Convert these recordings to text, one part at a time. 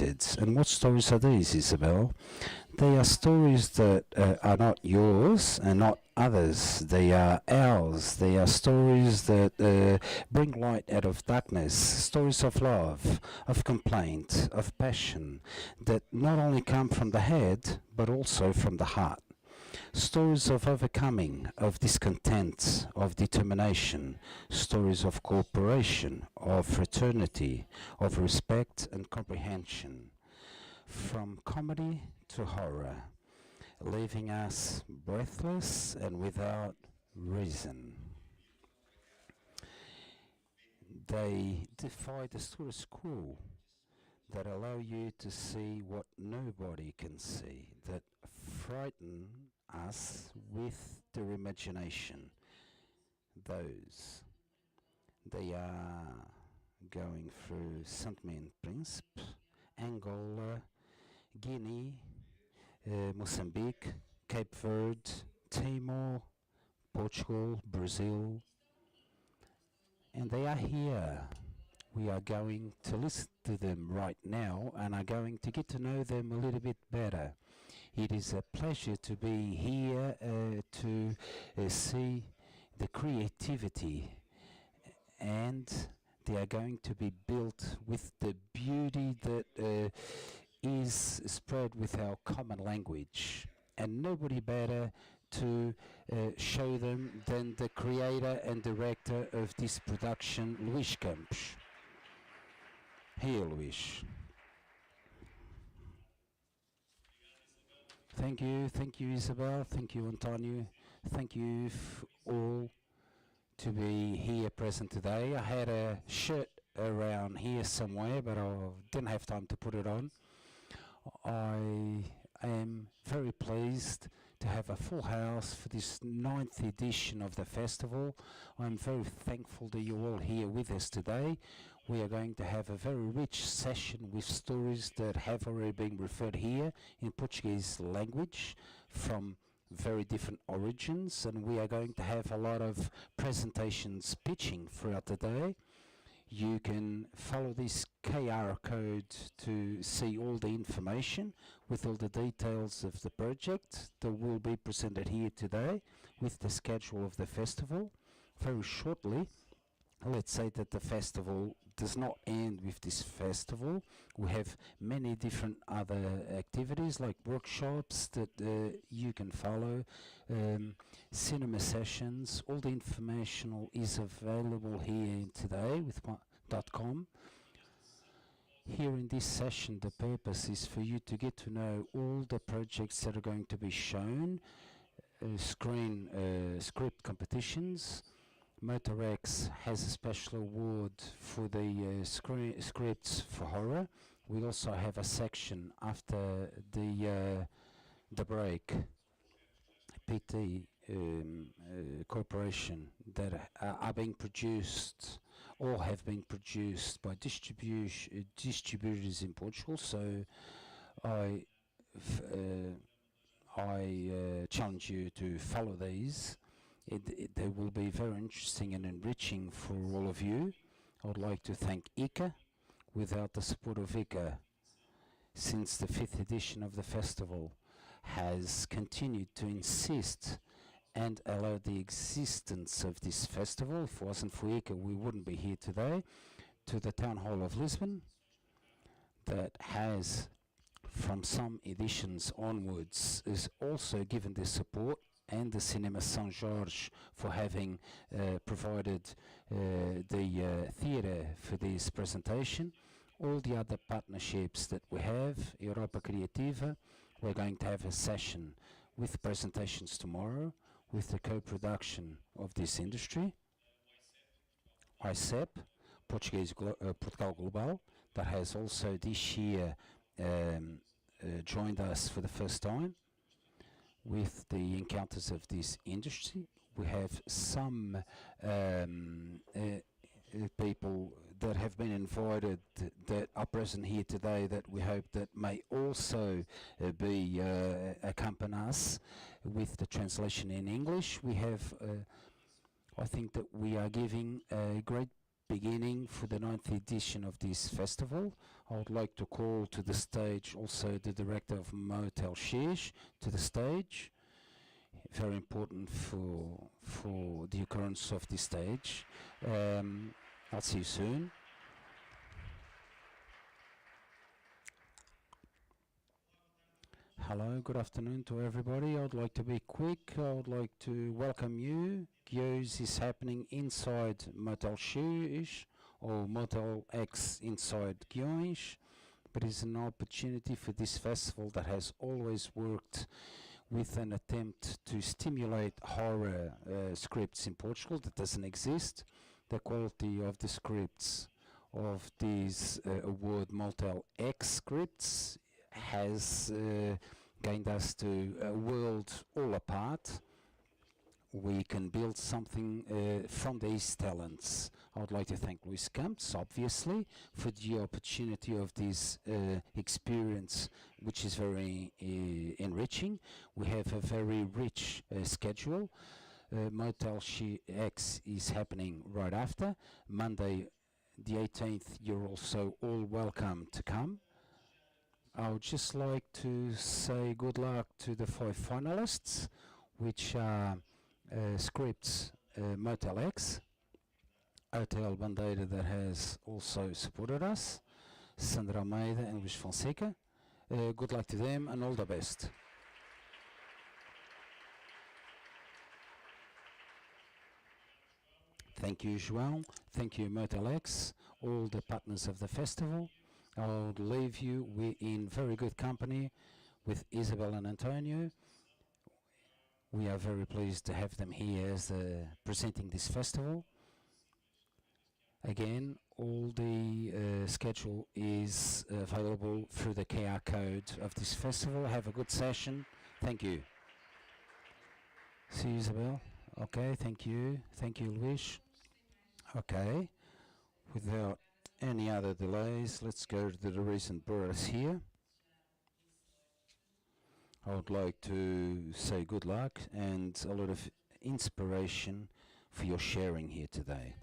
And what stories are these, Isabel? They are stories that are not yours and not others. They are ours. They are stories that bring light out of darkness. Stories of love, of complaint, of passion that not only come from the head but also from the heart. Stories of overcoming, of discontent, of determination, stories of cooperation, of fraternity, of respect and comprehension. From comedy to horror, leaving us breathless and without reason. They defy the status quo that allow you to see what nobody can see, that frighten us with their imagination. Those. They are going through Saint-Main-Príncipe, Angola, Guinea, Mozambique, Cape Verde, Timor, Portugal, Brazil, and they are here. We are going to listen to them right now and are going to get to know them a little bit better. It is a pleasure to be here to see the creativity, and they are going to be built with the beauty that is spread with our common language. And nobody better to show them than the creator and director of this production, Luís Campos. Here, Luís. Thank you, Isabel, thank you, Antonio, thank you all to be here present today. I had a shirt around here somewhere, but I didn't have time to put it on. I am very pleased to have a full house for this 9th edition of the festival. I'm very thankful that you're all here with us today. We are going to have a very rich session with stories that have already been referred here in Portuguese language from very different origins, and we are going to have a lot of presentations pitching throughout the day. You can follow this QR code to see all the information with all the details of the project that will be presented here today with the schedule of the festival. Very shortly, let's say that the festival does not end with this festival. We have many different other activities like workshops that you can follow, cinema sessions. All the information is available here today with .com. Here in this session, the purpose is for you to get to know all the projects that are going to be shown, script competitions. Motorex has a special award for the scripts for horror. We also have a section after the break, PT corporation, that are being produced or have been produced by distributors in Portugal. So I challenge you to follow these. They will be very interesting and enriching for all of you. I would like to thank ICA. Without the support of ICA, since the 5th edition of the festival has continued to insist and allow the existence of this festival. If it wasn't for ICA, we wouldn't be here today. To the Town Hall of Lisbon, that has, from some editions onwards, is also given the support, and the Cinema São Jorge for having provided the theatre for this presentation. All the other partnerships that we have, Europa Criativa, we're going to have a session with presentations tomorrow with the co-production of this industry. ICEP, Portugal Global, that has also this year joined us for the first time with the encounters of this industry. We have some people that have been invited that are present here today that we hope that may also be accompany us with the translation in English. We have, I think that we are giving a great beginning for the ninth edition of this festival. I would like to call to the stage also the director of Motel GUIES to the stage. Very important for the occurrence of this stage. I'll see you soon. Hello, good afternoon to everybody. I would like to be quick. I would like to welcome you. GUIES is happening inside Motel GUIES or Motel X inside GUIES, but it's an opportunity for this festival that has always worked with an attempt to stimulate horror scripts in Portugal that doesn't exist. The quality of the scripts of these award Motel X scripts has gained us to a world all apart. We can build something from these talents. I would like to thank Luis Campos, obviously, for the opportunity of this experience, which is very enriching. We have a very rich schedule. Motel X is happening right after. Monday, the 18th, you're also all welcome to come. I would just like to say good luck to the 5 finalists, which are scripts Motel X, Hotel Bandeira that has also supported us, Sandra Almeida and Luís Fonseca. Good luck to them and all the best. Thank you, João. Thank you, Motel X, all the partners of the festival. I'll leave you in very good company with Isabel and Antonio. We are very pleased to have them here as presenting this festival. Again, all the schedule is available through the QR code of this festival. Have a good session. Thank you. See you, Isabel. Okay, thank you. Thank you, Luis. Okay, without any other delays, let's go to the recent births here. I would like to say good luck and a lot of inspiration for your sharing here today.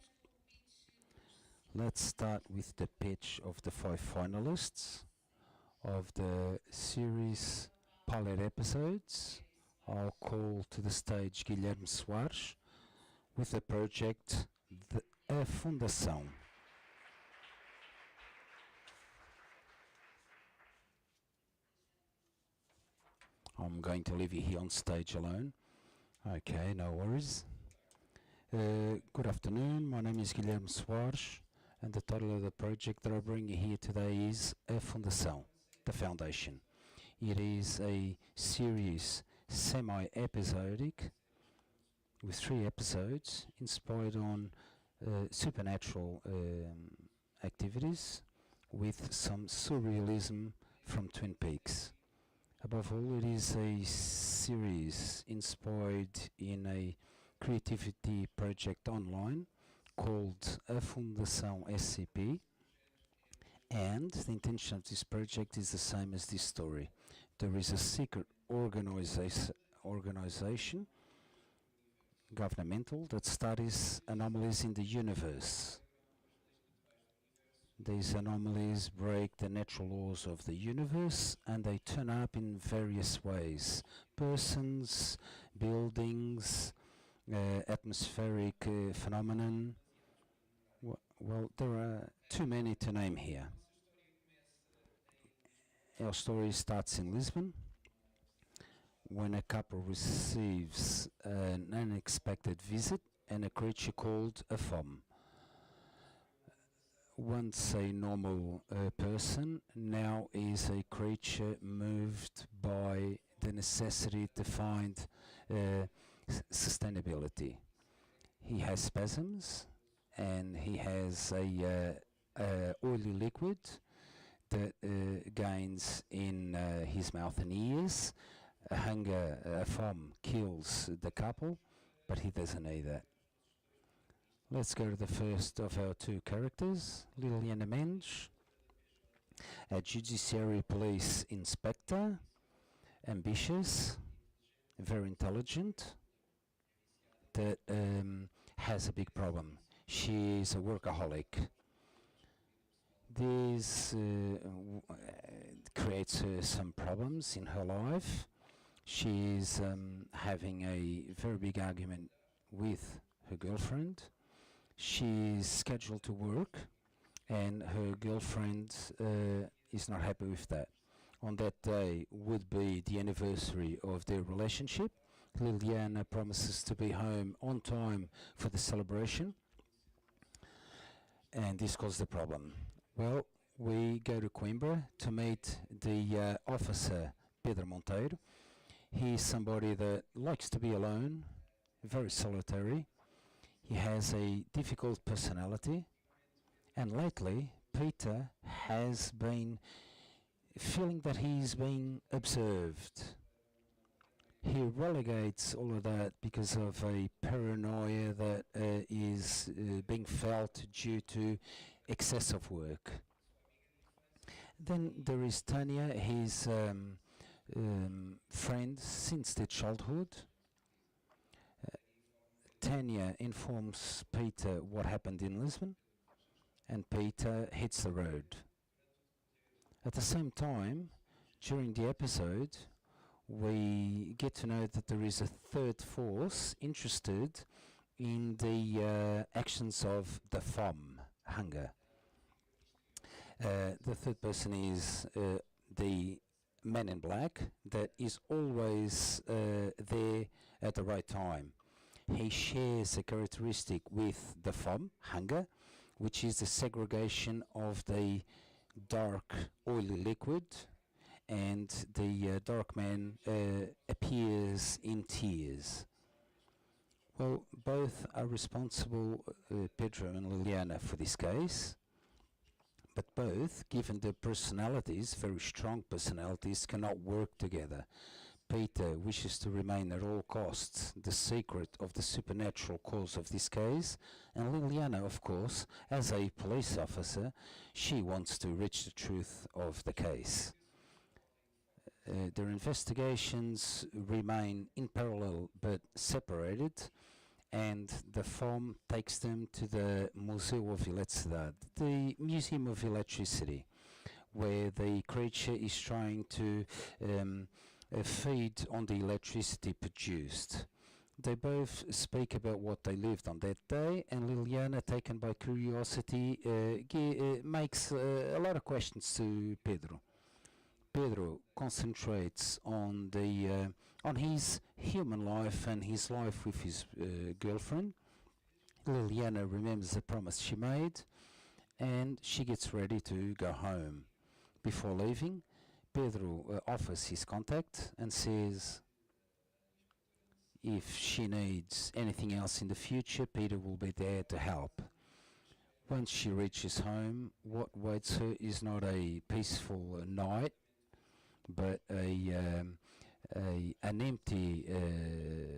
Let's start with the pitch of the 5 finalists of the series pilot episodes. I'll call to the stage Guilherme Soares with the project A Fundação. I'm going to leave you here on stage alone. Okay, no worries. Good afternoon, my name is Guilherme Soares, and the title of the project that I bring you here today is A Fundação, the Foundation. It is a series semi-episodic with 3 episodes inspired on supernatural activities with some surrealism from Twin Peaks. Above all, it is a series inspired in a creativity project online called A Fundação SCP, and the intention of this project is the same as this story. There is a secret organization, governmental, that studies anomalies in the universe. These anomalies break the natural laws of the universe and they turn up in various ways. Persons, buildings, atmospheric phenomenon. Well, there are too many to name here. Our story starts in Lisbon when a couple receives an unexpected visit and a creature called a FOM. Once a normal person, now is a creature moved by the necessity to find sustainability. He has spasms and he has a oily liquid that gains in his mouth and ears. A FOM kills the couple, but he doesn't need that. Let's go to the first of our 2 characters, Liliana Mendes, a judiciary police inspector, ambitious, very intelligent, that has a big problem. She is a workaholic. This creates some problems in her life. She's having a very big argument with her girlfriend. She's scheduled to work, and her girlfriend is not happy with that. On that day would be the anniversary of their relationship. Liliana promises to be home on time for the celebration, and this caused the problem. Well, we go to Coimbra to meet the officer, Pedro Monteiro. He is somebody that likes to be alone, very solitary. He has a difficult personality, and lately Peter has been feeling that he's being observed. He relegates all of that because of a paranoia that is being felt due to excessive work. Then there is Tanya, his friend since their childhood. Tanya informs Peter what happened in Lisbon, and Peter hits the road. At the same time, during the episode, we get to know that there is a third force interested in the actions of the FOM, hunger. The third person is the man in black that is always there at the right time. He shares a characteristic with the FOM, hunger, which is the segregation of the dark oily liquid, and the dark man appears in tears. Well, both are responsible, Pedro and Liliana, for this case, but both, given their personalities, very strong personalities, cannot work together. Peter wishes to remain at all costs the secret of the supernatural cause of this case, and Liliana, of course, as a police officer, she wants to reach the truth of the case. Their investigations remain in parallel but separated, and the FOM takes them to the Museu of Eletricidade, the Museum of Electricity, where the creature is trying to feed on the electricity produced. They both speak about what they lived on that day, and Liliana, taken by curiosity, makes a lot of questions to Pedro. Pedro concentrates on his human life and his life with his girlfriend. Liliana remembers the promise she made, and she gets ready to go home. Before leaving, Pedro offers his contact and says if she needs anything else in the future, Peter will be there to help. Once she reaches home, what waits her is not a peaceful night, but an empty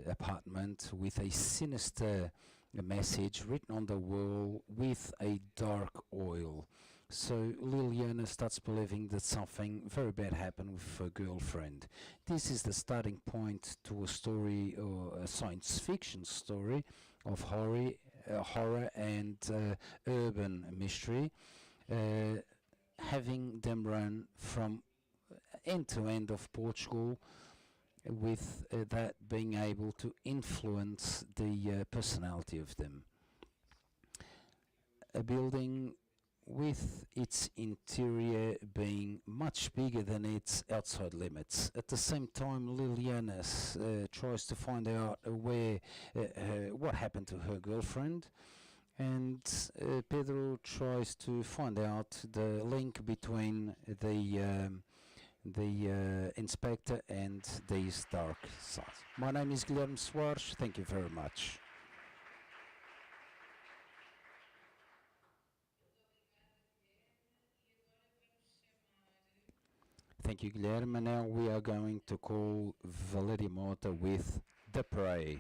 apartment with a sinister message written on the wall with a dark oil. So Liliana starts believing that something very bad happened with her girlfriend. This is the starting point to a story, or a science fiction story, of horror and urban mystery, having them run from end to end of Portugal, with that being able to influence the personality of them. A building with its interior being much bigger than its outside limits. At the same time, Liliana tries to find out what happened to her girlfriend, and Pedro tries to find out the link between the inspector and these dark sides. My name is Guilherme Soares. Thank you very much. Thank you, Guilherme. Now we are going to call Valeria Mota with The Prey.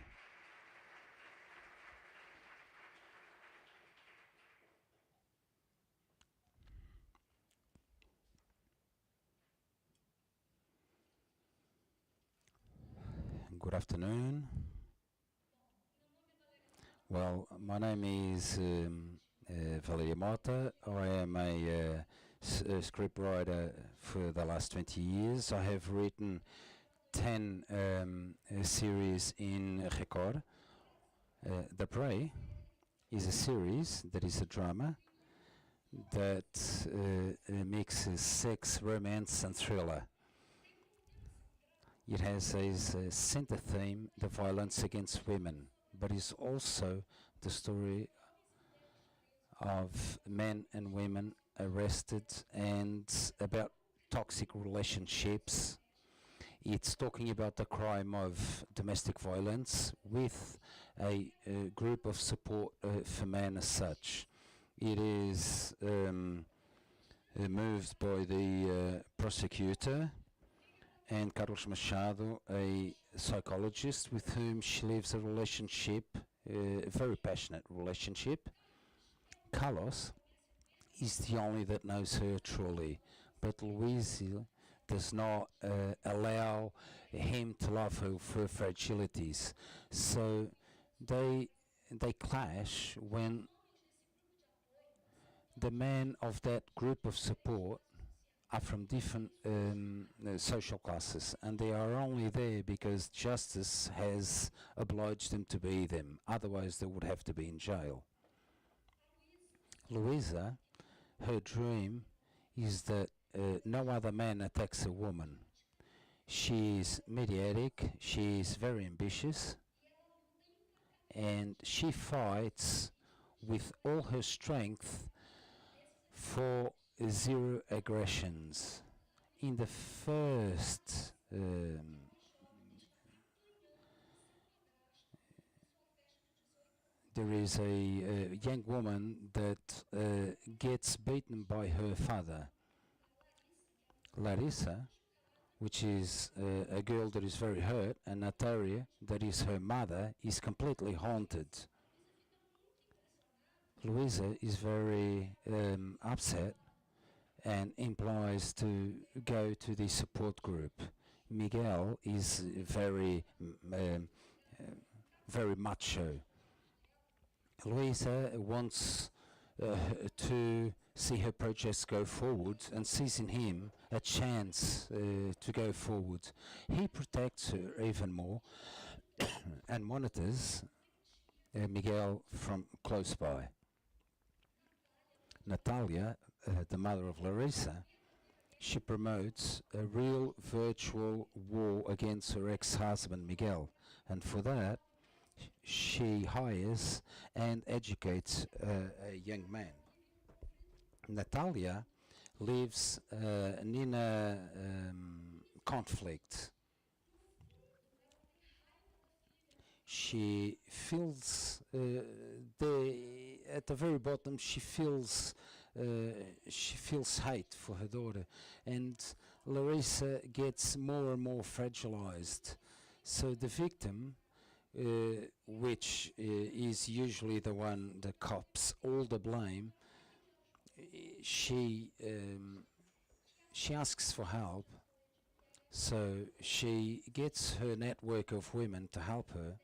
Good afternoon. Well, my name is Valeria Mota. I am a scriptwriter for the last 20 years. I have written 10 series in Record. The Prey is a series that is a drama that mixes sex, romance, and thriller. It has as a center theme the violence against women, but is also the story of men and women arrested and about toxic relationships. It's talking about the crime of domestic violence with a group of support for men as such. It is moved by the prosecutor and Carlos Machado, a psychologist with whom she lives a relationship, a very passionate relationship. Carlos is the only that knows her truly, but Louise does not allow him to love her for her fragilities. So they clash when the men of that group of support are from different social classes, and they are only there because justice has obliged them to be them. Otherwise, they would have to be in jail. Louisa, her dream is that no other man attacks a woman. She is mediatic, she is very ambitious, and she fights with all her strength for zero aggressions. In the first there is a young woman that gets beaten by her father. Larissa, which is a girl that is very hurt, and Natalia, that is her mother, is completely haunted. Louisa is very upset and implies to go to the support group. Miguel is very macho. Louisa wants to see her projects go forward and sees in him a chance to go forward. He protects her even more and monitors Miguel from close by. Natalia, the mother of Larissa, she promotes a real virtual war against her ex-husband Miguel, and for that she hires and educates a young man. Natalia lives an inner conflict. She feels at the very bottom. She feels hate for her daughter, and Larissa gets more and more fragilized. So the victim, which is usually the one that cops all the blame, she asks for help. So she gets her network of women to help her.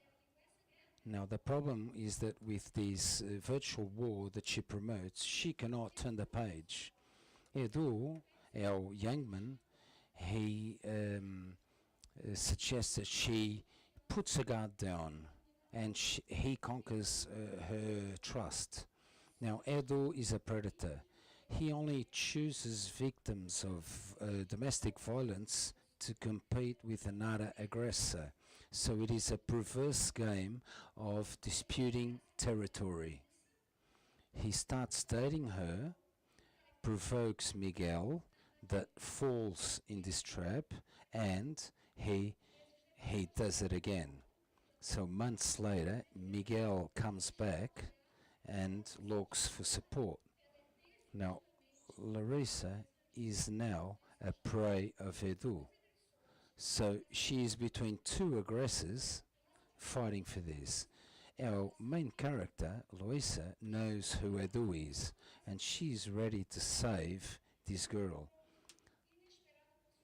Now the problem is that with this virtual war that she promotes, she cannot turn the page. Edu, our young man, he suggests that she puts her guard down and he conquers her trust. Now Edu is a predator. He only chooses victims of domestic violence to compete with another aggressor. So it is a perverse game of disputing territory. He starts dating her, provokes Miguel, that falls in this trap, and he does it again. So months later, Miguel comes back and looks for support. Now, Larissa is now a prey of Edu. So she is between two aggressors fighting for this. Our main character, Louisa, knows who Edu is, and she's ready to save this girl.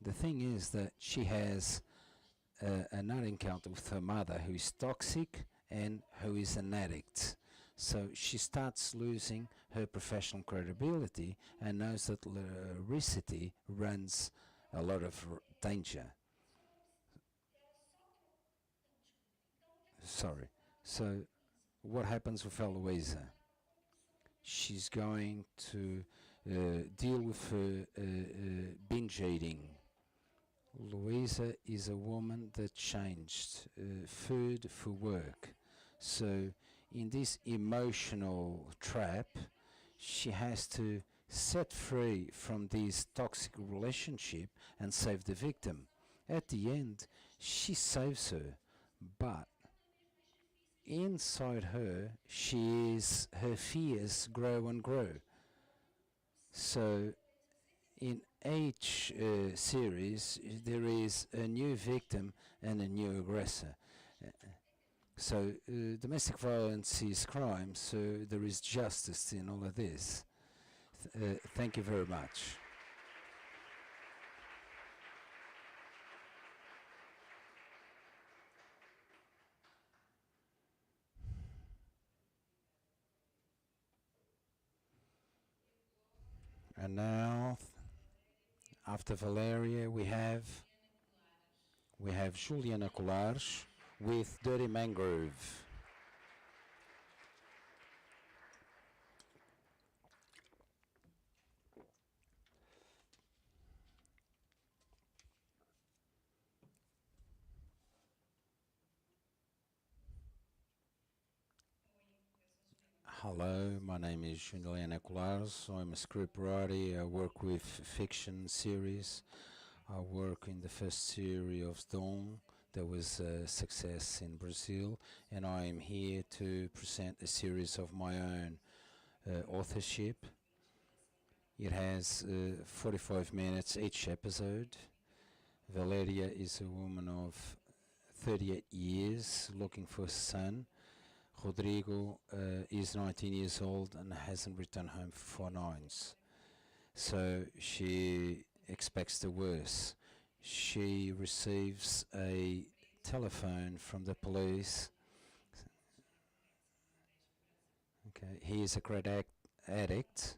The thing is that she has another encounter with her mother, who is toxic and who is an addict. So she starts losing her professional credibility and knows that Laricity runs a lot of danger. Sorry. So what happens with Eloisa? She's going to deal with binge eating. Louisa is a woman that changed food for work. So, in this emotional trap, she has to set free from this toxic relationship and save the victim. At the end, she saves her, but inside her, her fears grow and grow. So, in each series, there is a new victim and a new aggressor. Uh, domestic violence is crime, so there is justice in all of this. Thank you very much. And now, after Valeria, we have Juliana Colares with Dirty Mangrove. Hello, my name is Juliana Colares. I'm a scriptwriter. I work with fiction series. I work in the first series of Dawn that was a success in Brazil, and I am here to present a series of my own authorship. It has 45 minutes each episode. Valeria is a woman of 38 years looking for a son. Rodrigo is 19 years old and hasn't returned home for 4 nights. So she expects the worst. She receives a telephone from the police. Okay, he is a great addict.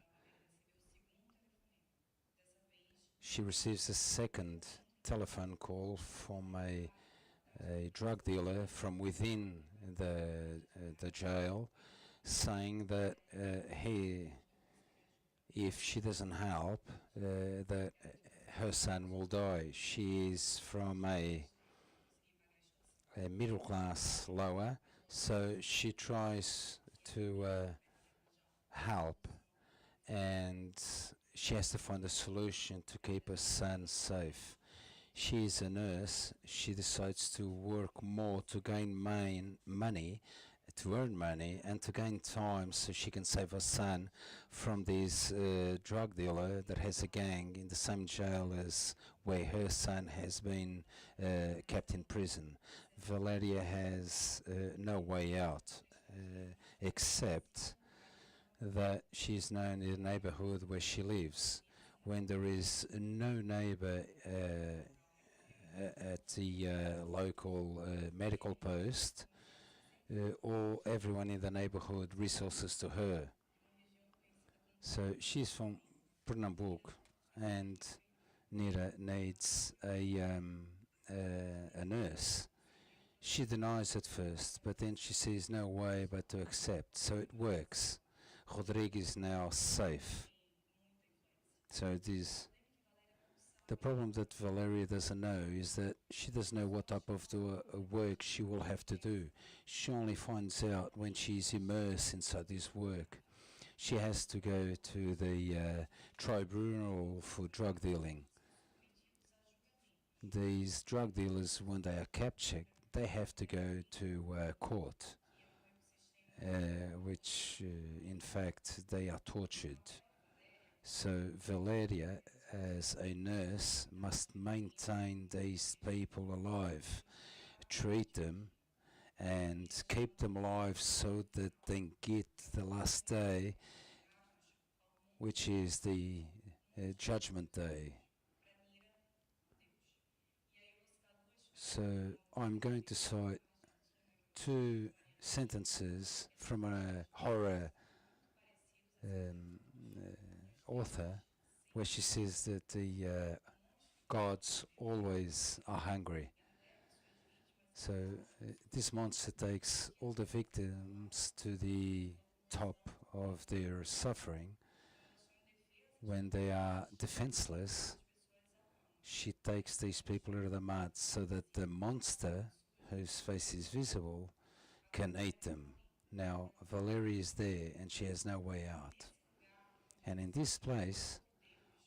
She receives a second telephone call from a drug dealer from within the jail, saying that if she doesn't help, that her son will die. She is from a middle class lower, so she tries to help, and she has to find a solution to keep her son safe. She is a nurse. She decides to work more to gain money, to earn money, and to gain time so she can save her son from this drug dealer that has a gang in the same jail as where her son has been kept in prison. Valeria has no way out except that she is known in the neighborhood where she lives. When there is no neighbor at the local medical post, or everyone in the neighborhood resources to her. So she's from Pernambuco, and Nira needs a nurse. She denies at first, but then she sees no way but to accept. So it works. Rodrigo is now safe. So it is. The problem that Valeria doesn't know is that she doesn't know what type of work she will have to do. She only finds out when she's immersed inside this work. She has to go to the tribunal for drug dealing. These drug dealers, when they are captured, they have to go to court, which in fact they are tortured. So Valeria, as a nurse, must maintain these people alive, treat them, and keep them alive so that they get the last day, which is the judgment day. So I'm going to cite two sentences from a horror author where she says that the gods always are hungry. So this monster takes all the victims to the top of their suffering. When they are defenseless, she takes these people out of the mud so that the monster, whose face is visible, can eat them. Now, Valerie is there and she has no way out. And in this place,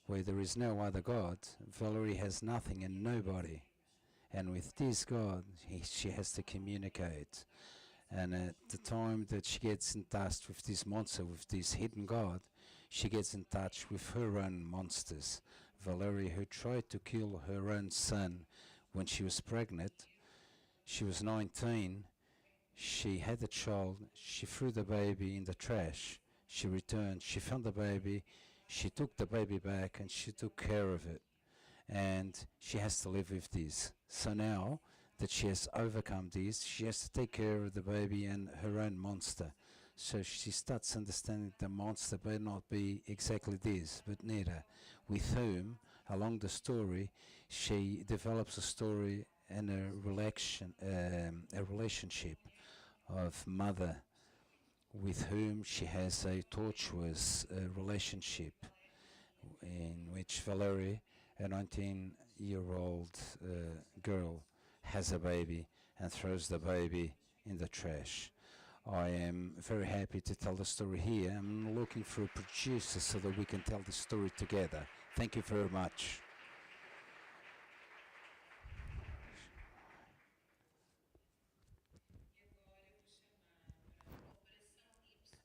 where there is no other God, Valerie has nothing and nobody. And with this God, she has to communicate. And at the time that she gets in touch with this monster, with this hidden God, she gets in touch with her own monsters. Valerie, who tried to kill her own son when she was pregnant, she was 19, she had a child, she threw the baby in the trash, she returned, she found the baby, she took the baby back and she took care of it. And she has to live with this. So now that she has overcome this, she has to take care of the baby and her own monster. So she starts understanding the monster may not be exactly this, but neither. With whom, along the story, she develops a story and a relationship of mother with whom she has a tortuous relationship in which Valerie, a 19-year-old girl, has a baby and throws the baby in the trash. I am very happy to tell the story here. I'm looking for a producer so that we can tell the story together. Thank you very much.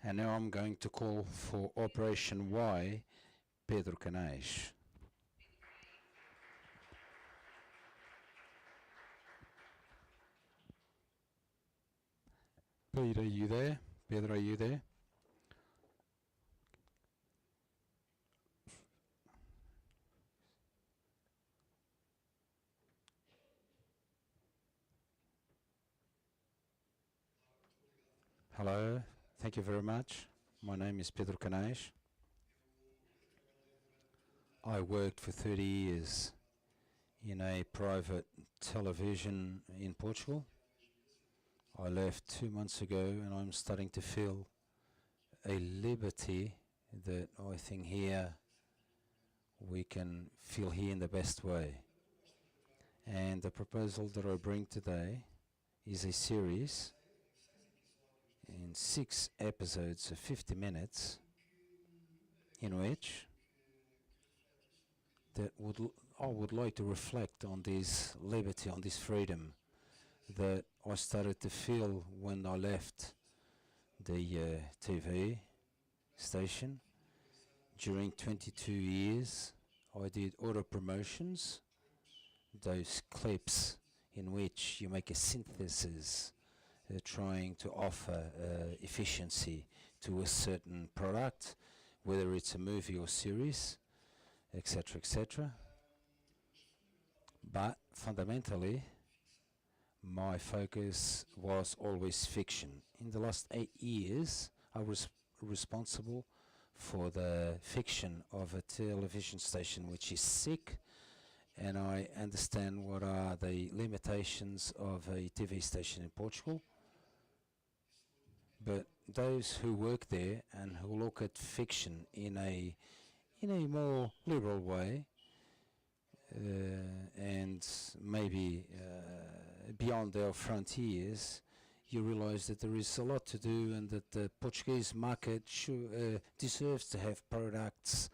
And now I'm going to call for Operation Y, Pedro Canais. Peter, are you there? Pedro, are you there? Hello, thank you very much. My name is Pedro Canais. I worked for 30 years in a private television in Portugal. I left 2 months ago and I'm starting to feel a liberty that I think here we can feel here in the best way. And the proposal that I bring today is a series in 6 episodes of 50 minutes in which I would like to reflect on this liberty, on this freedom that I started to feel when I left the TV station. During 22 years, I did auto promotions, those clips in which you make a synthesis trying to offer efficiency to a certain product, whether it's a movie or series, etc., etc. But fundamentally, my focus was always fiction. In the last 8 years, I was responsible for the fiction of a television station which is sick, and I understand what are the limitations of a TV station in Portugal. But those who work there and who look at fiction in a more liberal way, and maybe beyond their frontiers, you realize that there is a lot to do and that the Portuguese market deserves to have products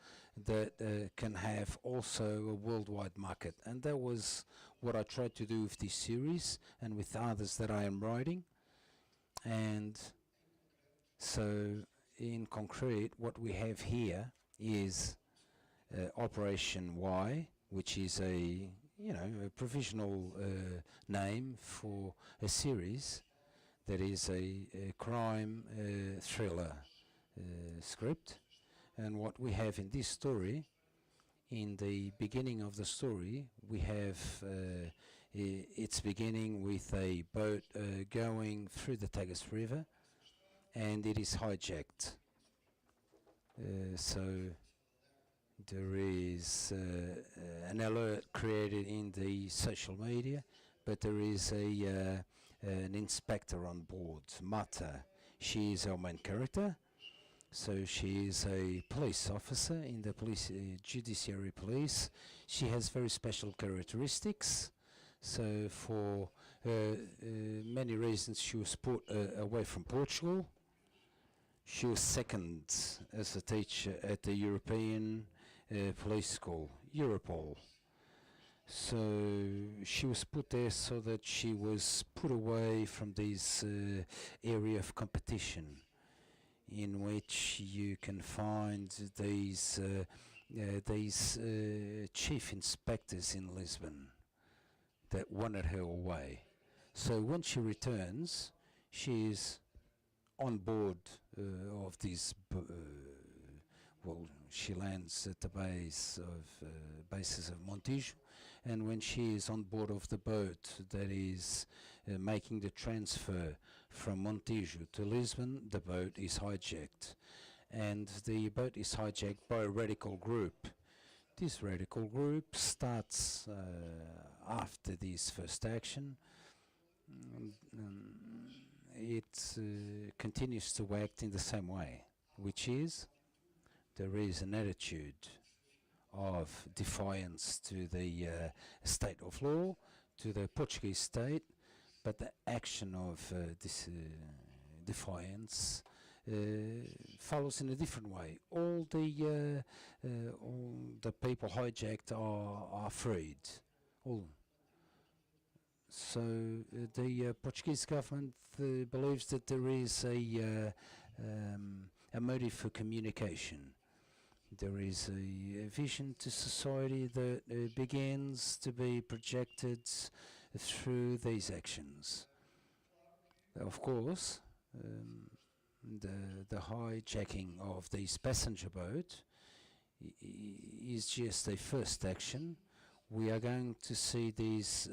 that can have also a worldwide market. And that was what I tried to do with this series and with others that I am writing. And so in concrete, what we have here is Operation Y, which is a provisional name for a series that is a crime thriller script. And what we have in this story, in the beginning of the story, we have It's beginning with a boat going through the Tagus River, and it is hijacked. So there is an alert created in the social media, but there is an inspector on board, Mata. She is our main character. So she is a police officer in the police judiciary police. She has very special characteristics. So for many reasons she was put away from Portugal. She was second as a teacher at the European Police School, Europol. So she was put there so that she was put away from this area of competition in which you can find these chief inspectors in Lisbon that wanted her away. So when she returns, she is on board of this. Well, she lands at the bases of Montijo, and when she is on board of the boat that is making the transfer from Montijo to Lisbon, the boat is hijacked, and the boat is hijacked by a radical group. This radical group starts after this first action. It continues to act in the same way, which is there is an attitude of defiance to the state of law, to the Portuguese state, but the action of this defiance follows in a different way. All the people hijacked are freed. So the Portuguese government believes that there is a motive for communication. There is a vision to society that begins to be projected through these actions. Of course, the hijacking of this passenger boat is just a first action. We are going to see this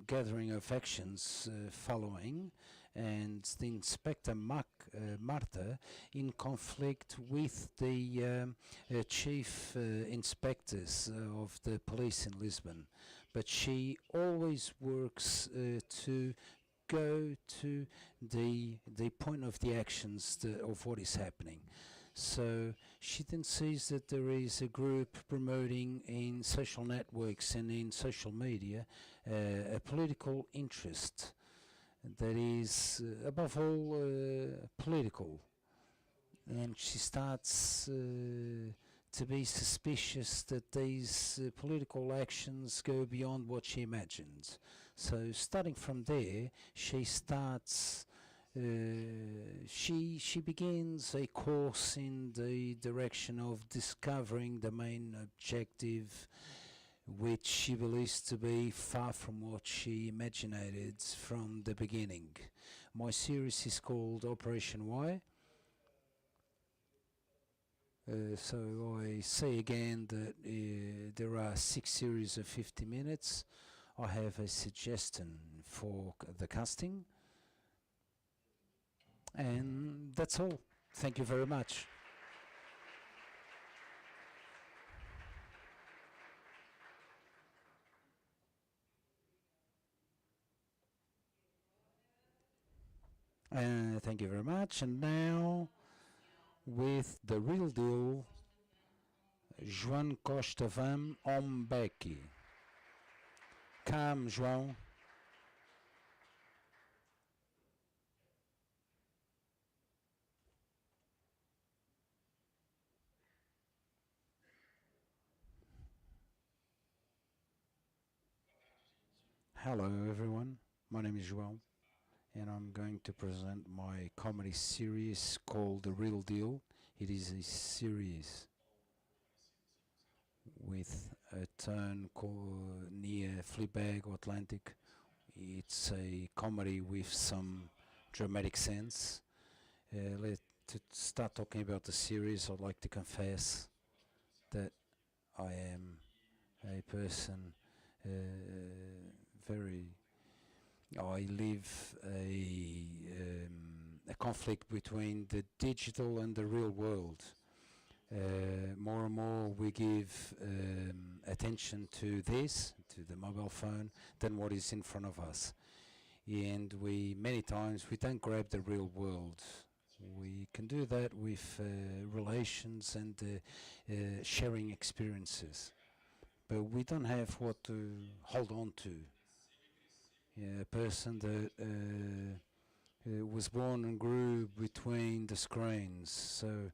gathering of actions following, and the Inspector Marta in conflict with the chief inspectors of the police in Lisbon. But she always works to go to the point of the actions of what is happening. So she then sees that there is a group promoting in social networks and in social media a political interest that is above all political, and she starts to be suspicious that these political actions go beyond what she imagined. So starting from there, she starts she begins a course in the direction of discovering the main objective, which she believes to be far from what she imagined from the beginning. My series is called Operation Y. So I say again that there are 6 series of 50 minutes. I have a suggestion for the casting. And that's all. Thank you very much. Thank you very much. And now, with the real deal, João Costa Van Ombeki. Come, João. Hello everyone, my name is João, and I'm going to present my comedy series called The Real Deal. It is a series with a town near Fleabag or Atlantic. It's a comedy with some dramatic sense. To start talking about the series, I'd like to confess that I am a person very. I live a conflict between the digital and the real world. More and more we give attention to this, to the mobile phone, than what is in front of us. And we many times we don't grab the real world. We can do that with relations and sharing experiences, but we don't have what to hold on to. Yeah, a person that was born and grew between the screens, so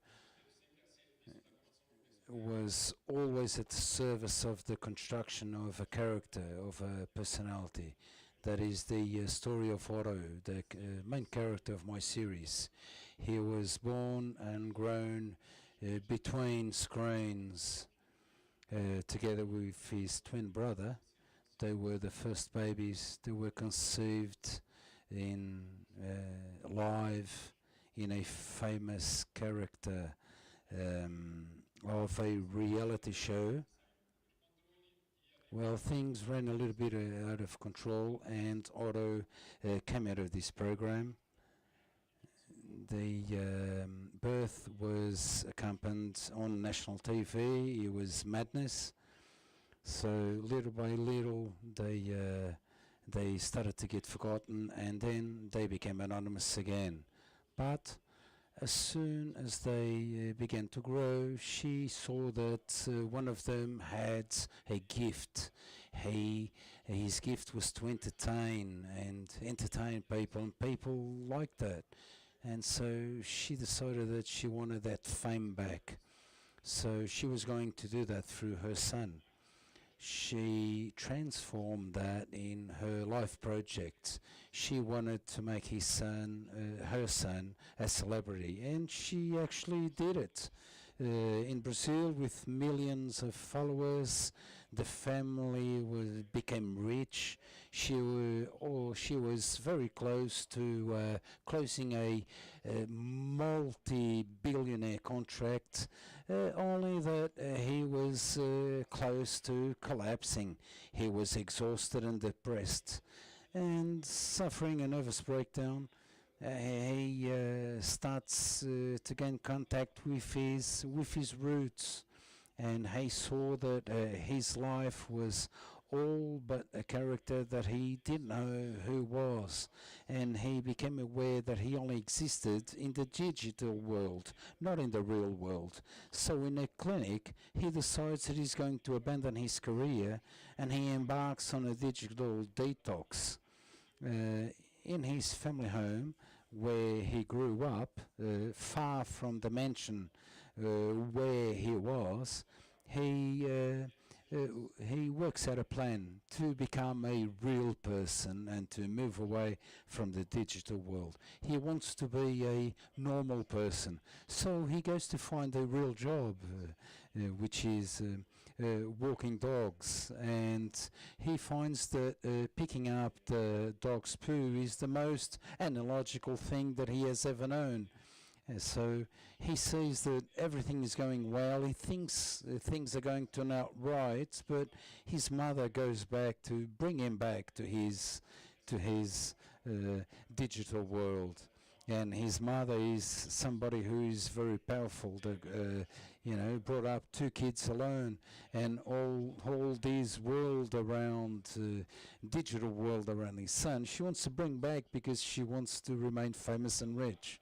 was always at the service of the construction of a character, of a personality. That is the story of Otto, the main character of my series. He was born and grown between screens together with his twin brother. They were the first babies. They were conceived in live in a famous character of a reality show. Well, things ran a little bit out of control, and Otto came out of this program. The birth was accompanied on national TV. It was madness. So little by little, they started to get forgotten, and then they became anonymous again. But as soon as they began to grow, she saw that one of them had a gift. His gift was to entertain people, and people liked that. And so she decided that she wanted that fame back. So she was going to do that through her son. She transformed that in her life project. She wanted to make his son, her son, a celebrity, and she actually did it. In Brazil, with millions of followers, the family became rich. She was very close to closing a multi-billionaire contract, only that he was close to collapsing. He was exhausted and depressed and suffering a nervous breakdown. He starts to gain contact with his roots, and he saw that his life was all but a character that he didn't know who was, and he became aware that he only existed in the digital world, not in the real world. So in a clinic, he decides that he's going to abandon his career, and he embarks on a digital detox. In his family home, where he grew up, far from the mansion where he was, he works out a plan to become a real person and to move away from the digital world. He wants to be a normal person, so he goes to find a real job, which is walking dogs, and he finds that picking up the dog's poo is the most analogical thing that he has ever known. So he sees that everything is going well. He thinks things are going to turn out right, but his mother goes back to bring him back to his digital world. And his mother is somebody who is very powerful, brought up two kids alone, and all this world around, digital world around his son, she wants to bring back because she wants to remain famous and rich.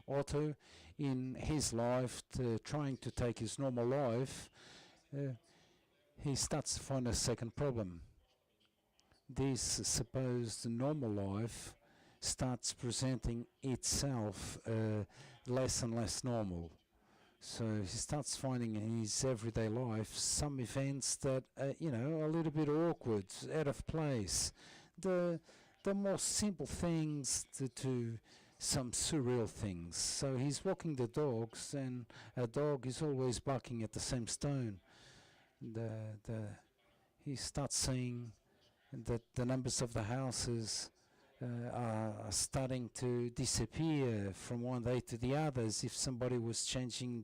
Otto, in his life, trying to take his normal life, he starts to find a second problem. This supposed normal life starts presenting itself less and less normal. So he starts finding in his everyday life some events that are a little bit awkward, out of place. The more simple things to some surreal things. So he's walking the dogs, and a dog is always barking at the same stone. He starts seeing that the numbers of the houses are starting to disappear from one day to the other, as if somebody was changing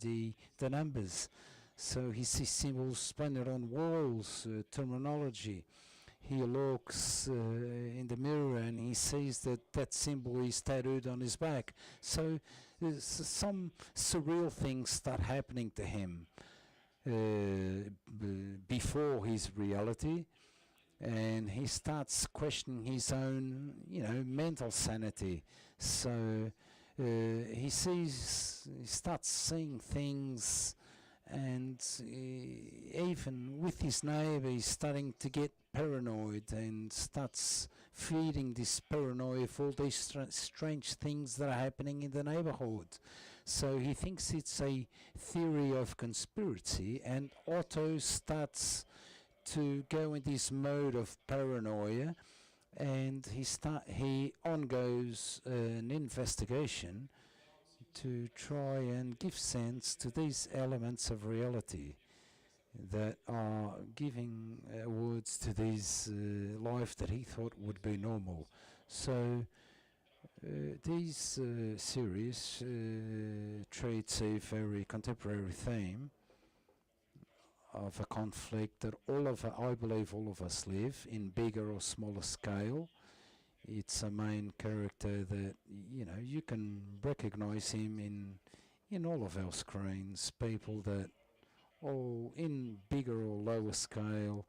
the numbers. So he sees symbols painted on walls, terminology. he looks in the mirror and he sees that that symbol is tattooed on his back. So some surreal things start happening to him before his reality, and he starts questioning his own, mental sanity. So he starts seeing things, and even with his neighbor, he's starting to get paranoid and starts feeding this paranoia for all these strange things that are happening in the neighborhood. So he thinks it's a theory of conspiracy, and Otto starts to go in this mode of paranoia, and he undergoes an investigation to try and give sense to these elements of reality that are giving words to this life that he thought would be normal. So these series treats a very contemporary theme of a conflict that I believe all of us live in bigger or smaller scale. It's a main character that you can recognize him in all of our screens. People that all in bigger or lower scale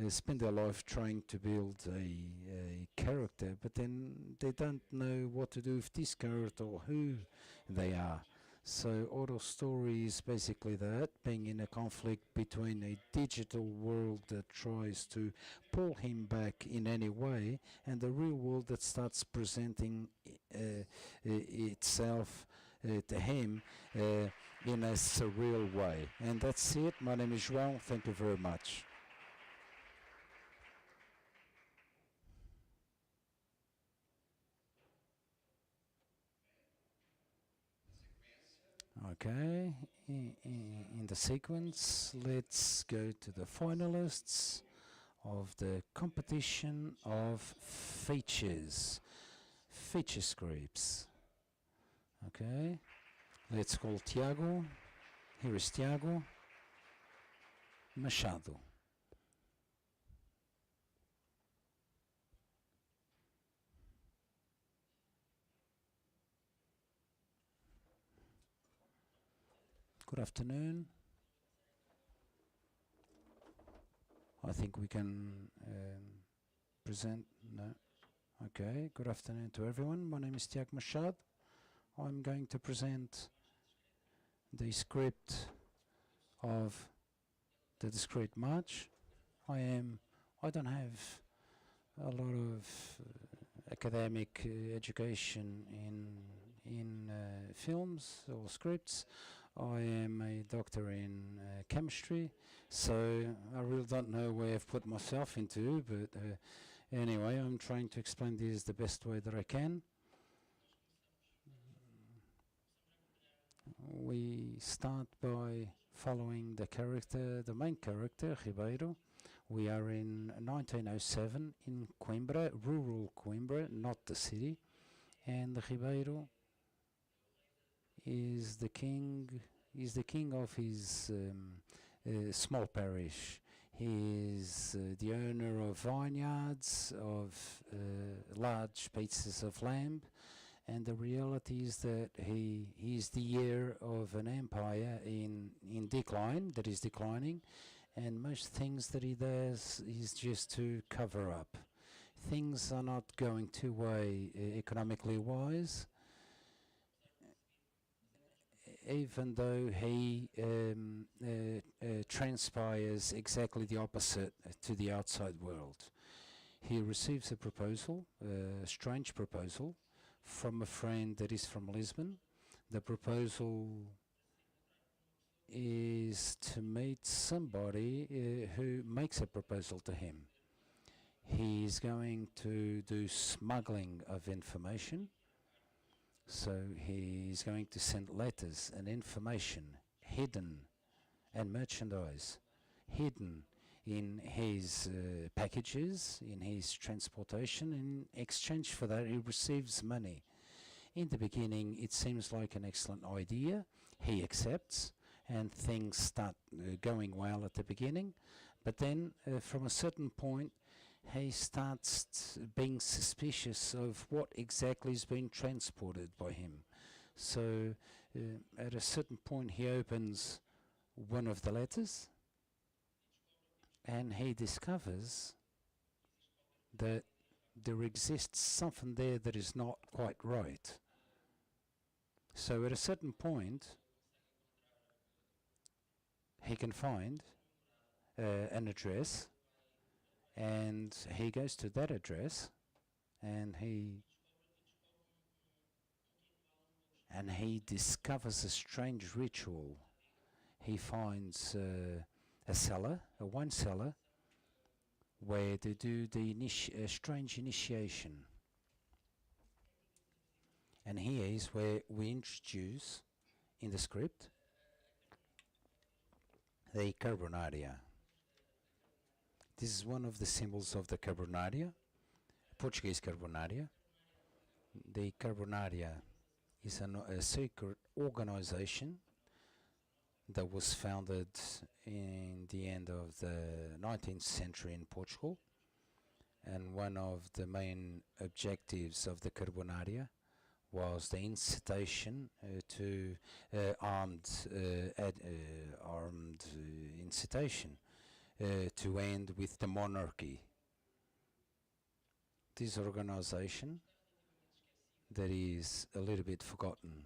spend their life trying to build a character, but then they don't know what to do with this character or who they are. So Otto's story is basically that, being in a conflict between a digital world that tries to pull him back in any way, and the real world that starts presenting itself to him in a surreal way. And that's it. My name is João. Thank you very much. Okay, in the sequence, let's go to the finalists of the competition of feature scripts. Okay, let's call Tiago. Here is Tiago Machado. Good afternoon. I think we can present. No. Okay, good afternoon to everyone. My name is Tiago Machado. I'm going to present the script of the discrete march. I don't have a lot of academic education in films or scripts. I am a doctor in chemistry, so I really don't know where I've put myself into, but anyway, I'm trying to explain this the best way that I can. We start by following the main character, Ribeiro. We are in 1907 in Coimbra, rural Coimbra, not the city, and Ribeiro is the king of his small parish. He is the owner of vineyards, of large pieces of land, and the reality is that he is the heir of an empire in decline, that is declining, and most things that he does is just to cover up. Things are not going too way economically wise, even though he transpires exactly the opposite to the outside world. He receives a proposal, a strange proposal, from a friend that is from Lisbon. The proposal is to meet somebody who makes a proposal to him. He's going to do smuggling of information. So he's going to send letters and information hidden, and merchandise hidden in his packages, in his transportation. In exchange for that, he receives money. In the beginning, it seems like an excellent idea. He accepts, and things start going well at the beginning. But then, from a certain point, he starts being suspicious of what exactly is being transported by him. So at a certain point he opens one of the letters and he discovers that there exists something there that is not quite right. So at a certain point he can find an address, and he goes to that address and he discovers a strange ritual. He finds a cellar, a wine cellar, where they do the strange initiation. And here is where we introduce in the script the carbonaria. This is one of the symbols of the carbonaria, Portuguese carbonaria. The carbonaria is a secret organization that was founded in the end of the 19th century in Portugal, and one of the main objectives of the carbonaria was the incitation to armed incitation to end with the monarchy. This organization that is a little bit forgotten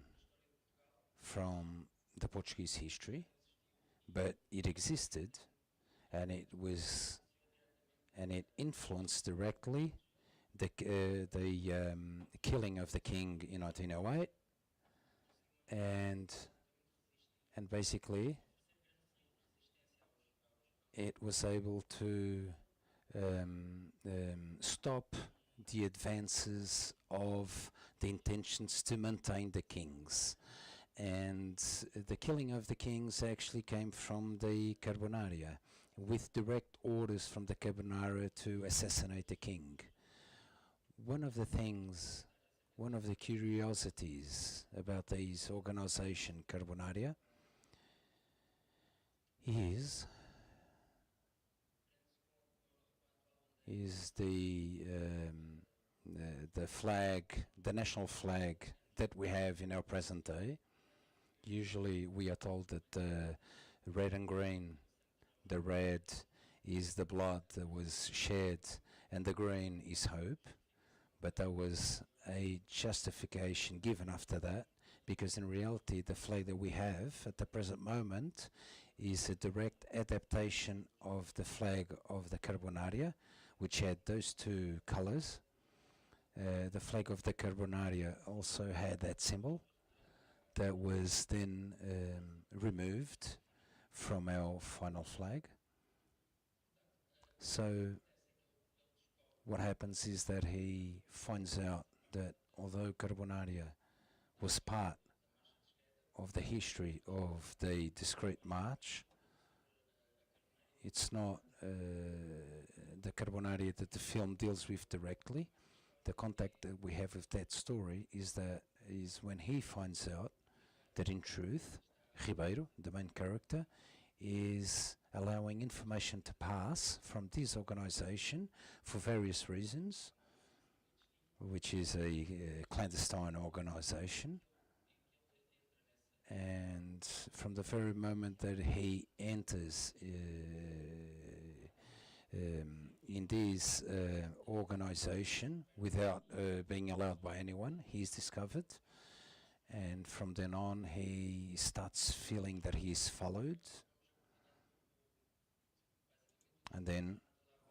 from the Portuguese history, but it existed, and it influenced directly the killing of the king in 1908, and basically it was able to stop the advances of the intentions to maintain the kings. And the killing of the kings actually came from the Carbonaria, with direct orders from the Carbonaria to assassinate the king. One of the curiosities about this organization, Carbonaria, is the flag, the national flag that we have in our present day. Usually we are told that red and green, the red is the blood that was shed and the green is hope, but there was a justification given after that, because in reality the flag that we have at the present moment is a direct adaptation of the flag of the Carbonaria, which had those two colors. The flag of the Carbonaria also had that symbol that was then removed from our final flag. So what happens is that he finds out that although Carbonaria was part of the history of the discrete march, it's not the Carbonaria that the film deals with directly. The contact that we have with that story is when he finds out that in truth Ribeiro, the main character, is allowing information to pass from this organization for various reasons, which is a clandestine organization. And from the very moment that he enters in this organization without being allowed by anyone, he's discovered, and from then on he starts feeling that he's followed, and then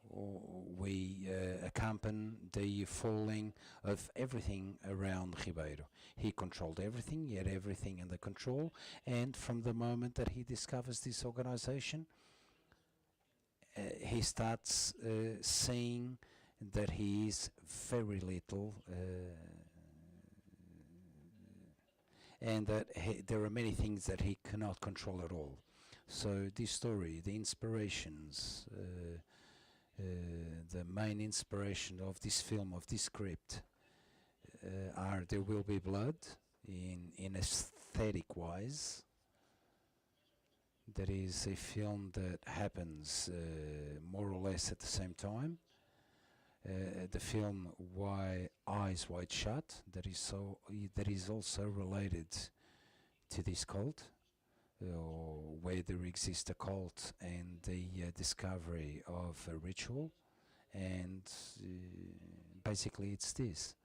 we accompany the falling of everything around Ribeiro. He controlled everything, he had everything under control, and from the moment that he discovers this organization, he starts seeing that he is very little, and that there are many things that he cannot control at all. So this story, the inspirations, the main inspiration of this film, of this script, are There Will Be Blood in aesthetic wise. That is a film that happens more or less at the same time, the film Why Eyes Wide Shut, that is also related to this cult, where there exists a cult and the discovery of a ritual, and basically it's this.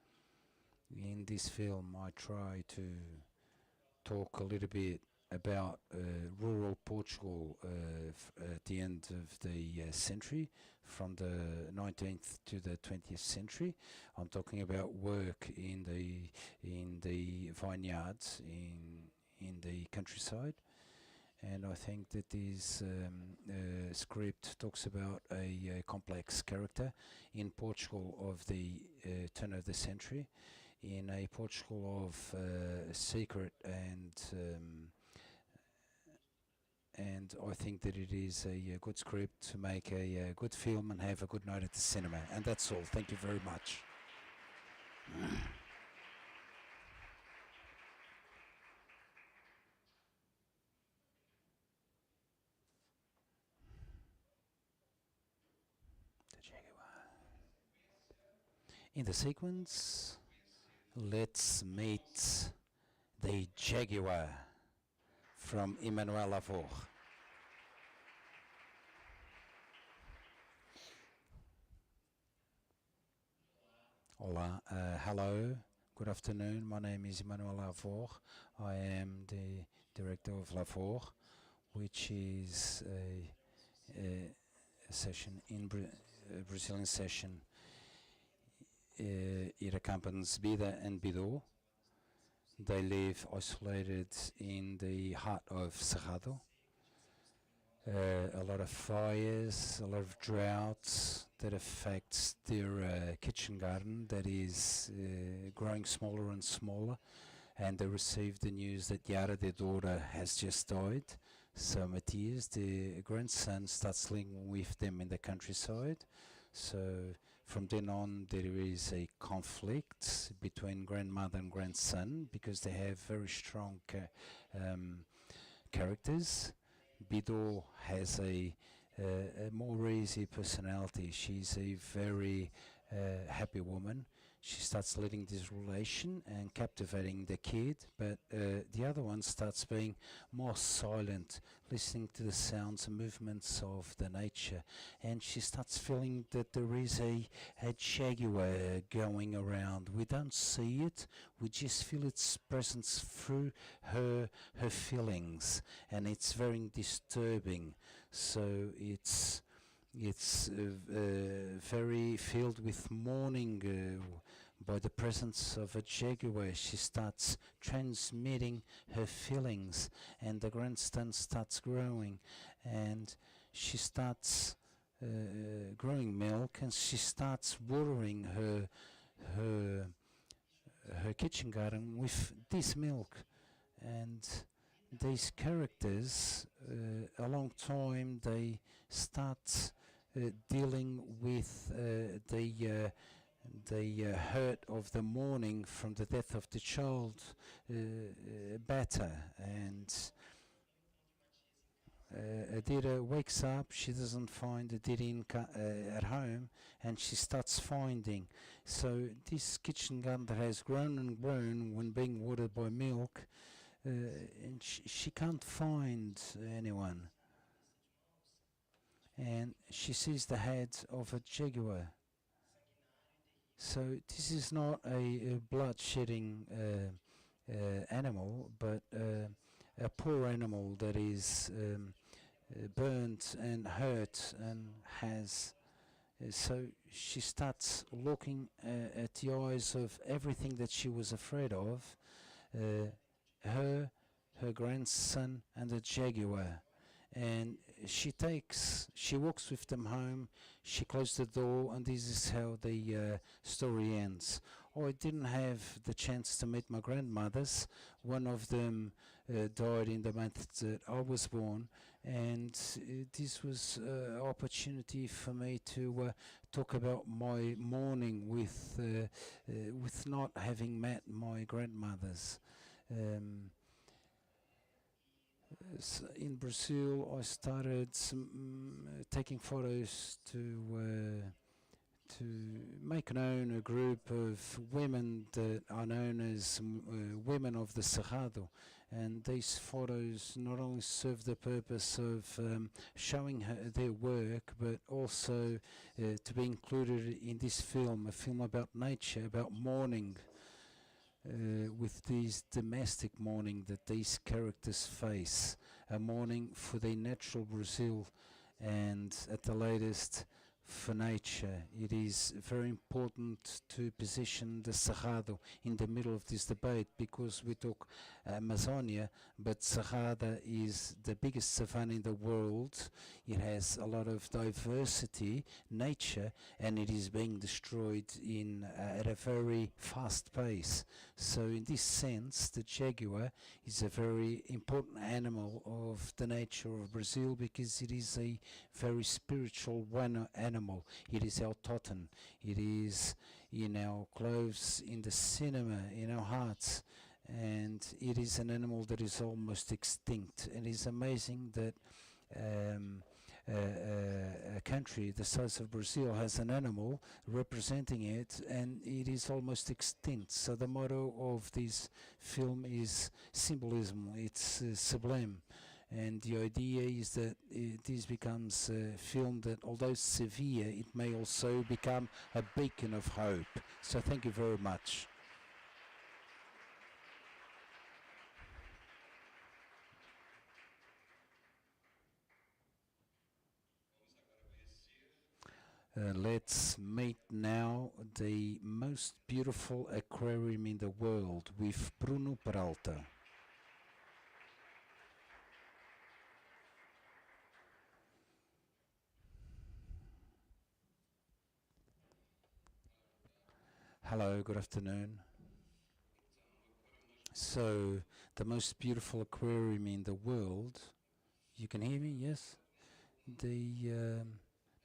In this film, I try to talk a little bit about rural Portugal at the end of the century, from the 19th to the 20th century. I'm talking about work in the vineyards in the countryside, and I think that this script talks about a complex character in Portugal of the turn of the century, in a Portugal of secret and I think that it is a good script to make a good film and have a good night at the cinema. And that's all. Thank you very much. In the sequence, let's meet the Jaguar from Emmanuel Lavour. Hola, hello, good afternoon. My name is Emmanuel Lavour. I am the director of Lavour, which is a session a Brazilian session. It accompanies Bida and Bidô. They live isolated in the heart of Cerrado. A lot of fires, a lot of droughts that affects their kitchen garden that is growing smaller and smaller, and they receive the news that Yara, their daughter, has just died. So Matthias, the grandson, starts living with them in the countryside. So from then on there is a conflict between grandmother and grandson because they have very strong characters. Bidô has a more easy personality. She's a very happy woman. She starts leading this relation and captivating the kid, but the other one starts being more silent, listening to the sounds and movements of the nature, and she starts feeling that there is a jaguar going around. We don't see it, we just feel its presence through her feelings, and it's very disturbing. So it's very filled with mourning by the presence of a jaguar. She starts transmitting her feelings, and the grandson starts growing, and she starts growing milk, and she starts watering her kitchen garden with this milk. And these characters, a long time, they start dealing with the hurt of the mourning from the death of the child better. And Adira wakes up, she doesn't find Adira at home, and she starts finding. So this kitchen garden that has grown and grown when being watered by milk, and she can't find anyone. And she sees the head of a jaguar. So this is not a blood-shedding animal, but a poor animal that is burnt and hurt and has. So she starts looking at the eyes of everything that she was afraid of, her grandson, and the jaguar. And she walks with them home, she closed the door, and this is how the story ends. I didn't have the chance to meet my grandmothers. One of them died in the month that I was born, and this was an opportunity for me to talk about my mourning with not having met my grandmothers. In Brazil, I started taking photos to make known a group of women that are known as women of the Cerrado. And these photos not only serve the purpose of showing their work, but also to be included in this film, a film about nature, about mourning, with this domestic mourning that these characters face, a mourning for their natural Brazil, and at the latest for nature. It is very important to position the Cerrado in the middle of this debate, because we talk Amazonia, but Cerrado is the biggest savanna in the world. It has a lot of diversity, nature, and it is being destroyed at a very fast pace. So in this sense, the jaguar is a very important animal of the nature of Brazil, because it is a very spiritual animal. It is our totem. It is in our clothes, in the cinema, in our hearts, and it is an animal that is almost extinct. And it's amazing that a country the size of Brazil has an animal representing it, and it is almost extinct. So the motto of this film is symbolism. It's sublime. And the idea is that this becomes a film that, although severe, it may also become a beacon of hope. So thank you very much. Let's meet now the most beautiful aquarium in the world with Bruno Peralta. Hello, good afternoon. So, the most beautiful aquarium in the world, you can hear me, yes? The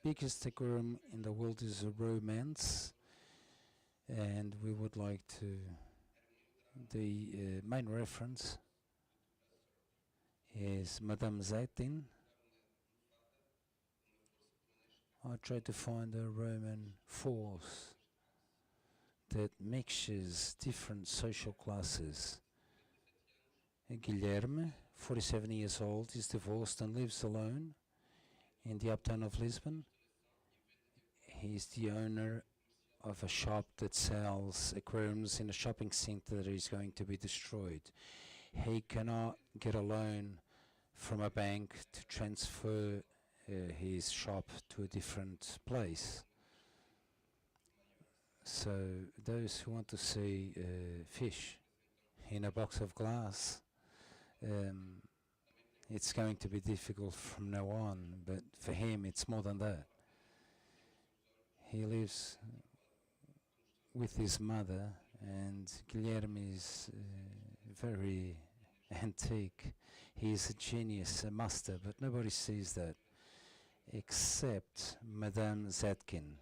biggest aquarium in the world is a romance, and we would like to, the main reference is Madame Zaitin. I tried to find a Roman force that mixes different social classes. Guilherme, 47 years old, is divorced and lives alone in the uptown of Lisbon. He is the owner of a shop that sells aquariums in a shopping center that is going to be destroyed. He cannot get a loan from a bank to transfer his shop to a different place. So those who want to see fish in a box of glass, it's going to be difficult from now on, but for him it's more than that. He lives with his mother, and Guilherme is very antique. He is a genius, a master, but nobody sees that except Madame Zetkin,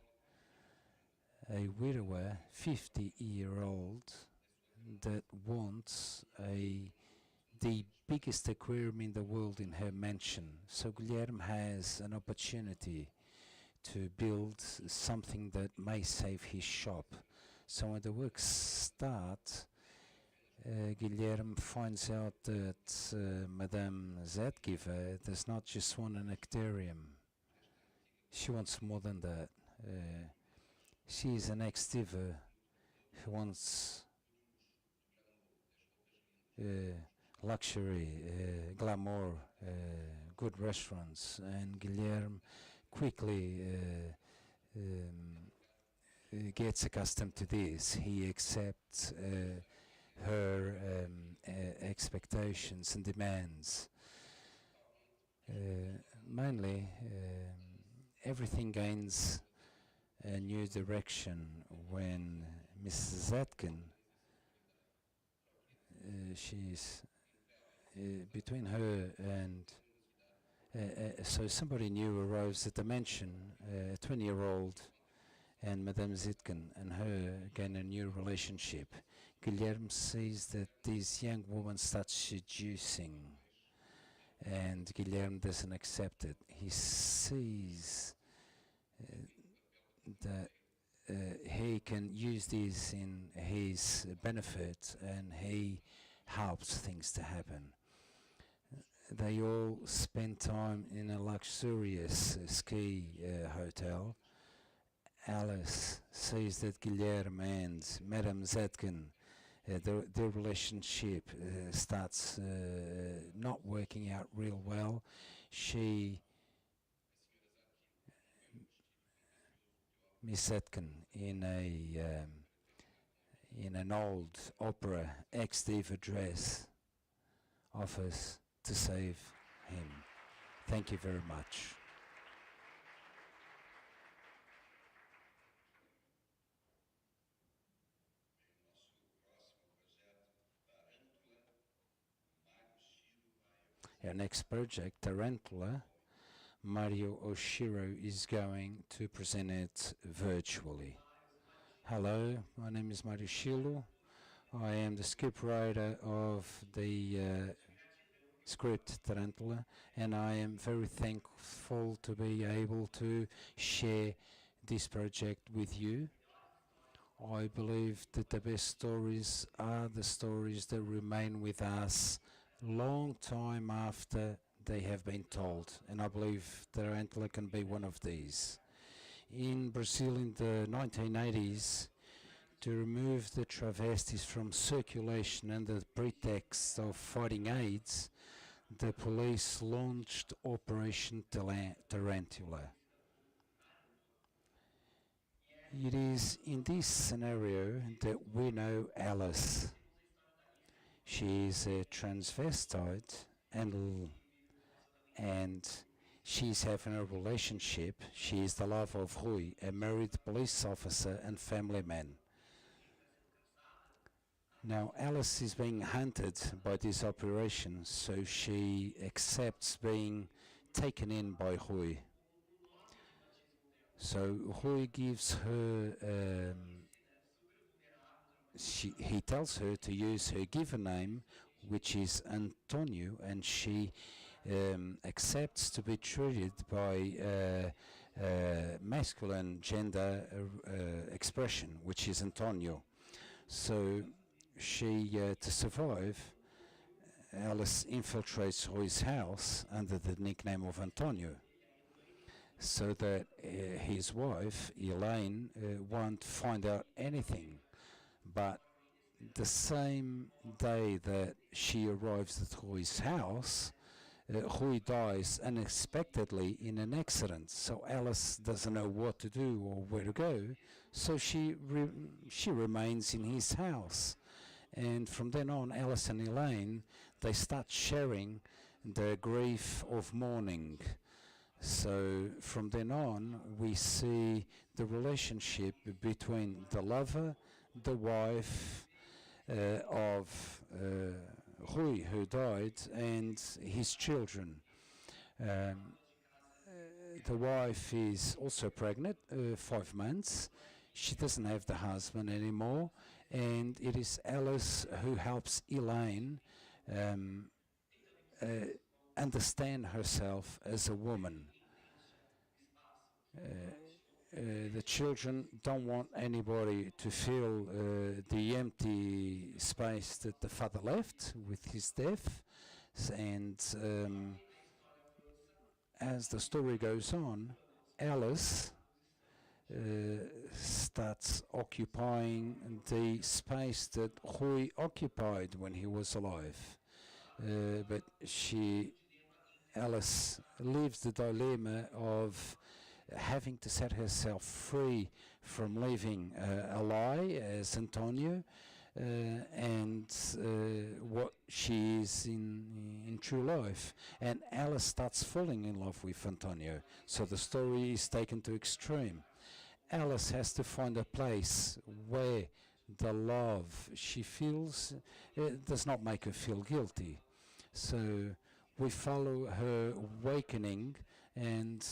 a widower, 50-year-old, that wants the biggest aquarium in the world in her mansion. So Guilherme has an opportunity to build something that may save his shop. So when the works start, Guilherme finds out that Madame Zetgiver does not just want an aquarium. She wants more than that. She is an ex-diva who wants luxury, glamour, good restaurants, and Guilherme quickly gets accustomed to this. He accepts her expectations and demands. Mainly, everything gains a new direction when Mrs. Zetkin, she's between her and so somebody new arrives at the mansion, a 20-year-old, and Madame Zetkin and her gain a new relationship. Guilherme sees that this young woman starts seducing, and Guilherme doesn't accept it. He sees that he can use this in his benefit, and he helps things to happen. They all spend time in a luxurious ski hotel. Alice sees that Guilherme and Madame Zetkin, their relationship starts not working out real well. She, Miss Zetkin, in an old opera ex-diva dress, offers to save him. Thank you very much. Our next project, Tarantula, Mario Oshiro is going to present it virtually. Hello, my name is Mario Oshiro. I am the scriptwriter of the script Tarantula, and I am very thankful to be able to share this project with you. I believe that the best stories are the stories that remain with us long time after they have been told, and I believe Tarantula can be one of these. In Brazil in the 1980s, to remove the travestis from circulation under the pretext of fighting AIDS, the police launched Operation Tarantula. It is in this scenario that we know Alice. She is a transvestite and she's having a relationship. She is the love of Rui, a married police officer and family man. Now Alice is being hunted by this operation, so she accepts being taken in by Rui. So Rui gives her, he tells her to use her given name, which is Antonio, and she accepts to be treated by masculine gender expression, which is Antonio. So she, to survive, Alice infiltrates Rui's house under the nickname of Antonio, so that his wife, Elaine, won't find out anything. But the same day that she arrives at Rui's house, Rui dies unexpectedly in an accident, so Alice doesn't know what to do or where to go, so she remains in his house. And from then on, Alice and Elaine, they start sharing the grief of mourning. So from then on, we see the relationship between the lover, the wife of Rui, who died, and his children. The wife is also pregnant, 5 months. She doesn't have the husband anymore, and it is Alice who helps Elaine understand herself as a woman. The children don't want anybody to feel the empty space that the father left with his death, and as the story goes on, Alice starts occupying the space that Rui occupied when he was alive. But Alice lives the dilemma of having to set herself free from living a lie as Antonio, and what she is in true life. And Alice starts falling in love with Antonio, so the story is taken to extreme. Alice has to find a place where the love she feels does not make her feel guilty. So we follow her awakening, and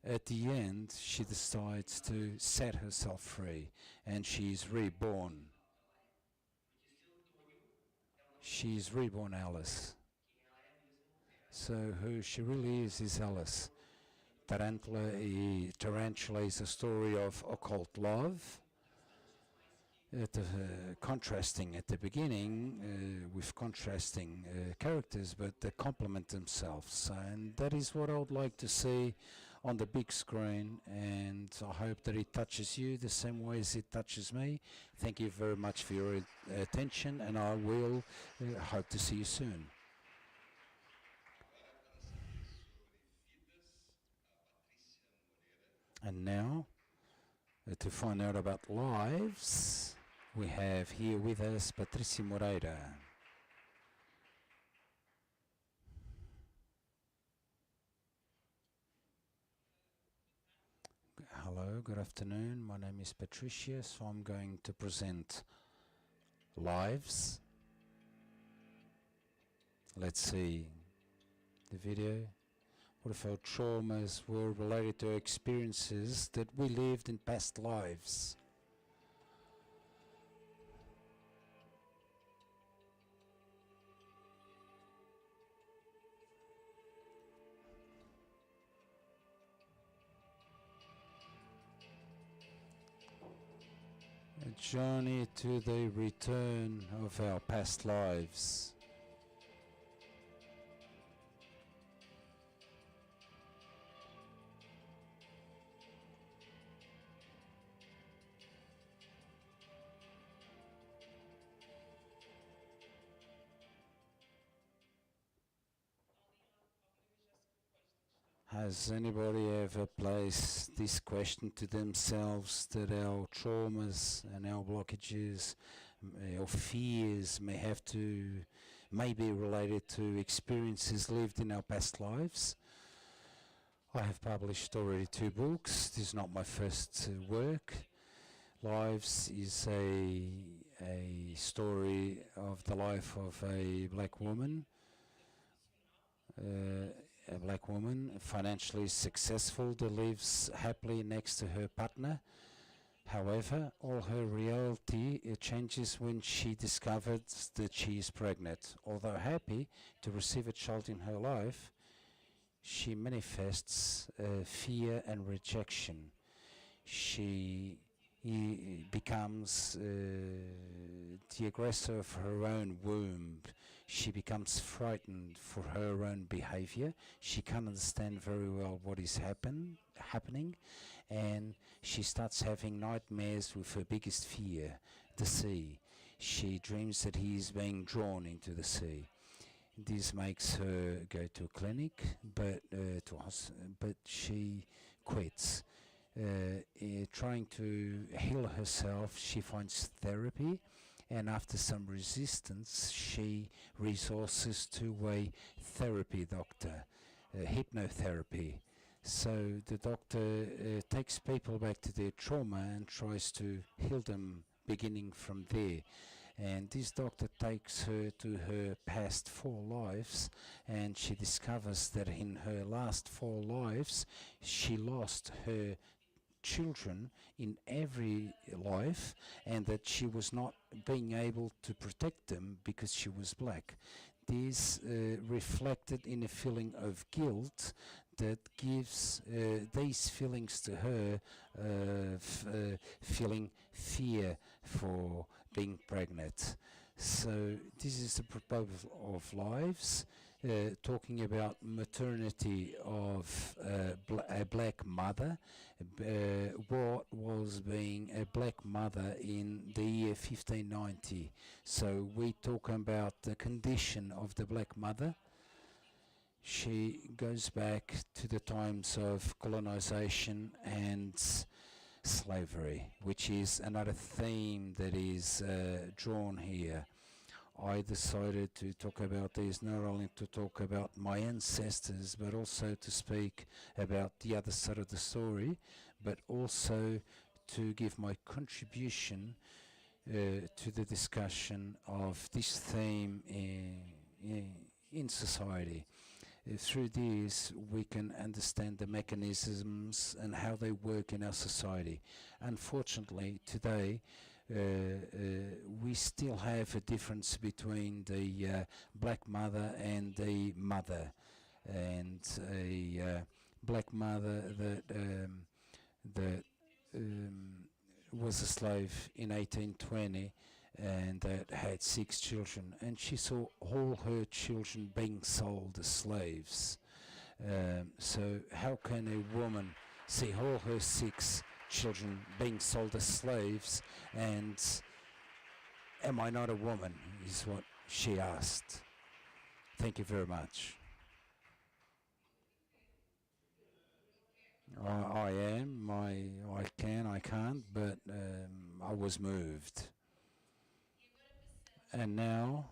at the end she decides to set herself free, and she's reborn. She's reborn Alice. So who she really is Alice. Tarantula is a story of occult love, contrasting at the beginning with contrasting characters, but they complement themselves. And that is what I would like to see on the big screen, and I hope that it touches you the same way as it touches me. Thank you very much for your attention, and I will hope to see you soon. And now, to find out about lives, we have here with us Patricia Moreira. Hello, good afternoon. My name is Patricia, so I'm going to present lives. Let's see the video. What if our traumas were related to experiences that we lived in past lives? A journey to the return of our past lives. Has anybody ever placed this question to themselves, that our traumas and our blockages or fears may be related to experiences lived in our past lives? I have published already 2 books. This is not my first work. Lives is a story of the life of a black woman. A black woman, financially successful, that lives happily next to her partner. However, all her reality changes when she discovers that she is pregnant. Although happy to receive a child in her life, she manifests fear and rejection. She becomes the aggressor of her own womb. She becomes frightened for her own behavior. She can't understand very well what is happening, and she starts having nightmares with her biggest fear, the sea. She dreams that he is being drawn into the sea. This makes her go to a clinic, but she quits. Trying to heal herself, she finds therapy, and after some resistance, she resources to a therapy doctor, hypnotherapy. So the doctor takes people back to their trauma and tries to heal them beginning from there. And this doctor takes her to her past 4 lives, and she discovers that in her last 4 lives she lost her children in every life, and that she was not being able to protect them because she was black. This reflected in a feeling of guilt that gives these feelings to her, feeling fear for being pregnant. So this is the proposal of lives, talking about maternity of a black mother, what was being a black mother in the year 1590. So we talk about the condition of the black mother. She goes back to the times of colonization and slavery, which is another theme that is drawn here. I decided to talk about this not only to talk about my ancestors, but also to speak about the other side of the story, but also to give my contribution to the discussion of this theme in society. Through this, we can understand the mechanisms and how they work in our society. Unfortunately, today, we still have a difference between the black mother and the mother, and a black mother that um, was a slave in 1820 and that had 6 children, and she saw all her children being sold as slaves. So how can a woman see all her 6 children being sold as slaves, and am I not a woman, is what she asked. Thank you very much. I am, I can, I can't, but I was moved. And now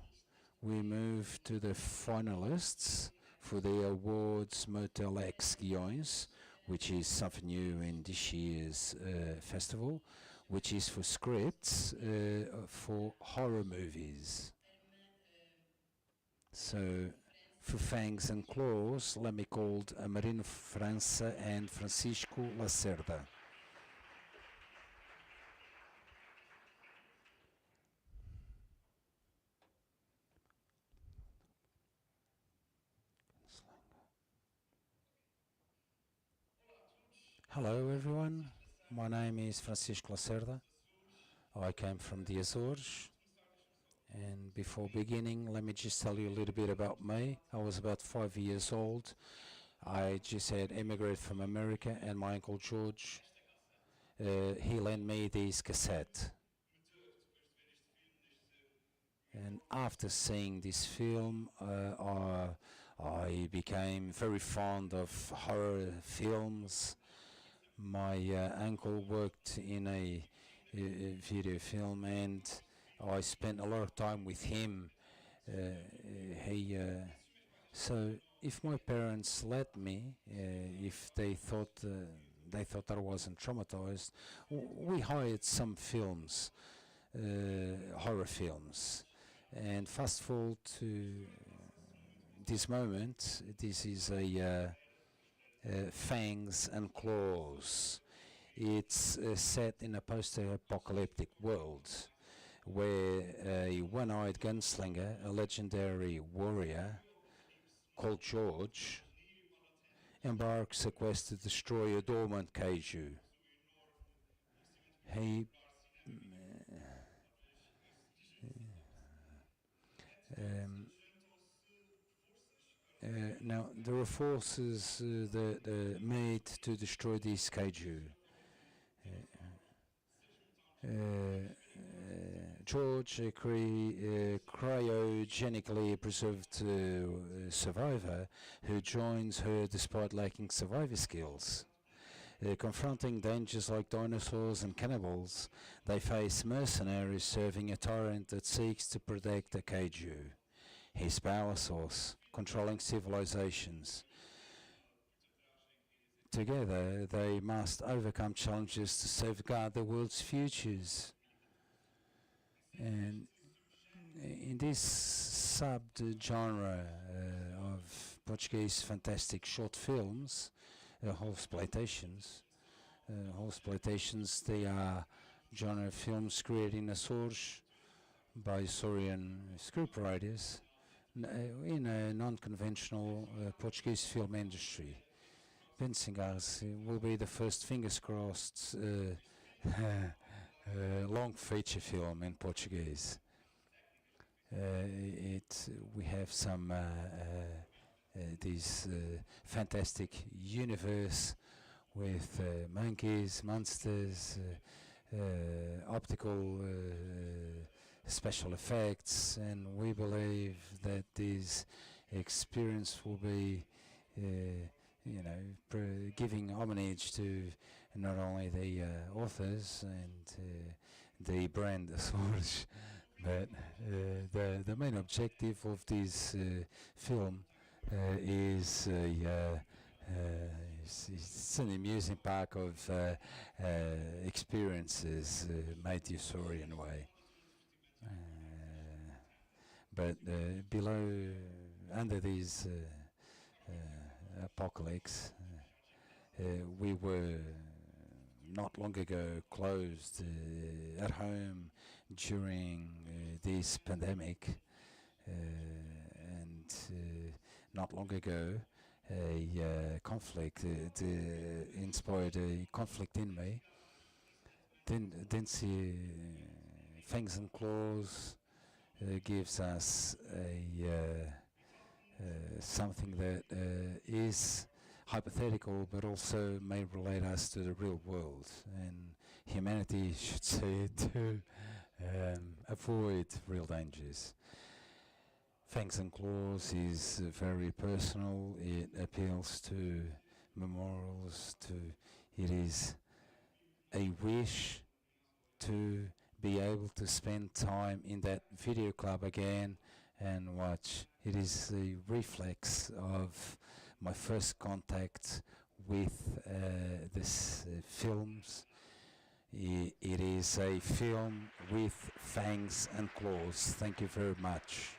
we move to the finalists for the awards Motel X GUIES, which is something new in this year's festival, which is for scripts for horror movies. So, for Fangs and Claws, let me call Marino França and Francisco Lacerda. Hello everyone, my name is Francisco Lacerda. I came from the Azores, and before beginning, let me just tell you a little bit about me. I was about 5 years old. I just had emigrated from America, and my uncle George, he lent me this cassette. And after seeing this film, I became very fond of horror films. My uncle worked in a video film, and I spent a lot of time with him. He so if my parents let me, if they thought I wasn't traumatized, we hired some films, horror films, and fast forward to this moment. This is a Fangs and Claws. It's set in a post-apocalyptic world where a one-eyed gunslinger, a legendary warrior called George, embarks a quest to destroy a dormant kaiju. He um, now there are forces that made to destroy this kaiju. George, a cryogenically preserved survivor who joins her despite lacking survivor skills. Confronting dangers like dinosaurs and cannibals, they face mercenaries serving a tyrant that seeks to protect the kaiju, his power source, controlling civilizations. Together, they must overcome challenges to safeguard the world's futures. And in this sub-genre of Portuguese fantastic short films, exploitations, they are genre films created in Açores by Açorian scriptwriters in a non-conventional Portuguese film industry. Pensingas will be the first, fingers crossed, long feature film in Portuguese. We have some this fantastic universe with monkeys, monsters, optical special effects, and we believe that this experience will be, giving homage to not only the authors and the brand Açores, but the main objective of this film is it's an amusing park of experiences made the Açorian way. But below, under these apocalypse, we were not long ago closed at home during this pandemic, and not long ago a conflict, inspired a conflict in me. Then see Fangs and Claws gives us something that is hypothetical but also may relate us to the real world, and humanity should see it to avoid real dangers. Fangs and Claws is very personal. It appeals to memorials. It is a wish to be able to spend time in that video club again and watch. It is a reflex of my first contact with this films. It is a film with fangs and claws. Thank you very much.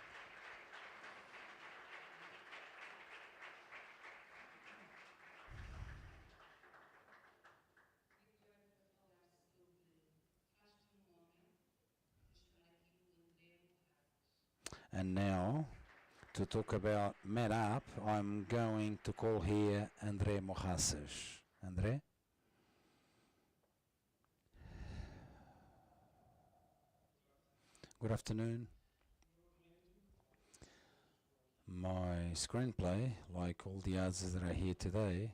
And now, to talk about Met Up, I'm going to call here André Mojaces. André? Good afternoon. My screenplay, like all the others that are here today,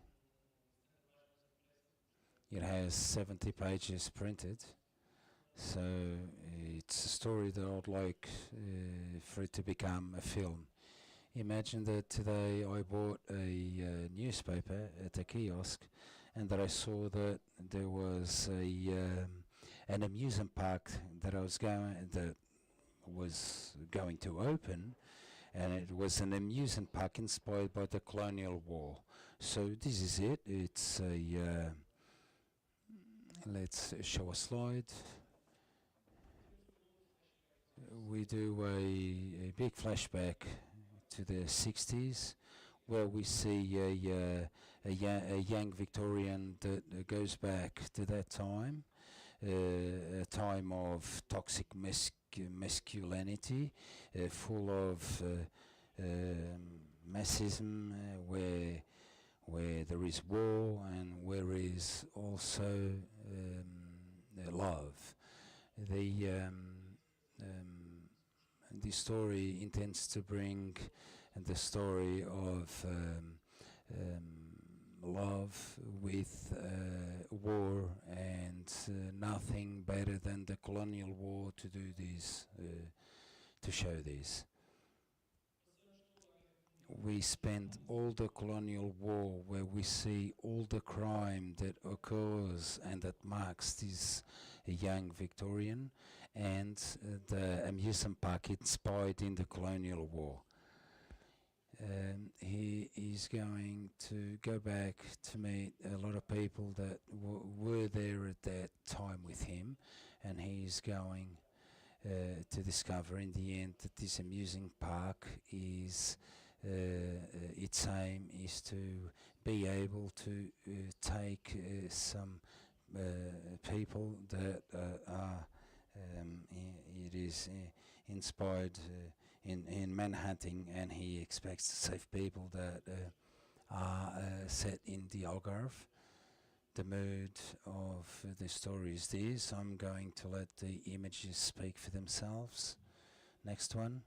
it has 70 pages printed. So it's a story that I'd like for it to become a film. Imagine that today I bought a newspaper at a kiosk, and that I saw that there was an amusement park that was going to open, and it was an amusement park inspired by the colonial war. So this is it. It's a let's show a slide. We do a big flashback to the 60s, where we see a young Victorian that goes back to that time, a time of toxic masculinity, full of masochism, where there is war and where is also love. The story intends to bring the story of love with war, and nothing better than the colonial war to do this, to show this. We spend all the colonial war where we see all the crime that occurs and that marks this young Victorian, and the amusement park inspired in the colonial war. He is going to go back to meet a lot of people that were there at that time with him, and he's going to discover in the end that this amusing park is its aim is to be able to take some people that are it is inspired in Manhattan, and he expects to save people that are set in the Algarve. The mood of the story is this. I'm going to let the images speak for themselves. Next one.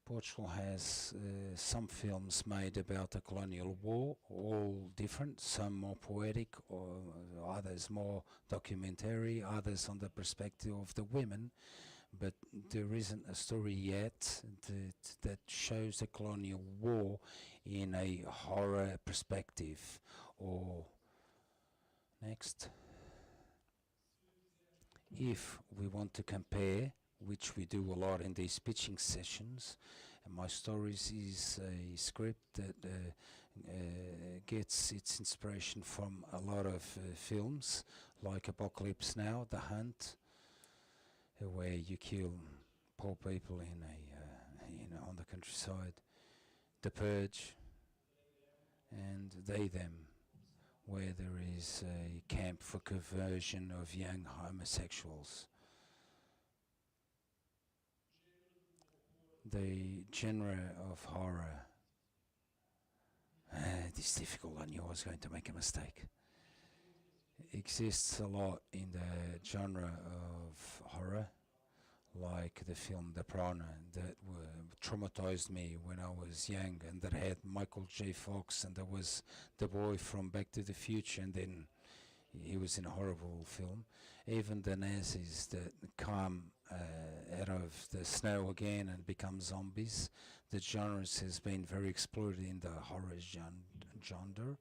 Portugal has some films made about the colonial war, all different, some more poetic, or others more documentary, others on the perspective of the women, but there isn't a story yet that shows the colonial war in a horror perspective. Or next. If we want to compare, which we do a lot in these pitching sessions, and my stories is a script that gets its inspiration from a lot of films, like Apocalypse Now, The Hunt, where you kill poor people on the countryside, The Purge, and They Them, where there is a camp for conversion of young homosexuals. The genre of horror It is difficult. I knew I was going to make a mistake. Exists a lot in the genre of horror, like the film The Prana, that traumatized me when I was young, and that had Michael J. Fox, and there was the boy from Back to the Future, and then he was in a horrible film. Even the Nazis that come out of the snow again and become zombies. The genres has been very explored in the horror genre.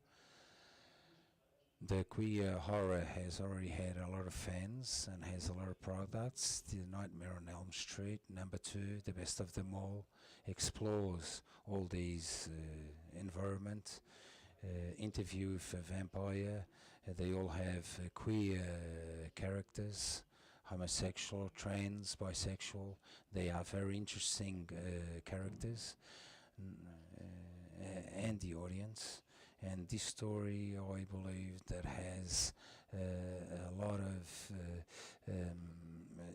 The queer horror has already had a lot of fans and has a lot of products. The Nightmare on Elm Street, number 2, the best of them all, explores all these environment. Interview with a Vampire, they all have queer characters, homosexual, trans, bisexual. They are very interesting characters and the audience. And this story, I believe, that has a lot of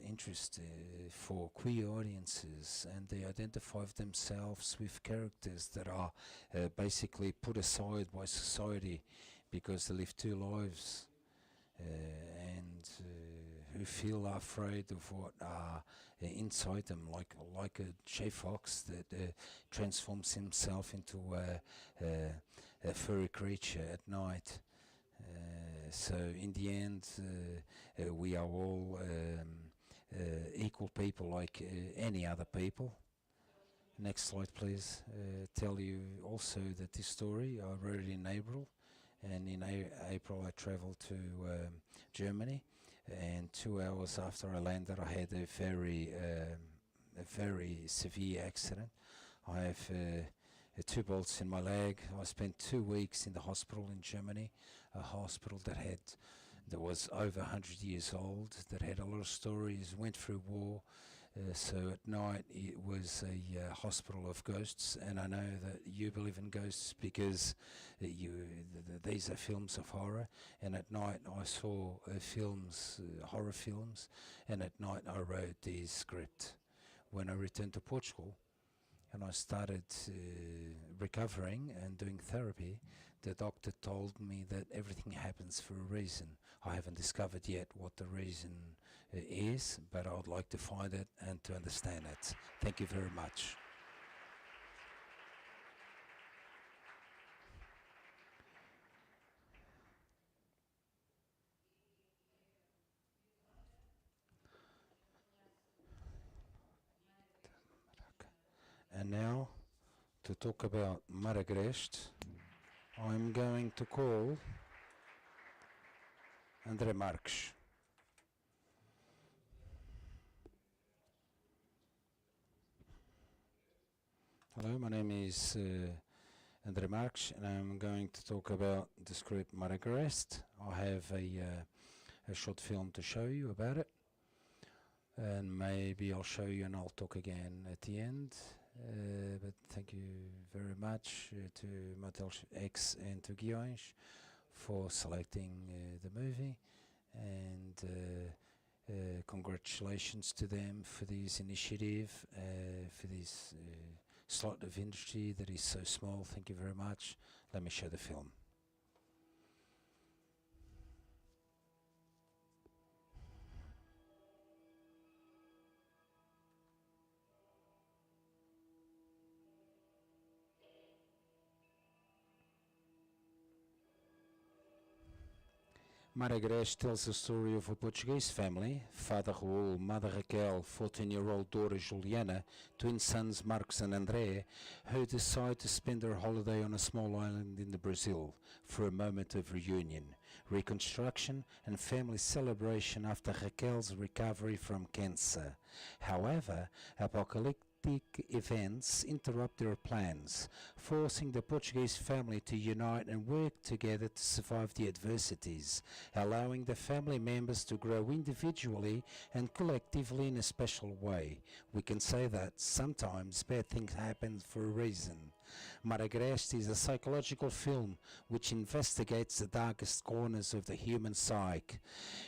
interest for queer audiences, and they identify themselves with characters that are basically put aside by society because they live two lives and who feel afraid of what are inside them, like a J. Fox that transforms himself into a furry creature at night. So in the end, we are all equal people like any other people. Next slide, please. Tell you also that this story, I wrote it in April, and in April I traveled to Germany, and 2 hours after I landed I had a very severe accident. I have 2 bolts in my leg. I spent 2 weeks in the hospital in Germany, a hospital that was over 100 years old, that had a lot of stories, went through war. So at night it was a hospital of ghosts, and I know that you believe in ghosts because these are films of horror, and at night I saw horror films, and at night I wrote the script. When I returned to Portugal and I started recovering and doing therapy, the doctor told me that everything happens for a reason. I haven't discovered yet what the reason is, but I would like to find it and to understand it. Thank you very much. And now, to talk about Maragreste, I'm going to call André Marques. Hello, my name is André Marques, and I'm going to talk about the script Maragreste. I have a short film to show you about it, and maybe I'll show you and I'll talk again at the end. But thank you very much to Motel X and to GUIES for selecting the movie, and congratulations to them for this initiative, for this slot of industry that is so small. Thank you very much. Let me show the film. Maragreste tells the story of a Portuguese family, Father Raul, Mother Raquel, 14-year-old daughter Juliana, twin sons Marcos and André, who decide to spend their holiday on a small island in the Brazil for a moment of reunion, reconstruction and family celebration after Raquel's recovery from cancer. However, apocalyptic events interrupt their plans, forcing the Portuguese family to unite and work together to survive the adversities, allowing the family members to grow individually and collectively in a special way. We can say that sometimes bad things happen for a reason. Maragreste is a psychological film which investigates the darkest corners of the human psyche,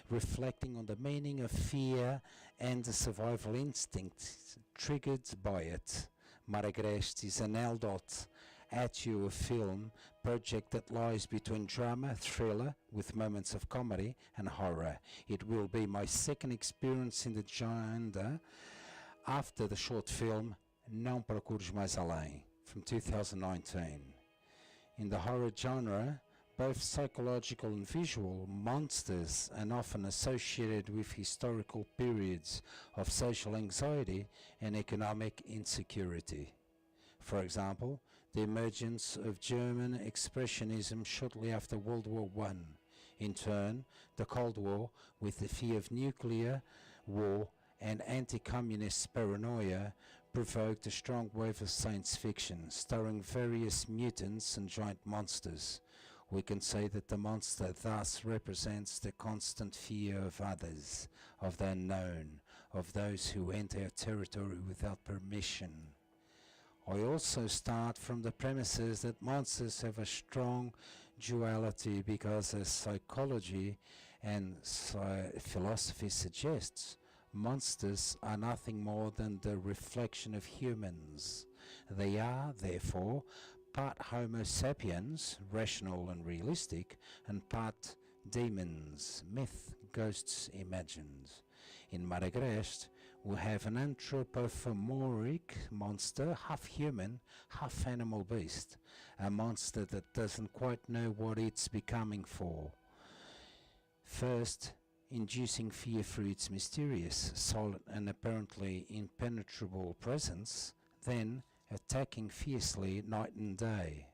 reflecting on the meaning of fear and the survival instinct triggered by it. Maragreste is an at you a film project that lies between drama, thriller, with moments of comedy and horror. It will be my second experience in the genre after the short film Não Procures Mais Além from 2019. In the horror genre, both psychological and visual, monsters are often associated with historical periods of social anxiety and economic insecurity. For example, the emergence of German Expressionism shortly after World War I. In turn, the Cold War, with the fear of nuclear war and anti-communist paranoia, provoked a strong wave of science fiction, starring various mutants and giant monsters. We can say that the monster thus represents the constant fear of others, of the unknown, of those who enter our territory without permission. I also start from the premises that monsters have a strong duality because, as psychology and philosophy suggests, monsters are nothing more than the reflection of humans. They are, therefore, part Homo sapiens, rational and realistic, and part demons, myth, ghosts imagined. In Madagascar, we have an anthropomorphic monster, half human, half animal beast, a monster that doesn't quite know what it's becoming for. First, inducing fear through its mysterious, solid and apparently impenetrable presence, then attacking fiercely night and day.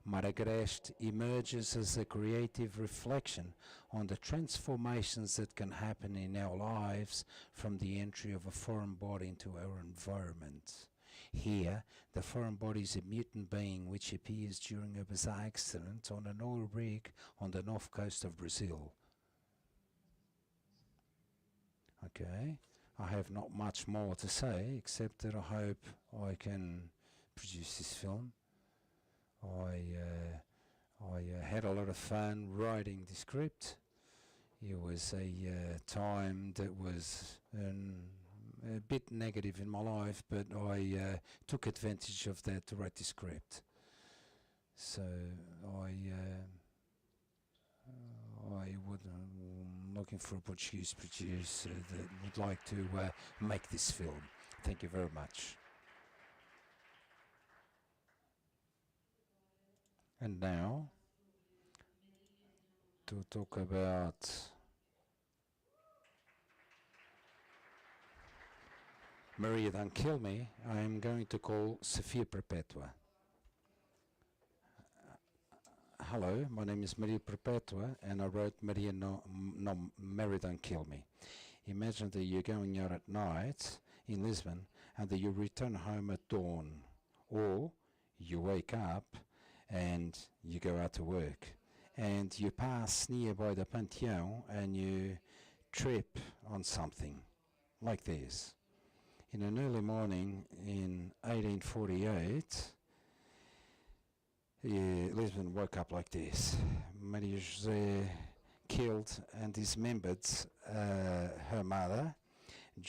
Madagascar emerges as a creative reflection on the transformations that can happen in our lives from the entry of a foreign body into our environment. Here, the foreign body is a mutant being which appears during a bizarre accident on an oil rig on the north coast of Brazil. Okay, I have not much more to say except that I hope I can produce this film. I had a lot of fun writing the script. It was a time that was a bit negative in my life, but I took advantage of that to write the script. So I would looking for a Portuguese producer that would like to make this film. Thank you very much. And now, to talk about Maria Don't Kill Me, I am going to call Sofia Perpetua. Hello, my name is Maria Perpetua, and I wrote Maria Don't Kill Me. Imagine that you're going out at night in Lisbon and that you return home at dawn, or you wake up and you go out to work and you pass nearby the Pantheon and you trip on something like this. In an early morning in 1848, Lisbon woke up like this. Maria José killed and dismembered her mother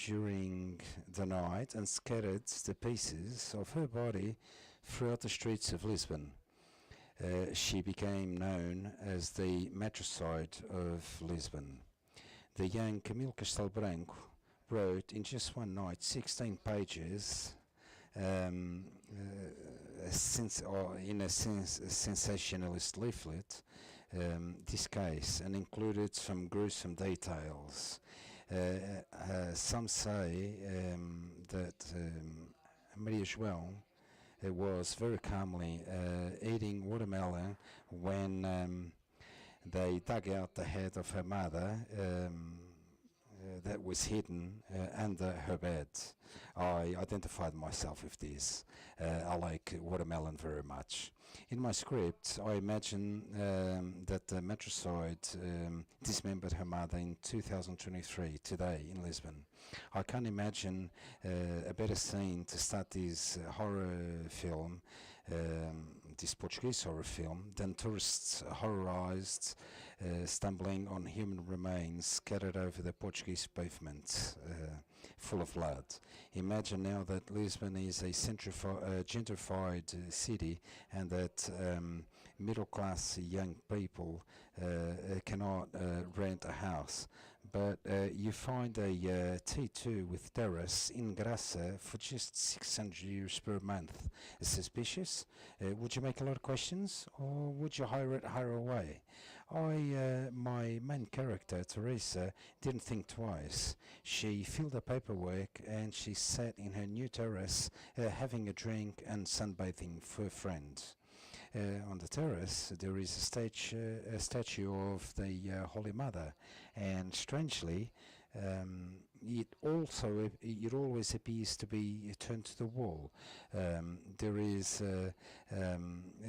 during the night and scattered the pieces of her body throughout the streets of Lisbon. She became known as the matricide of Lisbon. The young Camilo Castelo Branco wrote in just one night 16 pages in a sensationalist leaflet this case, and included some gruesome details. Some say that Maria João was very calmly eating watermelon when they dug out the head of her mother that was hidden under her bed. I identified myself with this. I like watermelon very much. In my script, I imagine that the matricide dismembered her mother in 2023, today, in Lisbon. I can't imagine a better scene to start this horror film, this Portuguese horror film, than tourists horrorized stumbling on human remains scattered over the Portuguese pavement, full of blood. Imagine now that Lisbon is a gentrified city, and that middle-class young people cannot rent a house. But you find a T2 with terrace in Graça for just 600 euros per month. Suspicious? Would you make a lot of questions, or would you hire away? My main character, Teresa, didn't think twice. She filled the paperwork and she sat in her new terrace, having a drink and sunbathing for friends. On the terrace, there is a statue of the Holy Mother, and strangely, it always appears to be turned to the wall. There is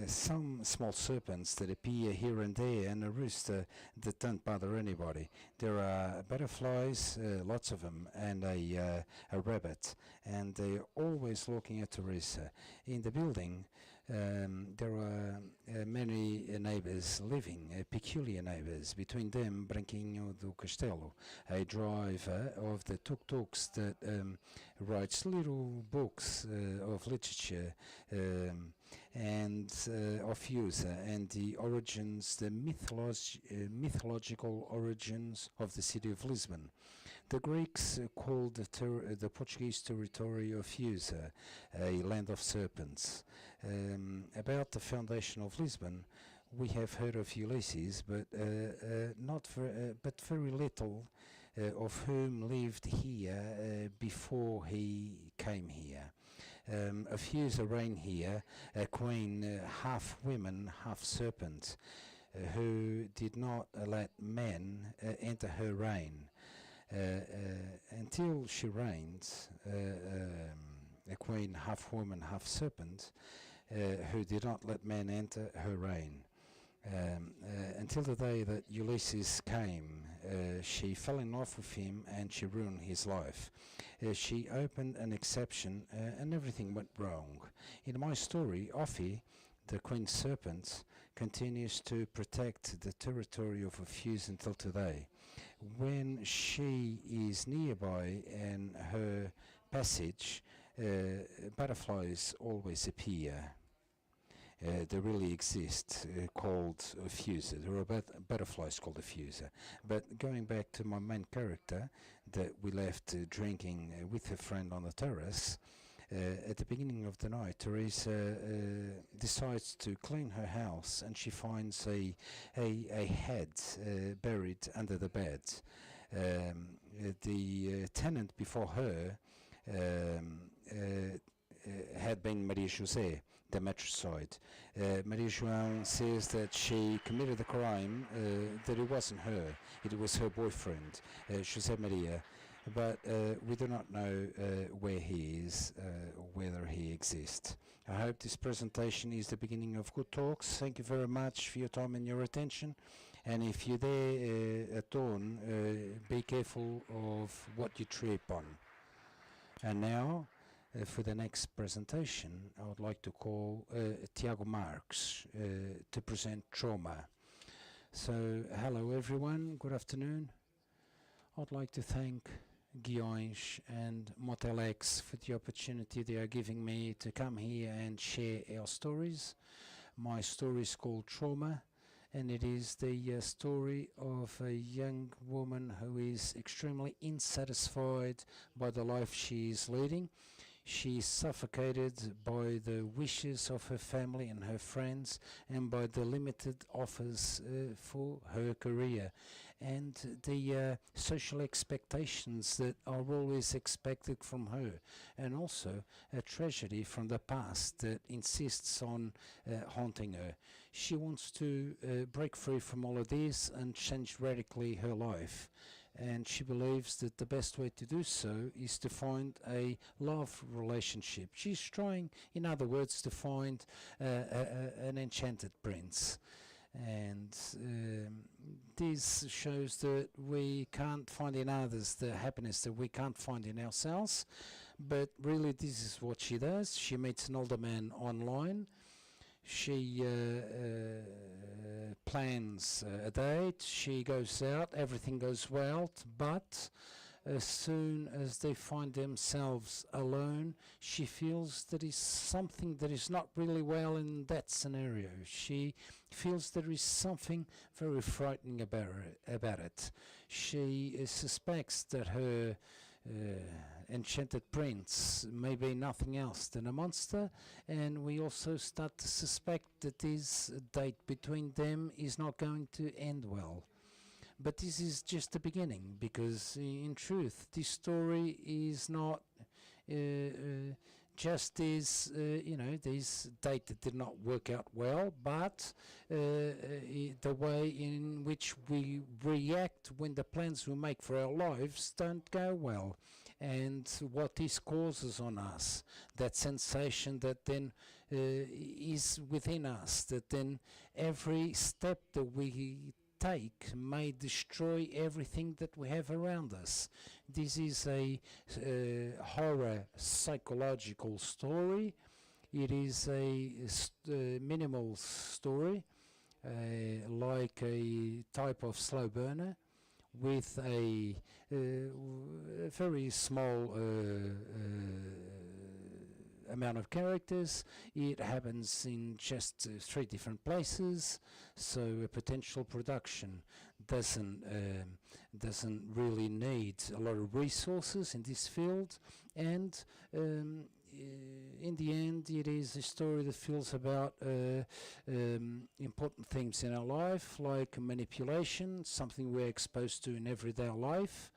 some small serpents that appear here and there, and a rooster that don't bother anybody. There are butterflies, lots of them, and a rabbit, and they're always looking at Teresa. In the building, there are many neighbours living, peculiar neighbours. Between them, Branquinho do Castelo, a driver of the tuk-tuks that writes little books of literature and of user, and the origins, the mythological origins of the city of Lisbon. The Greeks called the Portuguese territory of Usa a land of serpents. About the foundation of Lisbon, we have heard of Ulysses, but but very little of whom lived here before he came here. Of Usa reigned here a queen, half woman, half serpent, who did not let men enter her reign. Until she reigned, a queen, half woman, half serpent, who did not let men enter her reign. Until the day that Ulysses came, she fell in love with him and she ruined his life. She opened an exception and everything went wrong. In my story, Ophi, the queen serpent, continues to protect the territory of Ophius until today. When she is nearby in her passage, butterflies always appear. They really exist, called Fuser. There are butterflies called a Fuser. But going back to my main character, that we left drinking with her friend on the terrace, at the beginning of the night, Teresa decides to clean her house, and she finds a head buried under the bed. The tenant before her had been Maria José, the matricide. Maria João says that she committed the crime, that it wasn't her, it was her boyfriend, José Maria. But we do not know where he is, whether he exists. I hope this presentation is the beginning of good talks. Thank you very much for your time and your attention. And if you're there at dawn, be careful of what you trip on. And now, for the next presentation, I would like to call Tiago Marques to present Trauma. So, hello everyone, good afternoon. I'd like to thank GUIဧES and Motelex for the opportunity they are giving me to come here and share our stories. My story is called Trauma, and it is the story of a young woman who is extremely insatisfied by the life she is leading. She is suffocated by the wishes of her family and her friends, and by the limited offers for her career, and the social expectations that are always expected from her, and also a tragedy from the past that insists on haunting her. She wants to break free from all of this and change radically her life. And she believes that the best way to do so is to find a love relationship. She's trying, in other words, to find an enchanted prince. And this shows that we can't find in others the happiness that we can't find in ourselves. But really, this is what she does. She meets an older man online. She plans a date, she goes out, everything goes well, but as soon as they find themselves alone, she feels there is something that is not really well in that scenario. She feels there is something very frightening about it. She suspects that her enchanted prince may be nothing else than a monster, and we also start to suspect that this date between them is not going to end well. But this is just the beginning, because in truth, this story is not just this, this date that did not work out well, but the way in which we react when the plans we make for our lives don't go well, and what this causes on us, that sensation that then is within us, that then every step that we take may destroy everything that we have around us. This is a horror psychological story. It is a minimal story, like a type of slow burner, with a very small amount of characters. It happens in just 3 different places, so a potential production doesn't really need a lot of resources in this field, and in the end it is a story that feels about important things in our life, like manipulation, something we're exposed to in everyday life,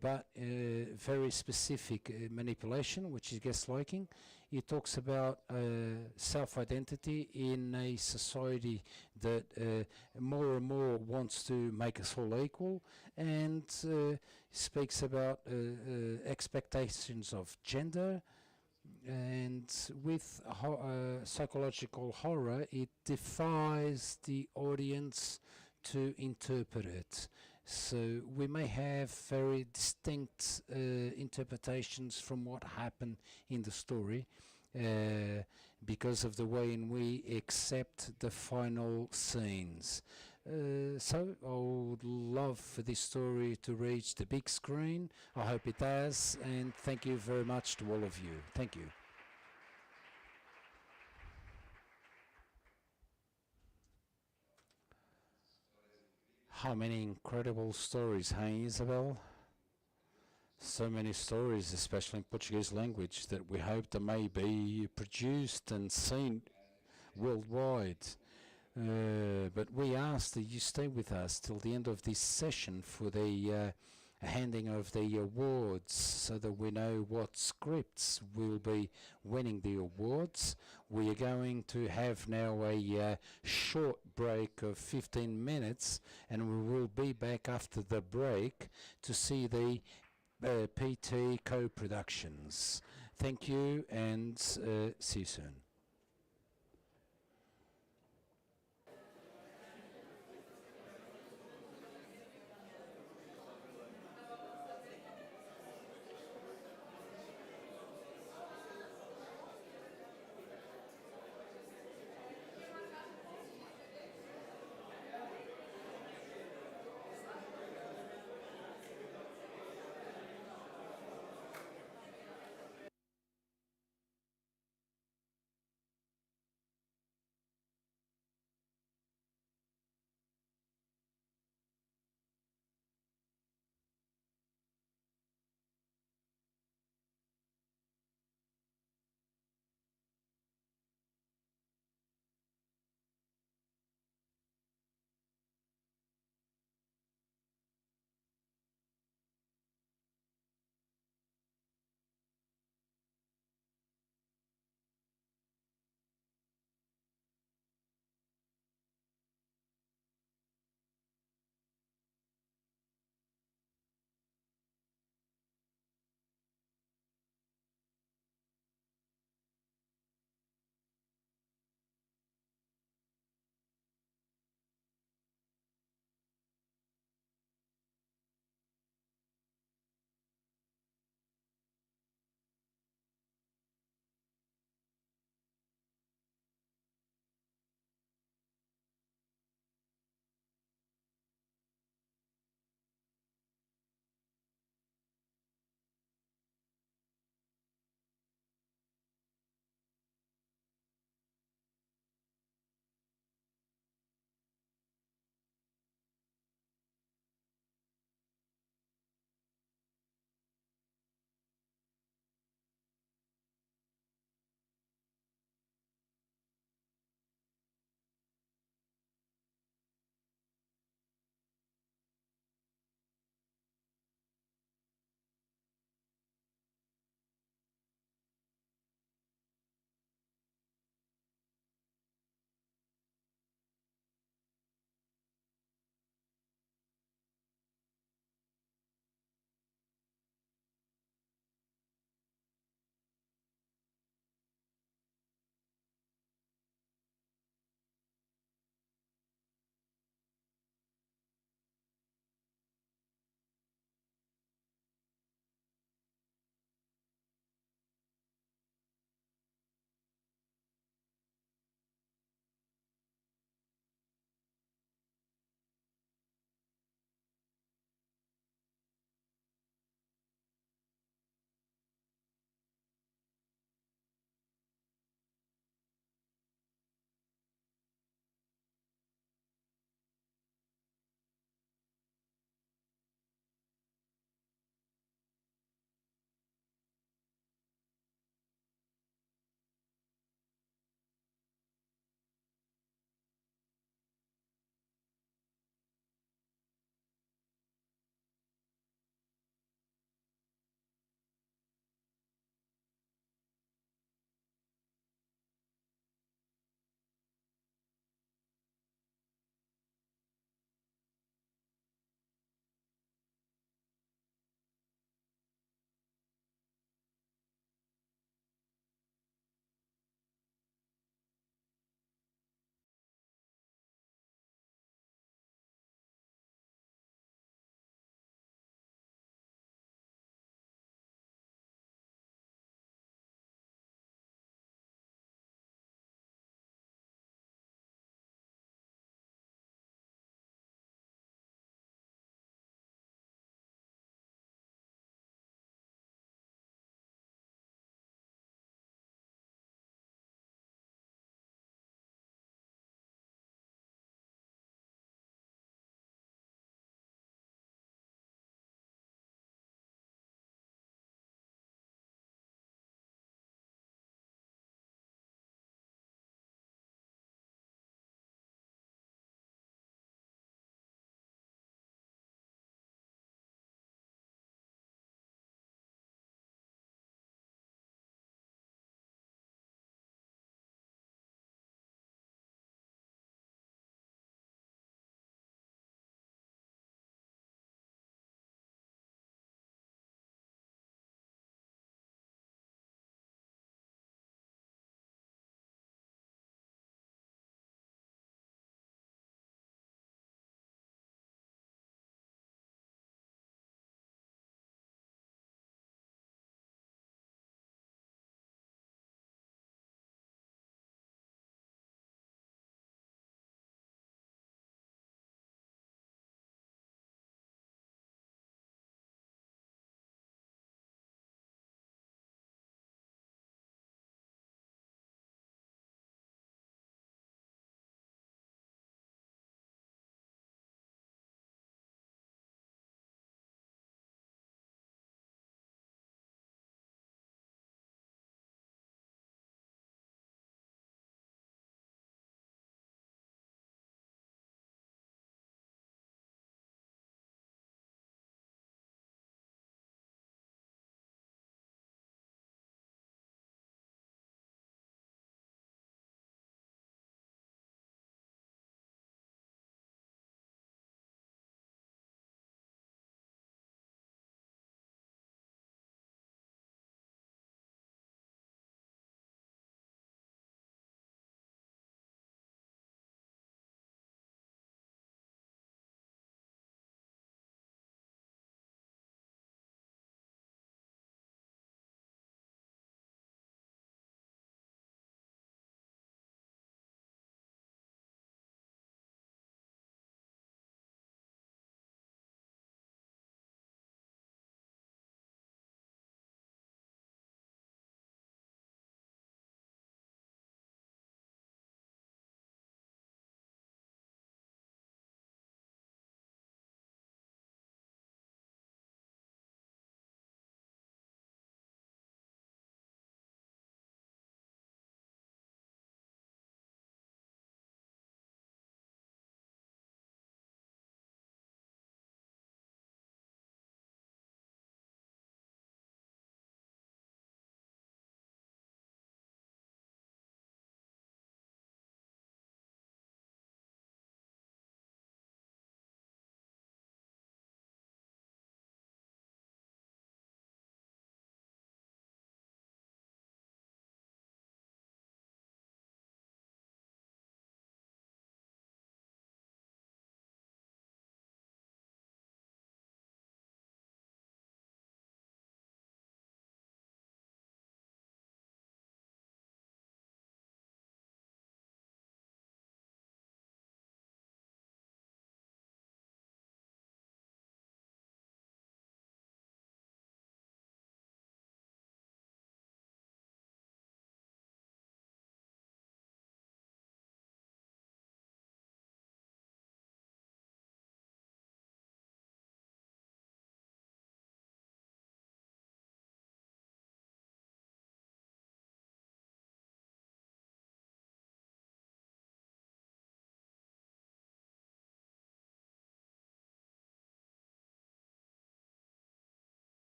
but very specific manipulation, which is gaslighting. It talks about self-identity in a society that more and more wants to make us all equal, and speaks about expectations of gender. And with psychological horror, it defies the audience to interpret it. So we may have very distinct interpretations from what happened in the story, because of the way in we accept the final scenes. So I would love for this story to reach the big screen. I hope it does, and thank you very much to all of you. Thank you. How many incredible stories, hey Isabel? So many stories, especially in Portuguese language, that we hope that may be produced and seen worldwide. But we ask that you stay with us till the end of this session for the handing of the awards, so that we know what scripts will be winning the awards. We are going to have now a short break of 15 minutes, and we will be back after the break to see the PT co-productions. Thank you, and see you soon.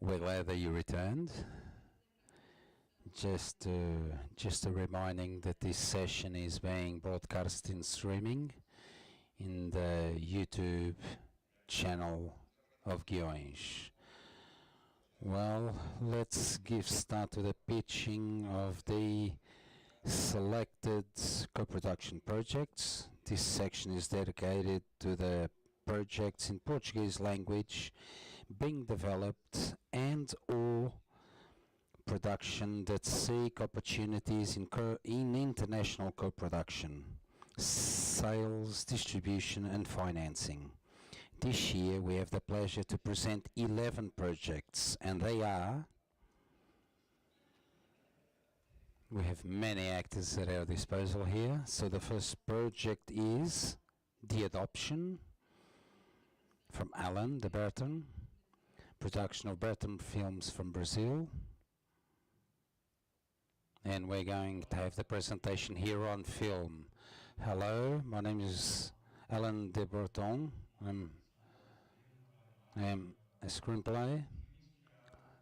We're glad that you returned. Just a reminding that this session is being broadcast in streaming in the YouTube channel of GUIဧES. Well, let's give start to the pitching of the selected co-production projects. This section is dedicated to the projects in Portuguese language being developed and or production that seek opportunities in international co-production, sales, distribution and financing. This year we have the pleasure to present 11 projects, and they are, we have many actors at our disposal here. So the first project is The Adoption from Alan de Berton, production of Berton Films from Brazil. And we're going to have the presentation here on film. Hello, my name is Alan de Berton. I am a screenplay.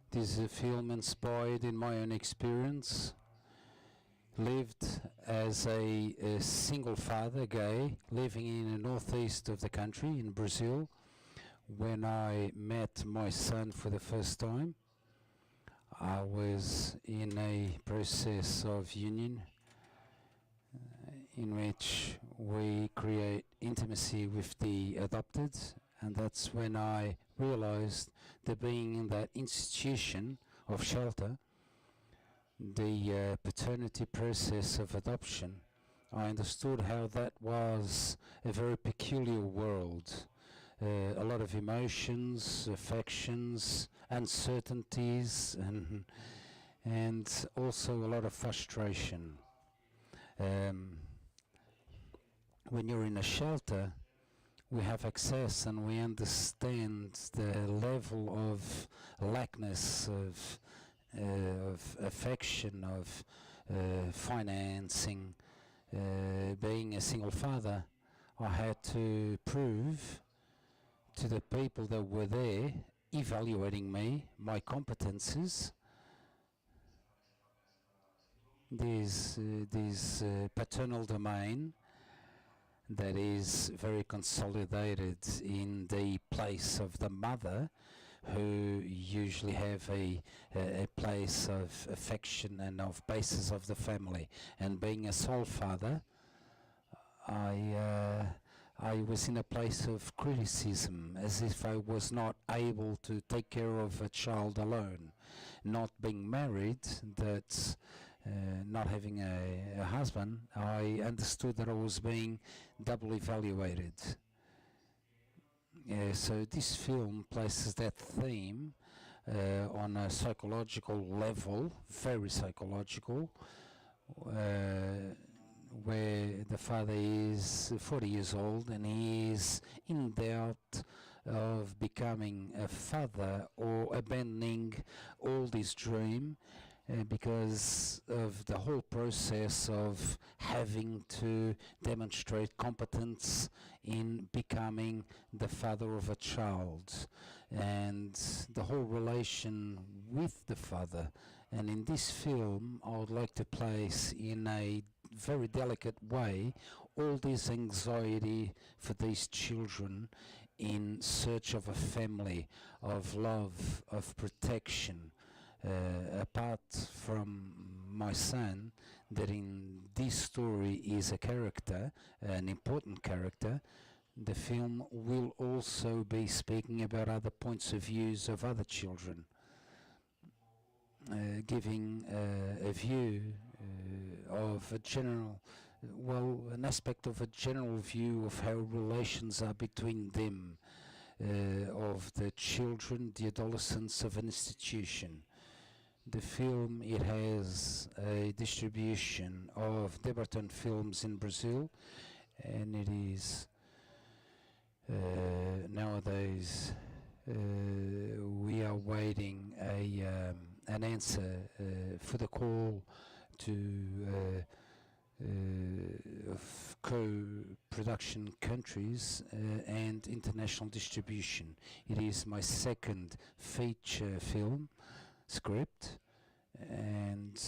This is a film inspired in my own experience. Lived as a single father, gay, living in the northeast of the country in Brazil. When I met my son for the first time, I was in a process of union in which we create intimacy with the adopted, and that's when I realized that being in that institution of shelter, the paternity process of adoption, I understood how that was a very peculiar world. A lot of emotions, affections, uncertainties, and also a lot of frustration. When you're in a shelter, we have access and we understand the level of lackness of affection, of financing. Being a single father, I had to prove to the people that were there evaluating me, my competences, this paternal domain that is very consolidated in the place of the mother, who usually have a place of affection and of basis of the family. And being a sole father, I was in a place of criticism, as if I was not able to take care of a child alone. Not being married, that not having a husband, I understood that I was being doubly evaluated. So this film places that theme on a psychological level, very psychological, where the father is 40 years old and he is in doubt of becoming a father or abandoning all this dream because of the whole process of having to demonstrate competence in becoming the father of a child, and the whole relation with the father. And in this film, I would like to place in a very delicate way all this anxiety for these children in search of a family, of love, of protection. Apart from my son, that in this story is a character, an important character, the film will also be speaking about other points of views of other children, giving a view of a general, an aspect of a general view of how relations are between them, of the children, the adolescents of an institution. The film, it has a distribution of Berton Films in Brazil, and it is nowadays we are waiting an answer for the call to of co-production countries and international distribution. It is my second feature film script, and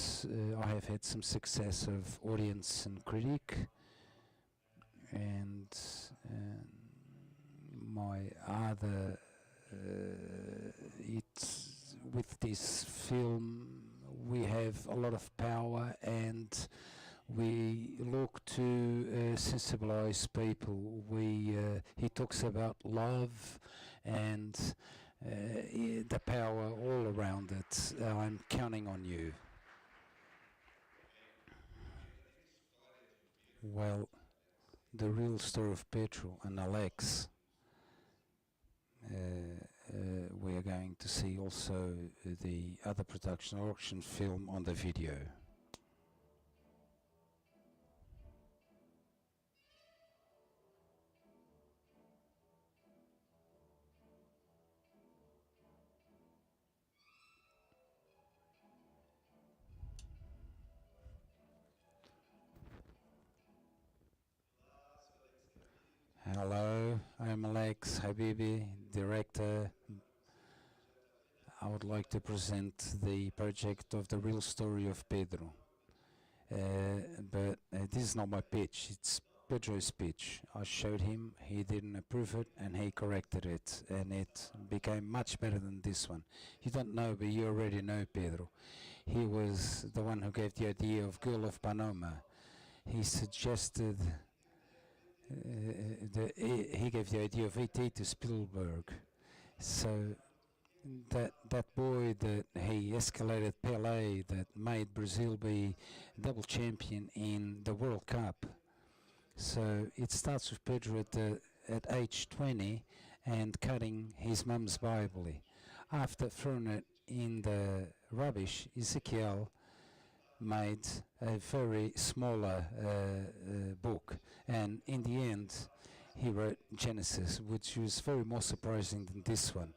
I have had some success of audience and critic, and my other it's with this film we have a lot of power, and we look to sensibilize people. He talks about love and the power all around it. I'm counting on you. Well, the real story of Pedro and Alex. We are going to see also the other production auction film on the video. Hello, I'm Alex Habibi, director. I would like to present the project of the real story of Pedro. But this is not my pitch, it's Pedro's pitch. I showed him, he didn't approve it, and he corrected it, and it became much better than this one. You don't know, but you already know Pedro. He was the one who gave the idea of Girl of Panama. He suggested, he gave the idea of E.T. to Spielberg. So that boy that he escalated Pelé, that made Brazil be double champion in the World Cup. So it starts with Pedro at age 20 and cutting his mum's Bible. After throwing it in the rubbish, Ezekiel made a very smaller book, and in the end he wrote Genesis, which was very more surprising than this one.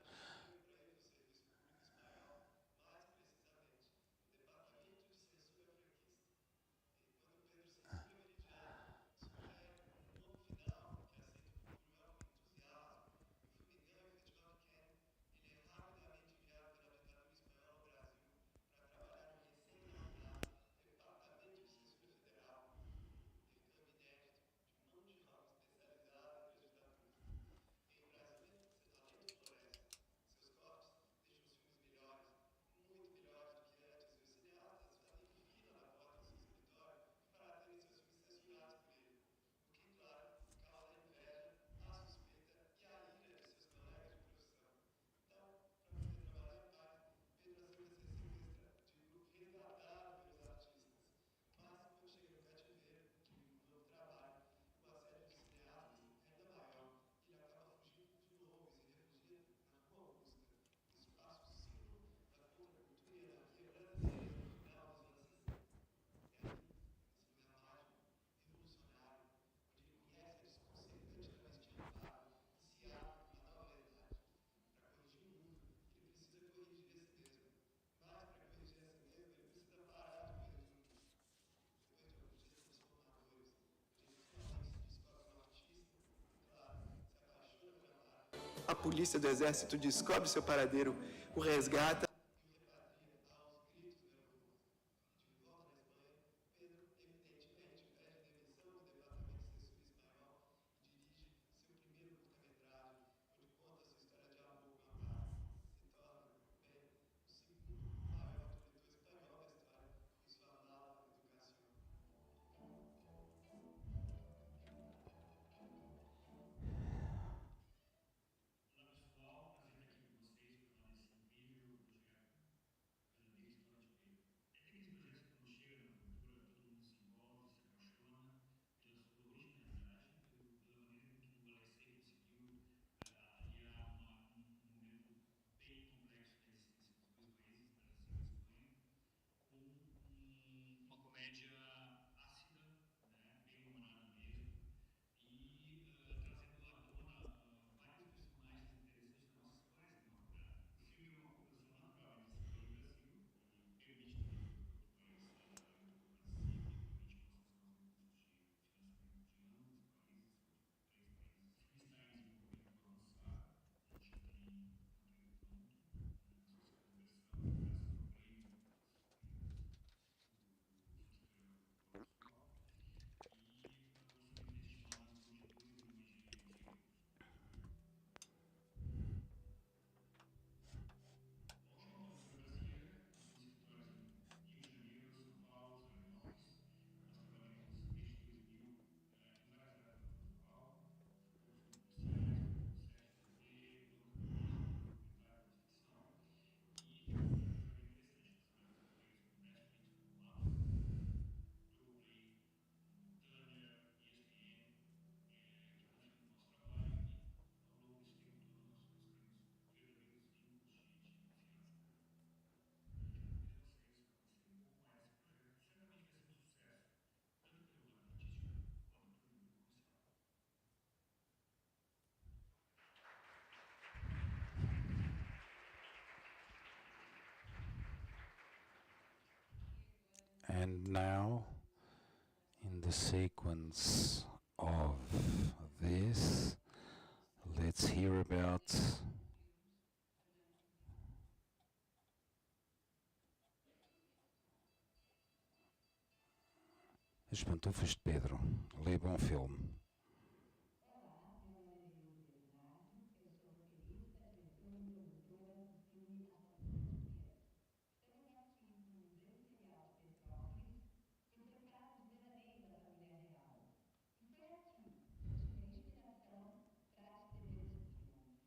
A polícia do exército descobre seu paradeiro, o resgata. And now, in the sequence of this, let's hear about As Pantufas de Pedro. Lê bom filme. Olá, meu nome é Neildo Bernardo, eu sou roteirista, diretora e produtora do filme As Pantufas de Pedro. Estamos aqui no Museu Imperial de Petrópolis por ser casos verdadeiros da família real. E foi aqui que eu tive a inspiração para escrever esse filme.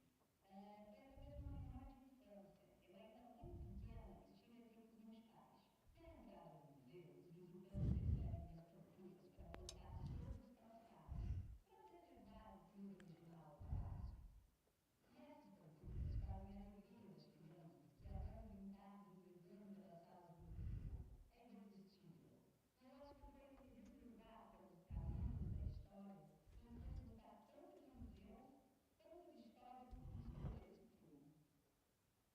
Foi através de uma memória de infância. Eu ainda muito pequena estive aqui com os meus pais. E na entrada do museu, os visitantes recebem as pantufas para colocar nas suas calçadas, para preservar o filme original do palácio. E essas pantufas fazem a alegria das crianças que adoram brincar deslizando pelas salas do museu. É irresistível. E eu acho que foi esse deslizar pelos caminhos da história que me fez gostar tanto de museus quanto de histórias e escrever esse filme.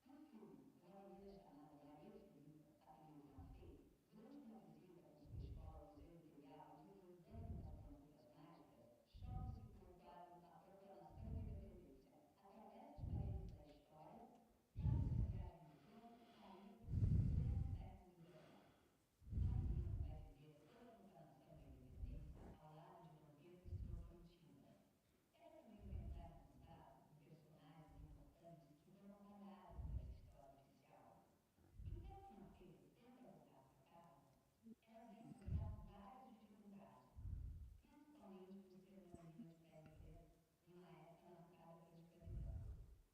No filme, uma menina chamada Maria Filipa, apelido Mafê, durante uma visita com sua escola ao Museu Imperial e deslizando nas pantufas mágicas, choca-se com o quadro A Proclamação da Independência. Atravessa as paredes da história, faz essa viagem no tempo, caindo em pleno século XIX. A menina vai viver toda a proclamação da independência ao lado de Dom Pedro e sua comitiva. Ela também vai entrar em contato com personagens importantes que foram apagados dessa história oficial. Enquanto Mafê tenta voltar para casa, ela vai enfrentar várias dificuldades, principalmente por ser uma menina célere em uma época marcada pela escravidão.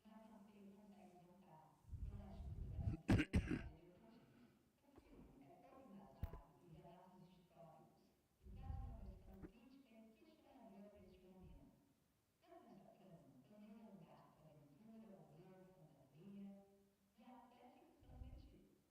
Mas Mafê consegue voltar com a ajuda da princesa Cláudia Leopoldina. O filme é todo embasado em relatos históricos e faz uma versão crítica e questionadora deste momento. Tanto nessa trama, também é lugar para aventura, horror, fantasia e até ficção científica.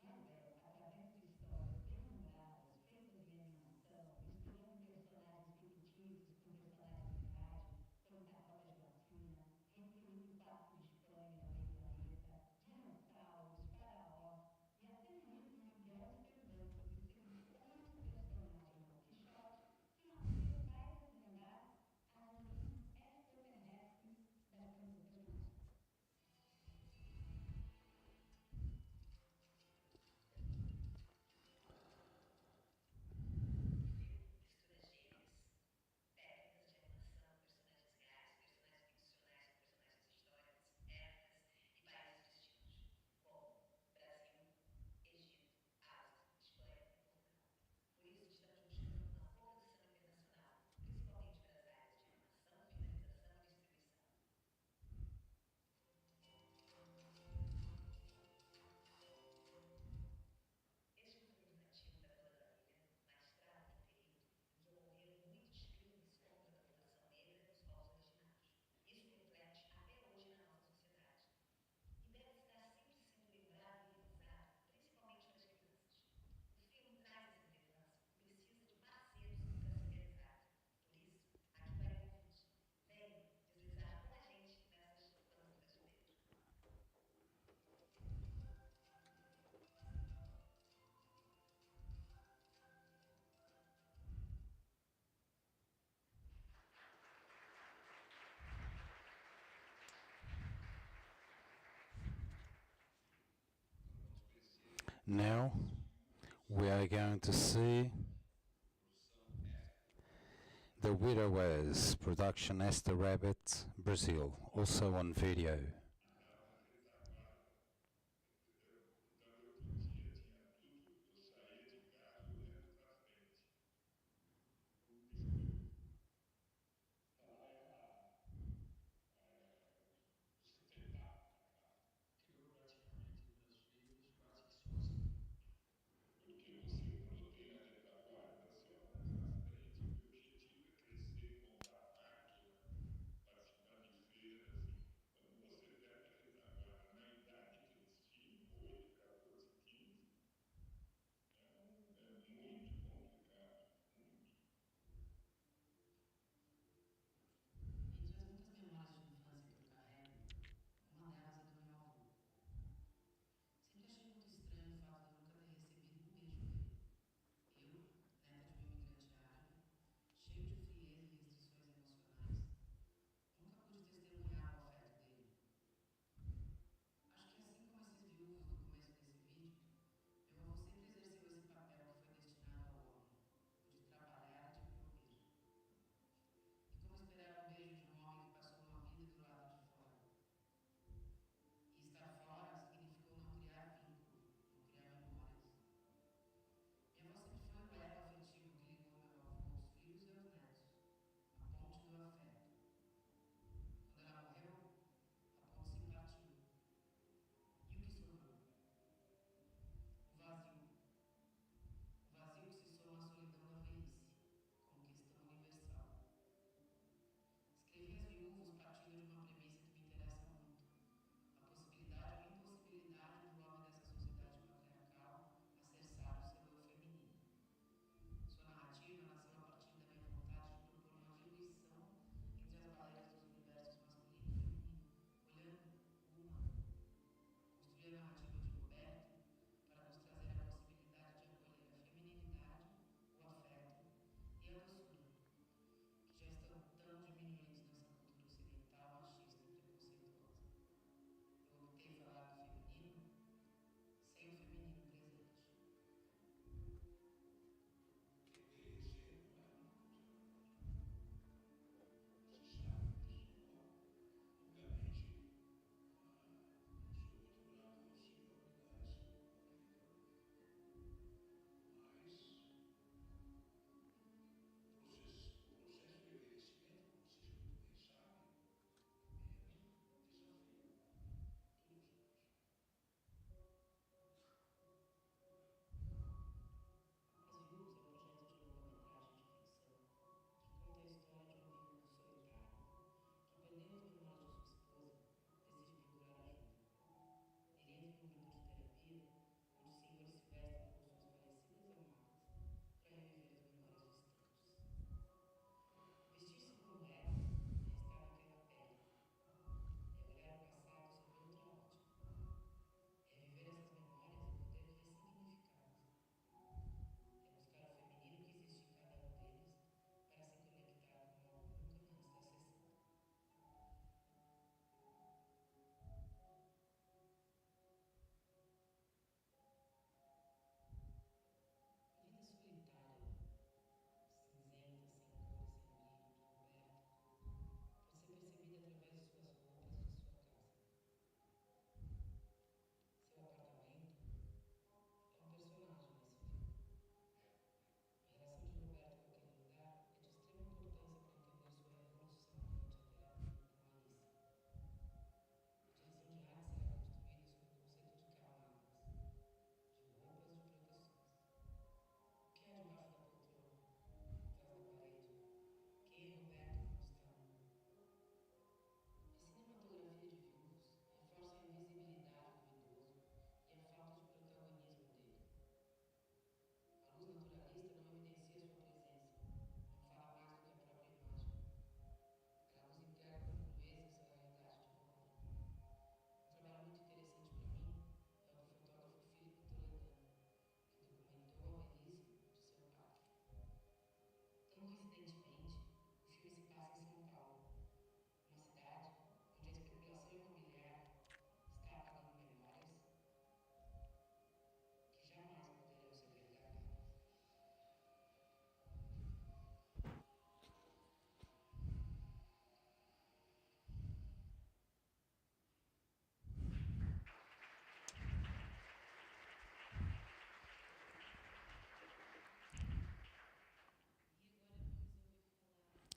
Mas é através de histórias bem-humoradas, feitas em animação, misturando personagens fictícios com personagens reais, como Catota Joaquina, incluindo patos de pane no meio da letra, dinossauros, faraós e até mesmo Miguel Cervantes e seu icônico personagem Don Quixote, que Mafê vai desvendar as origens extraterrestres das pantufas mágicas. O filme mistura gêneros, técnicas de animação, personagens reais, personagens ficcionais com personagens históricos, épocas e países distintos, como Brasil, Egito, Áustria, Espanha e Portugal. Por isso, estamos buscando uma coprodução internacional, principalmente para as áreas de animação, finalização e distribuição. Este é um filme infantil para toda a família, mas trata de um período em que ocorreram muitos crimes contra a população negra e os povos originários. Isso reflete até hoje na nossa sociedade e deve estar sempre sendo lembrado e revisado, principalmente para as crianças. O filme traz essa relevância e precisa de parceiros para ser realizado. Por isso, aqui vai o convite. Venham deslizar com a gente nessas pantufas de Pedro. Now we are going to see The Widowers, production Esther Rabbit, Brazil, also on video. Criou praticamente os meus filhos quase que sozinho.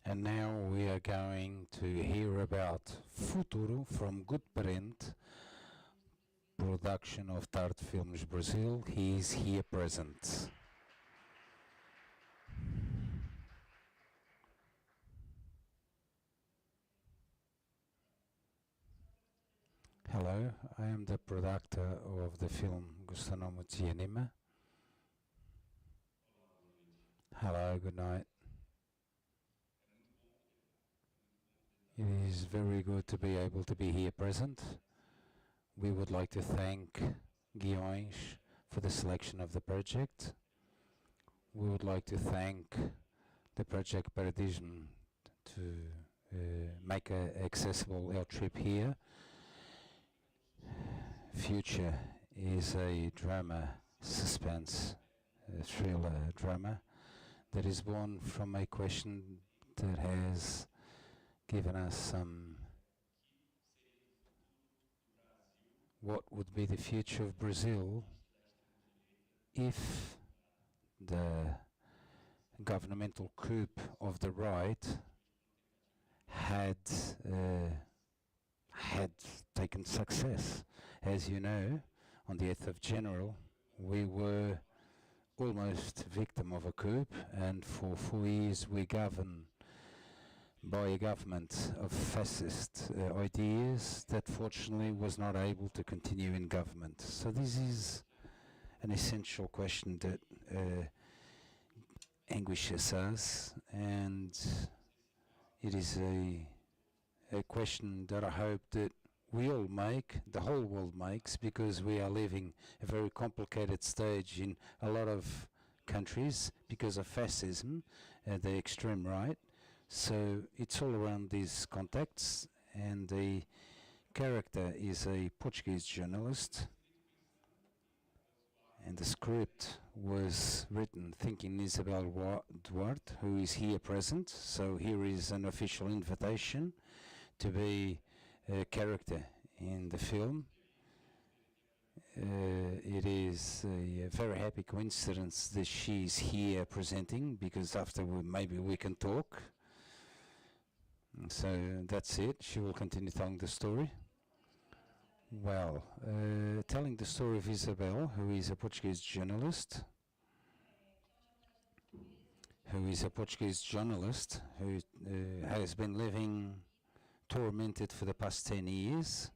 And now we are going to hear about Futuro from Good Parent, production of Tarte Filmes Brazil. He is here present. Hello, I am the producer of the film Gostanomo Anima. Hello, good night. It is very good to be able to be here present. We would like to thank GUIဧES for the selection of the project. We would like to thank the Project Paradigm to make accessible our trip here. Future is a drama, suspense, thriller drama that is born from a question that has given us some what would be the future of Brazil if the governmental coup of the right had taken success. As you know, on the 8th of January, we were almost victim of a coup, and for 4 years we governed by a government of fascist ideas that fortunately was not able to continue in government. So this is an essential question that anguishes us, and it is a question that I hope that we all make, the whole world makes, because we are living a very complicated stage in a lot of countries because of fascism, the extreme right. So it's all around these contexts, and the character is a Portuguese journalist, and the script was written thinking Isabel Duarte, who is here present. So here is an official invitation to be a character in the film. It is a very happy coincidence that she is here presenting, because after maybe we can talk. So that's it. She will continue telling the story. Well, telling the story of Isabel, who is a Portuguese journalist, who has been living tormented for the past 10 years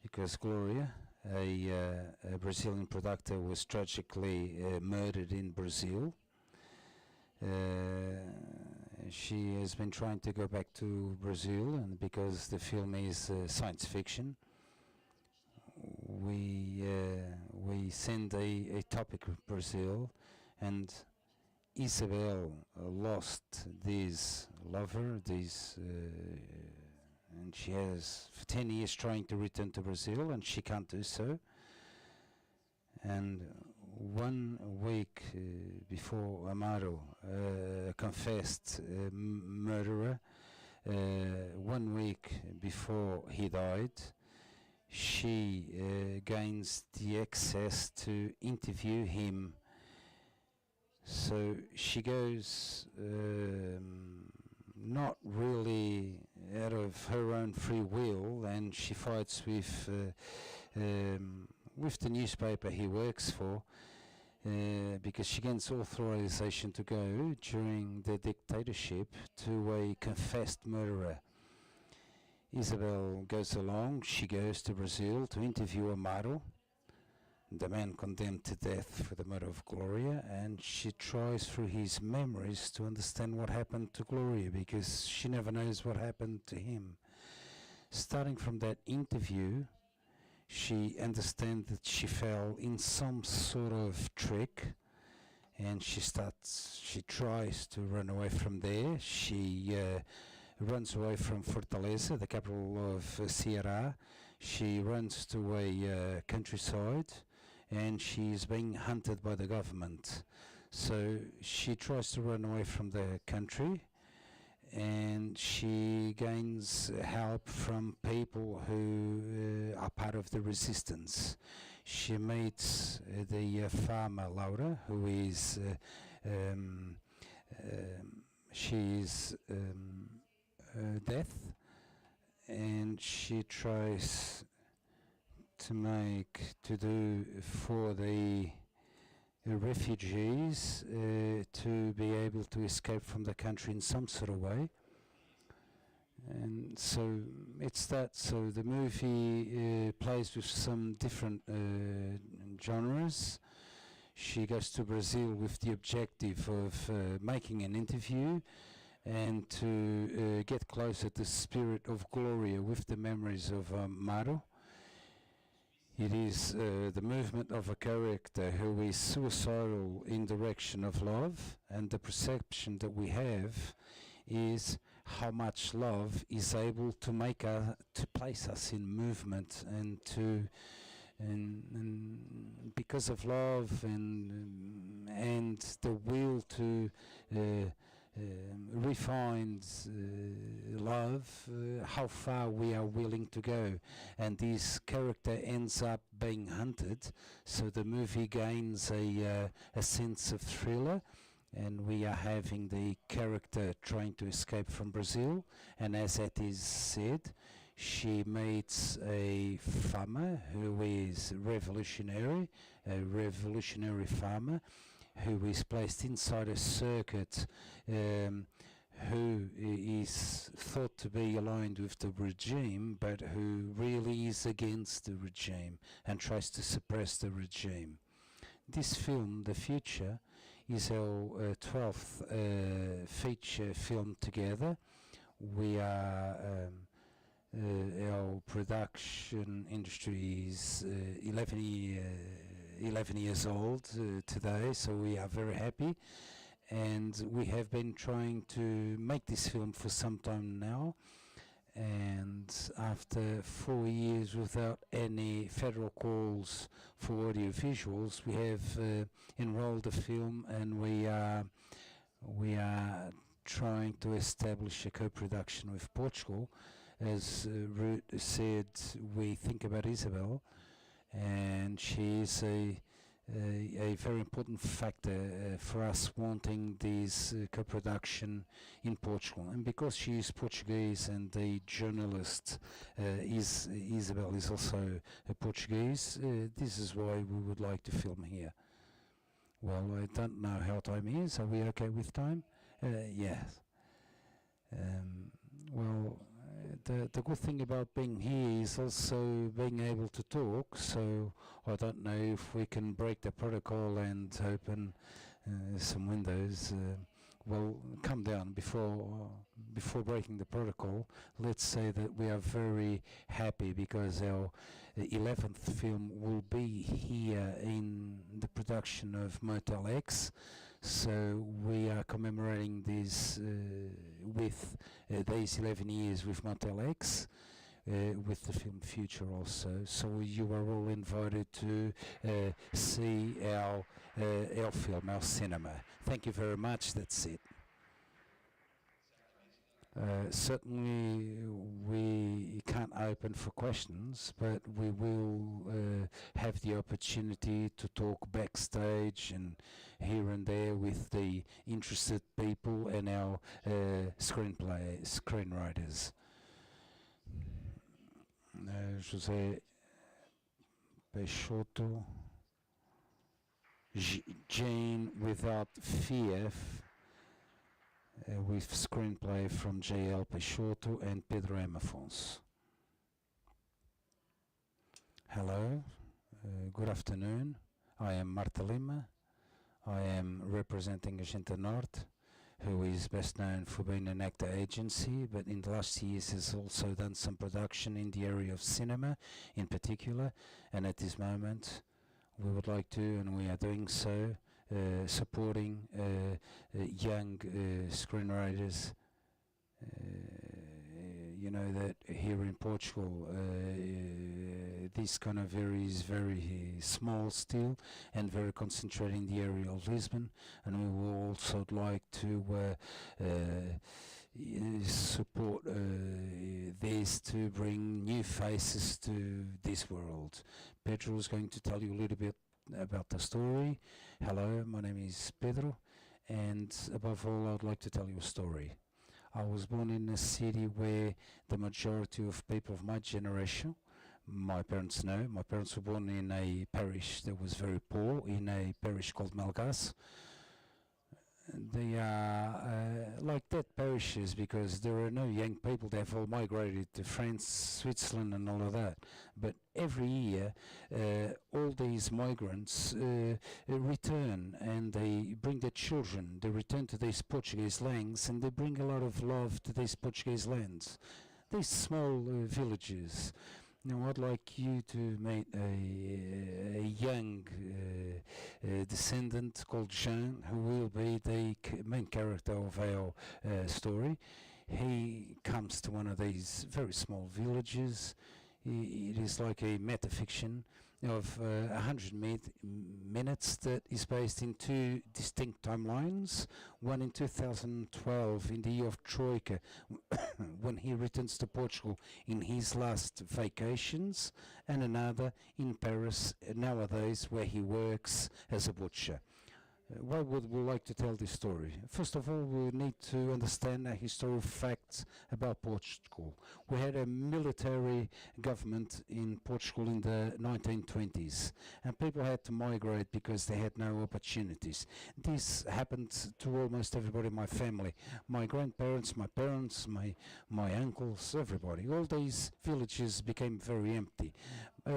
because Gloria, a Brazilian producer, was tragically murdered in Brazil. She has been trying to go back to Brazil, and because the film is science fiction, we send a topic of Brazil, and Isabel lost this lover, and she has for 10 years trying to return to Brazil, and she can't do so. And 1 week before Amaro confessed murderer, 1 week before he died, she gains the access to interview him. So she goes not really out of her own free will, and she fights with the newspaper he works for, because she gains authorization to go during the dictatorship to a confessed murderer. Isabel goes along. She goes to Brazil to interview Amaro, the man condemned to death for the murder of Gloria, and she tries through his memories to understand what happened to Gloria, because she never knows what happened to him. Starting from that interview, she understands that she fell in some sort of trick, and she tries to run away from there. She runs away from Fortaleza, the capital of Ceará. She runs to a countryside, and she is being hunted by the government. So she tries to run away from the country, and she gains help from people who are part of the resistance. She meets the farmer Laura, who is she's deaf, and she tries to do for the refugees to be able to escape from the country in some sort of way. And so it's that. So the movie plays with some different genres. She goes to Brazil with the objective of making an interview and to get closer to the spirit of Gloria with the memories of Maru. It is the movement of a character who is suicidal in direction of love, and the perception that we have is how much love is able to make to place us in movement, and because of love and the will to refine love, how far we are willing to go, and this character ends up being hunted. So the movie gains a sense of thriller, and we are having the character trying to escape from Brazil, and as that is said, she meets a farmer who is revolutionary, a revolutionary farmer who is placed inside a circuit, who is thought to be aligned with the regime, but who really is against the regime and tries to suppress the regime. This film, The Future, is our 12th feature film together. We are our production industry is 11 years old today, so we are very happy, and we have been trying to make this film for some time now, and after 4 years without any federal calls for audio visuals, we have enrolled the film, and we are trying to establish a co-production with Portugal. As Ruth said, we think about Isabel, and she is a very important factor for us wanting this co-production in Portugal. And because she is Portuguese and the journalist Isabel is also Portuguese, this is why we would like to film here. Well, I don't know how time is. Are we okay with time? Yes. Well, the good thing about being here is also being able to talk, so I don't know if we can break the protocol and open some windows. Well, come down before breaking the protocol. Let's say that we are very happy because our 11th film will be here in the production of Motel X. So we are commemorating this with these 11 years with Motel X, with the film Future also. So you are all invited to see our film, our cinema. Thank you very much. That's it. Certainly we can't open for questions, but we will have the opportunity to talk backstage and here and there with the interested people and our screenwriters. José Peixoto, Jane Without Fear, with screenplay from J.L. Peixoto and Pedro M. Afonso. Hello, good afternoon. I am Marta Lima. I am representing Agenda Norte, who is best known for being an actor agency, but in the last years has also done some production in the area of cinema in particular, and at this moment we would like to, and we are doing so, supporting young screenwriters. You know that here in Portugal this kind of area is very small still and very concentrated in the area of Lisbon, and we would also like to support this to bring new faces to this world. Pedro is going to tell you a little bit about the story. Hello, my name is Pedro, and above all, I'd like to tell you a story. I was born in a city where the majority of people of my generation, my parents know, my parents were born in a parish that was very poor, in a parish called Melgas. They are like dead parishes because there are no young people. They've all migrated to France, Switzerland, and all of that. But every year, all these migrants return and they bring their children. They return to these Portuguese lands and they bring a lot of love to these Portuguese lands. These small villages. Now, I'd like you to meet a young descendant called Jean, who will be the main character of our story. He comes to one of these very small villages. It is like a metafiction of 100 minutes that is based in two distinct timelines. One in 2012, in the year of Troika, when he returns to Portugal in his last vacations, and another in Paris nowadays, where he works as a butcher. Why would we like to tell this story? First of all, we need to understand a historical facts about Portugal. We had a military government in Portugal in the 1920s, and people had to migrate because they had no opportunities. This happened to almost everybody in my family. My grandparents, my parents, my uncles, everybody. All these villages became very empty.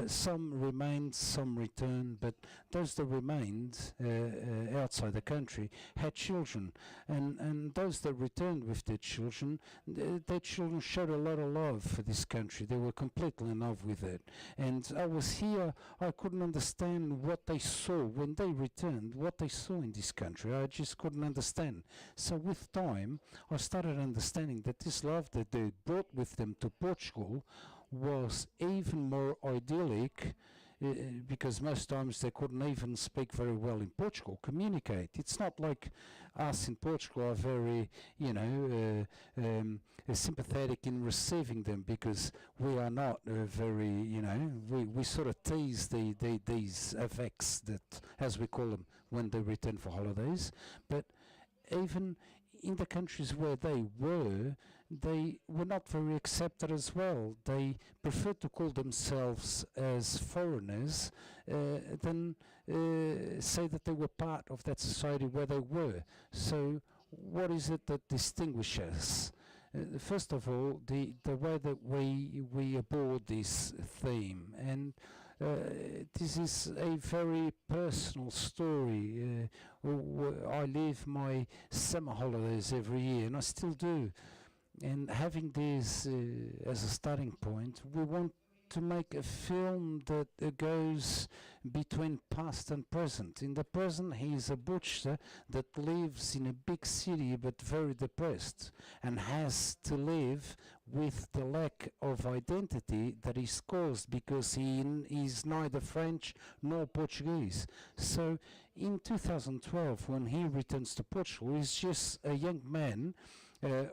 Some remained, some returned, but those that remained outside the country had children, and those that returned with their children showed a lot of love for this country. They were completely in love with it. And I was here, I couldn't understand what they saw when they returned, what they saw in this country. I just couldn't understand. So with time, I started understanding that this love that they brought with them to Portugal was even more idyllic, because most times they couldn't even speak very well in Portugal, communicate. It's not like us in Portugal are very, sympathetic in receiving them, because we are not very, we sort of tease these effects that, as we call them, when they return for holidays. But even in the countries where they were not very accepted as well. They preferred to call themselves as foreigners than say that they were part of that society where they were. So what is it that distinguishes us? First of all, the way that we aborde this theme, and this is a very personal story. I live my summer holidays every year, and I still do. And having this as a starting point, we want to make a film that goes between past and present. In the present, he is a butcher that lives in a big city but very depressed, and has to live with the lack of identity that is caused because he is neither French nor Portuguese. So in 2012, when he returns to Portugal, he's just a young man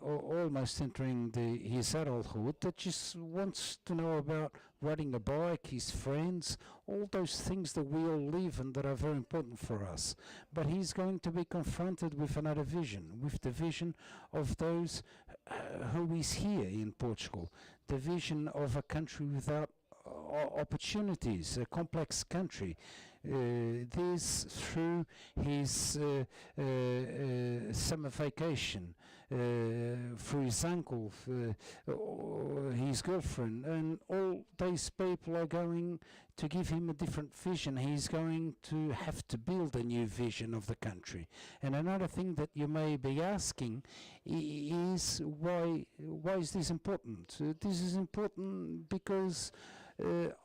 almost entering his adulthood, that just wants to know about riding a bike, his friends, all those things that we all live and that are very important for us. But he's going to be confronted with another vision, with the vision of those who is here in Portugal, the vision of a country without opportunities, a complex country. This through his summer vacation, through his uncle, his girlfriend, and all these people are going to give him a different vision. He's going to have to build a new vision of the country. And another thing that you may be asking is why is this important? This is important because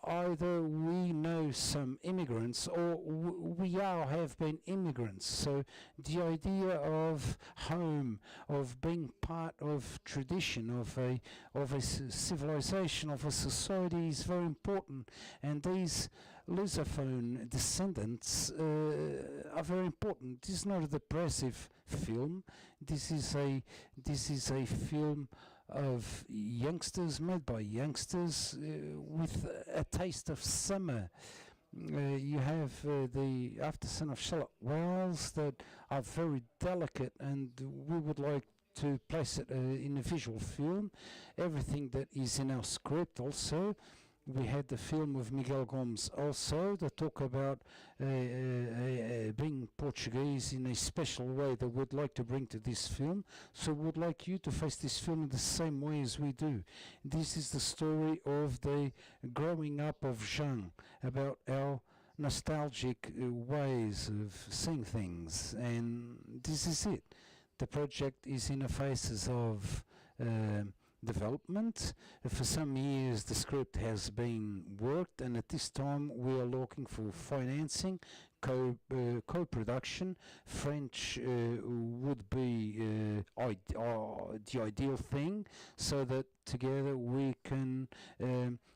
either we know some immigrants or we all have been immigrants. So the idea of home, of being part of tradition, of a civilization, of a society is very important. And these Lusophone descendants are very important. This is not a depressive film. This is a film of youngsters, made by youngsters, with a taste of summer. You have the after son of Charlotte Wells that are very delicate, and we would like to place it in a visual film. Everything that is in our script also. We had the film of Miguel Gomes also that talk about being Portuguese in a special way that we'd like to bring to this film. So we'd like you to face this film in the same way as we do. This is the story of the growing up of Jean, about our nostalgic ways of seeing things, and this is it. The project is in the phases of development. For some years, the script has been worked, and at this time, we are looking for financing, co-production. French would be the ideal thing, so that together we can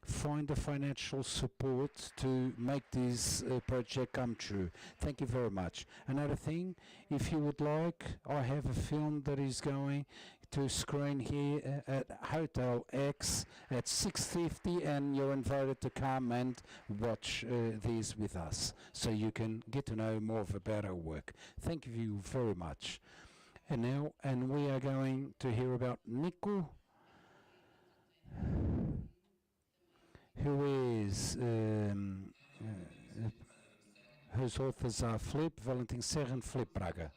find the financial support to make this project come true. Thank you very much. Another thing, if you would like, I have a film that is going to screen here at Hotel X at 6:50, and you're invited to come and watch these with us, so you can get to know more about our work. Thank you very much. And we are going to hear about Nico, who is whose authors are Flip, Valentin Serra, and Flip Braga.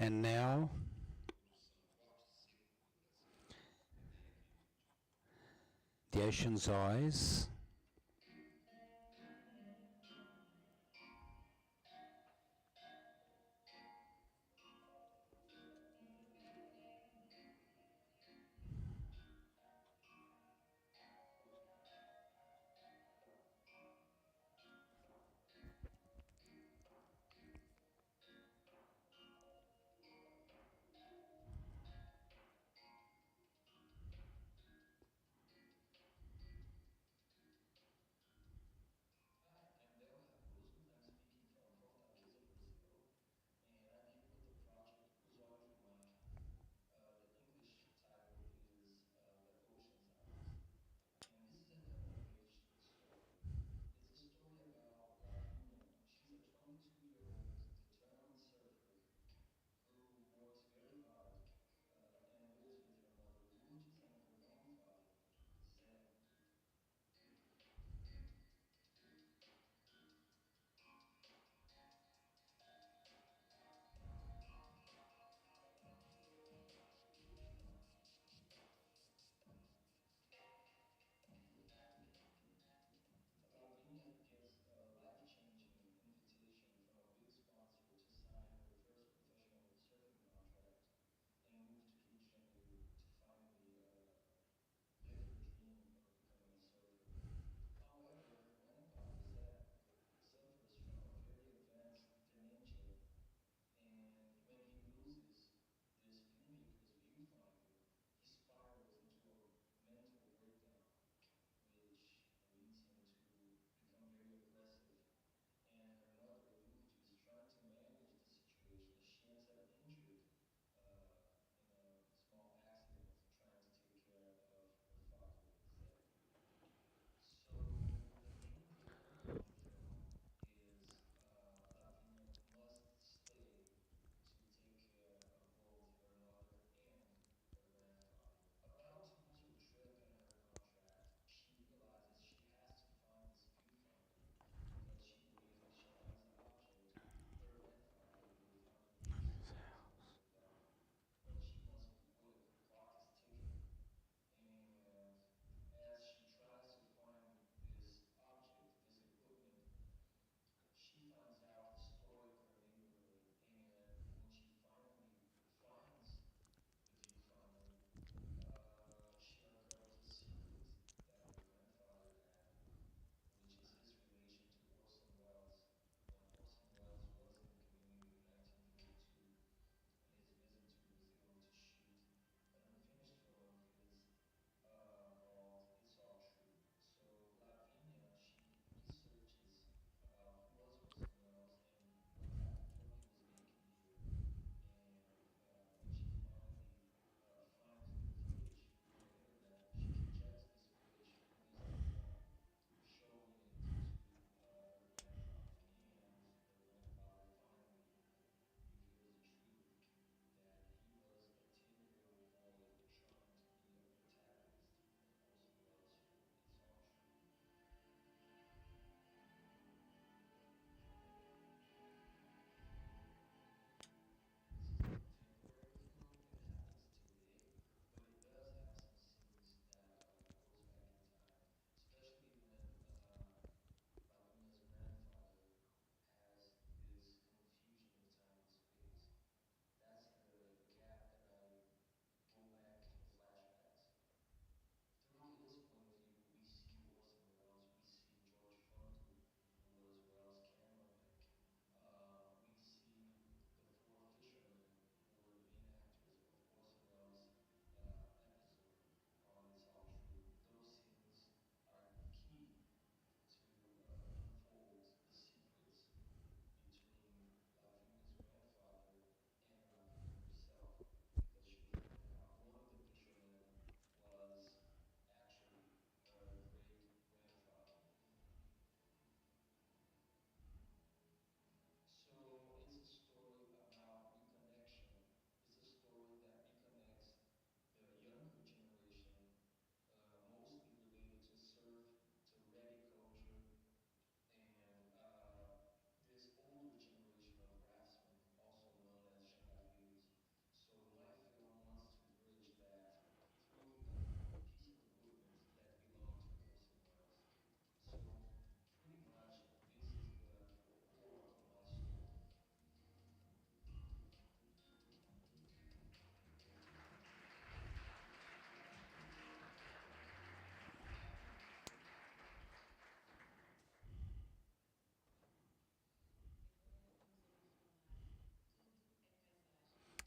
And now, The Ocean's Eyes.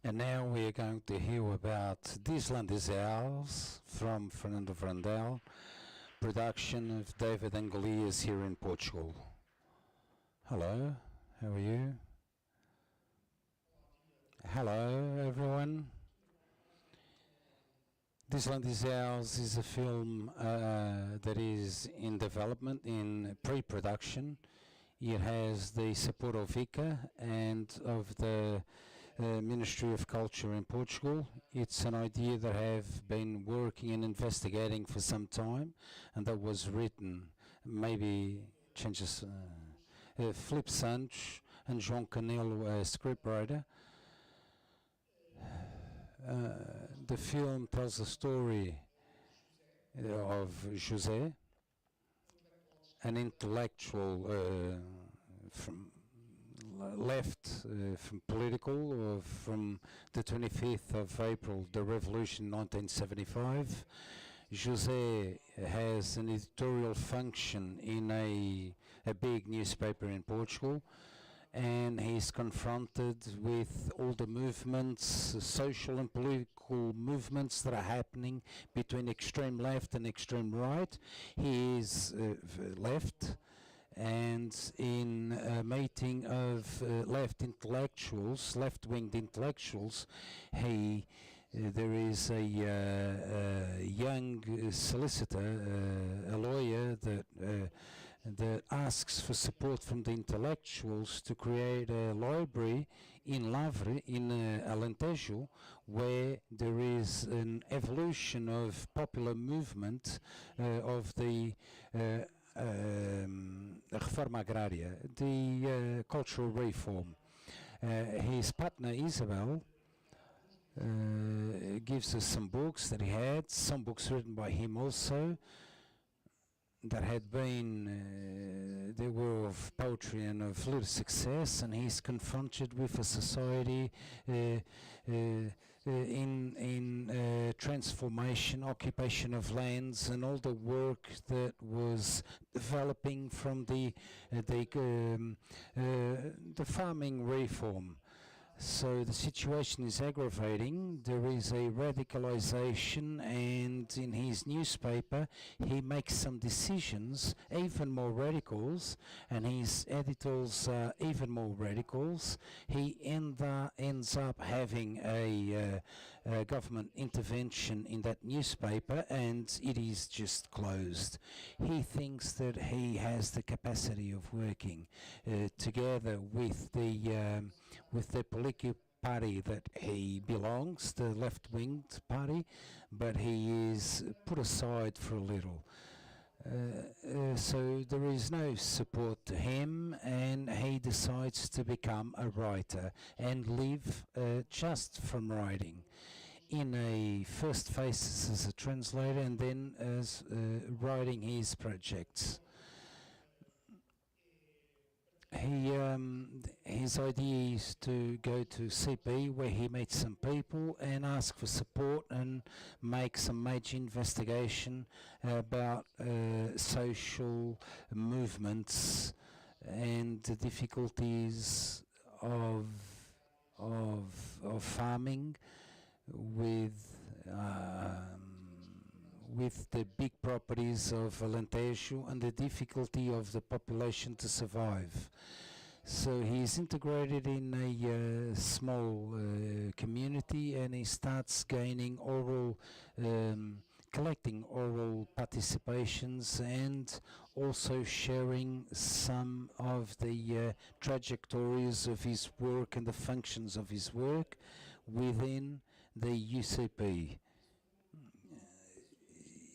And now we are going to hear about Disland is Ours from Fernando Vrandel, production of David and GUIЭS here in Portugal. Hello, how are you? Hello, everyone. Disland is Ours is a film that is in development, in pre-production. It has the support of ICA and of the Ministry of Culture in Portugal. It's an idea that I have been working and investigating for some time, and that was written, maybe changes, Filipe Santos and João Canelo, a scriptwriter. The film tells the story of José, an intellectual from left from political, or from the 25th of April, the revolution 1975. José has an editorial function in a big newspaper in Portugal, and he's confronted with all the movements, social and political movements that are happening between extreme left and extreme right. He is left, and in a meeting of left-winged intellectuals, there is a young solicitor, a lawyer that asks for support from the intellectuals to create a library in Lavre, in Alentejo, where there is an evolution of popular movement of the Reforma Agraria, the cultural reform. His partner Isabel gives us some books that he had, some books written by him also, that had been, they were of poetry and of little success, and he's confronted with a society in transformation, occupation of lands, and all the work that was developing from the farming reform. So the situation is aggravating. There is a radicalization, and in his newspaper he makes some decisions, even more radicals, and his editors are even more radicals. He ends up having a government intervention in that newspaper, and it is just closed. He thinks that he has the capacity of working together with the political party that he belongs, the left-winged party, but he is put aside for a little. So there is no support to him, and he decides to become a writer and live just from writing. In a first phase as a translator, and then as writing his projects. His idea is to go to CP, where he meets some people and ask for support and make some major investigation about social movements and the difficulties of farming with the big properties of Alentejo and the difficulty of the population to survive. So he is integrated in a small community, and he starts gaining collecting oral participations, and also sharing some of the trajectories of his work and the functions of his work within the UCP.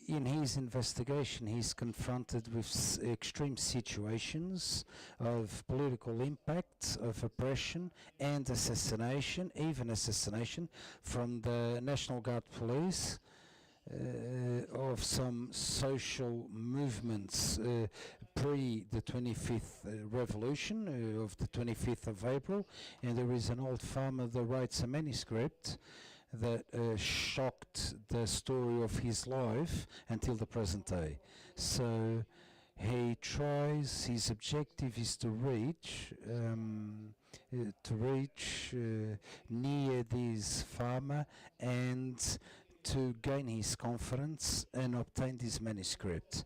In his investigation, he's confronted with extreme situations of political impact, of oppression and assassination, even assassination from the National Guard police, of some social movements pre the 25th revolution of the 25th of April. And there is an old farmer that writes a manuscript that shocked the story of his life until the present day. So he tries, his objective is to reach to reach near this farmer and to gain his confidence and obtain this manuscript.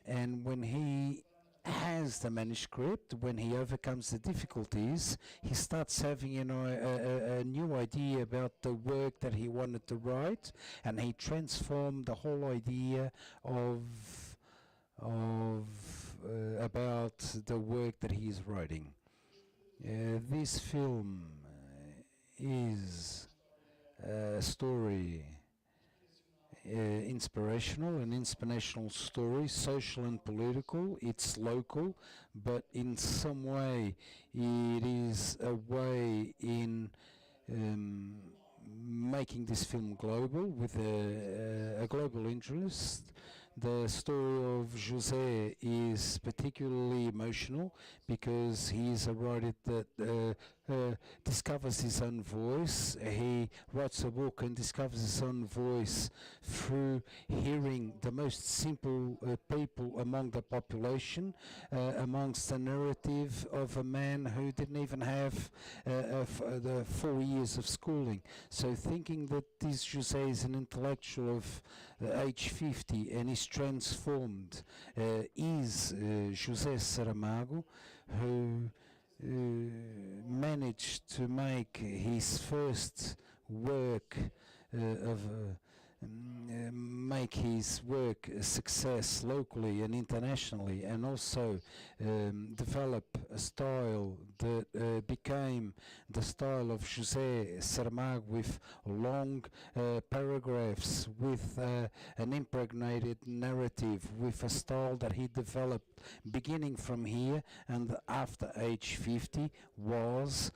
And when he has the manuscript, when he overcomes the difficulties, he starts having, a new idea about the work that he wanted to write, and he transformed the whole idea of about the work that he is writing. This film is a story, inspirational, an inspirational story, social and political. It's local, but in some way it is a way in um, making this film global with a global interest. The story of José is particularly emotional because he is a writer that discovers his own voice. He writes a book and discovers his own voice through hearing the most simple people among the population, amongst the narrative of a man who didn't even have the 4 years of schooling. So thinking that this José is an intellectual of age 50 and is transformed is José Saramago, who managed to make his first work make his work a success locally and internationally, and also develop a style that became the style of José Saramago, with long paragraphs, with an impregnated narrative, with a style that he developed beginning from here and after age 50 was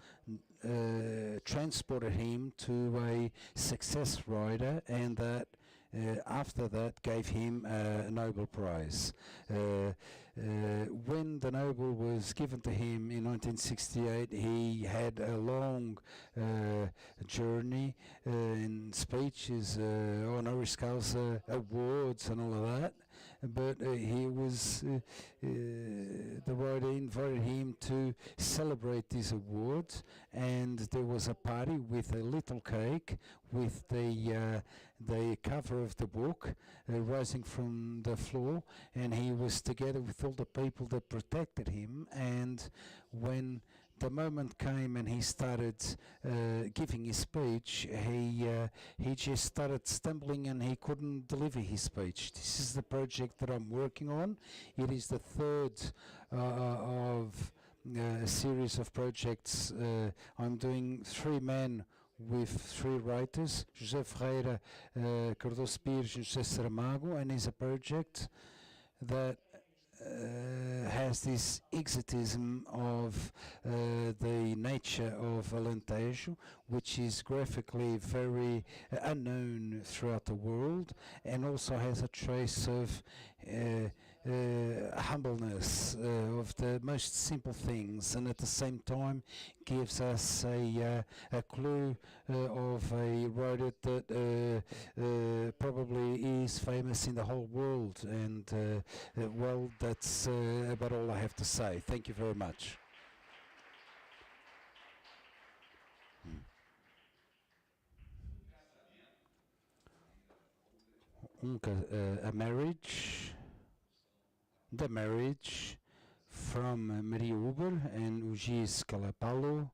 transported him to a success writer, and that after that gave him a Nobel Prize. When the Nobel was given to him in 1968, he had a long journey in speeches, honoris causa awards and all of that. But he was the writer invited him to celebrate these awards, and there was a party with a little cake with the cover of the book rising from the floor, and he was together with all the people that protected him. And when the moment came and he started giving his speech, he just started stumbling and he couldn't deliver his speech. This is the project that I'm working on. It is the third of a series of projects. I'm doing 3 men with 3 writers, José Ferreira, Cardoso Pires and José Saramago, and is a project that has this exotism of the nature of Alentejo, which is graphically very unknown throughout the world, and also has a trace of humbleness, of the most simple things, and at the same time gives us a clue of a writer that probably is famous in the whole world. And well, that's about all I have to say. Thank you very much. A marriage, the marriage from Maria Uber and Ugis Calapalo.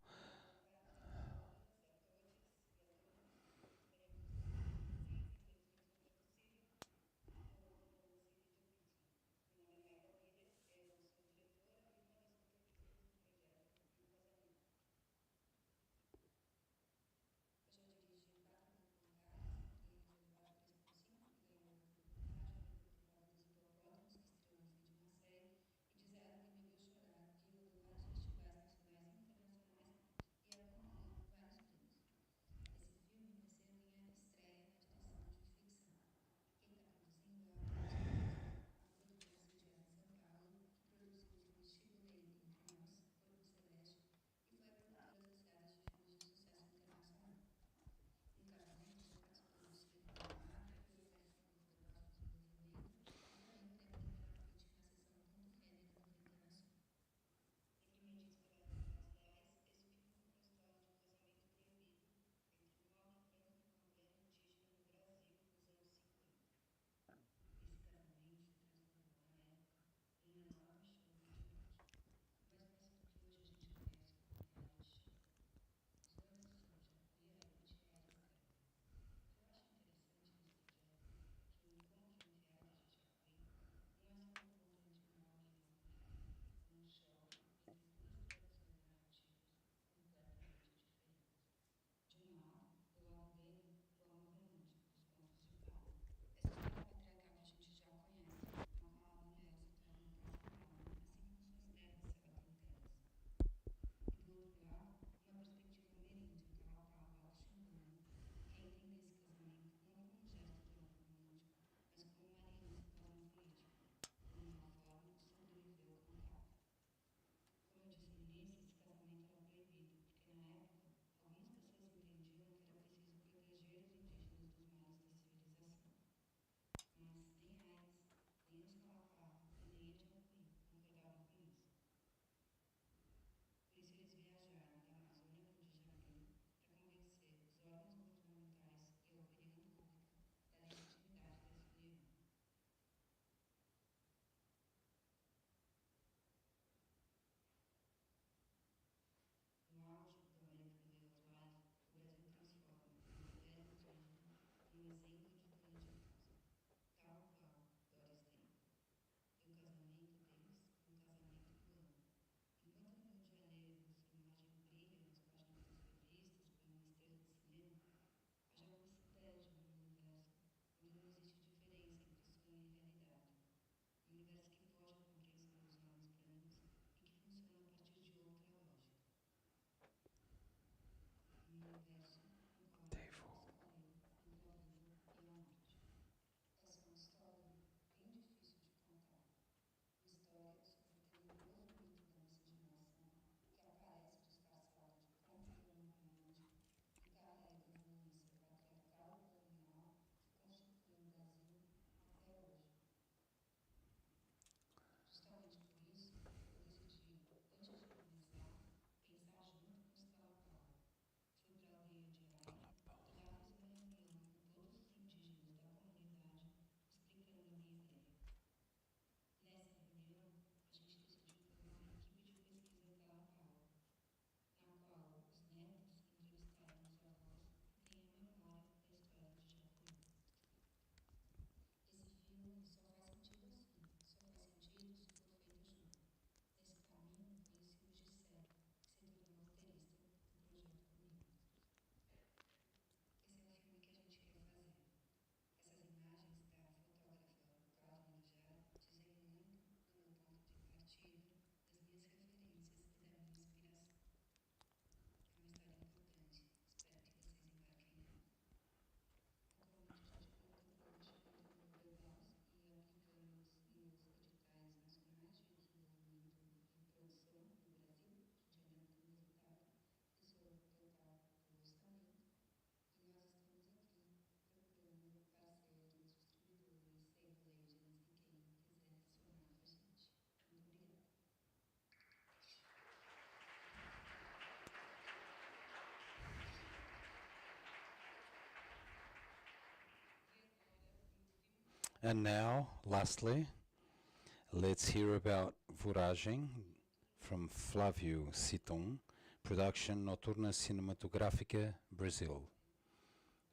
And now, lastly, let's hear about Voragem from Flávio Citon, production Noturna Cinematográfica, Brazil.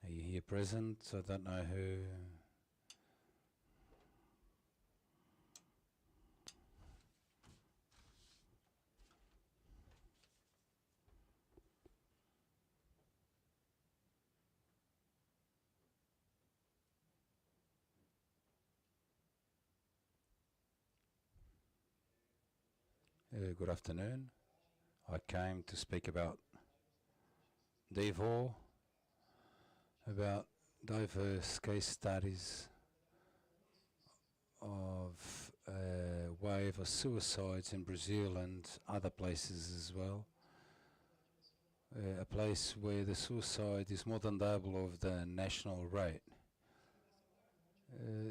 Are you here present? I don't know who. Good afternoon. I came to speak about DEVOR, about diverse case studies of a wave of suicides in Brazil and other places as well. A place where the suicide is more than double of the national rate.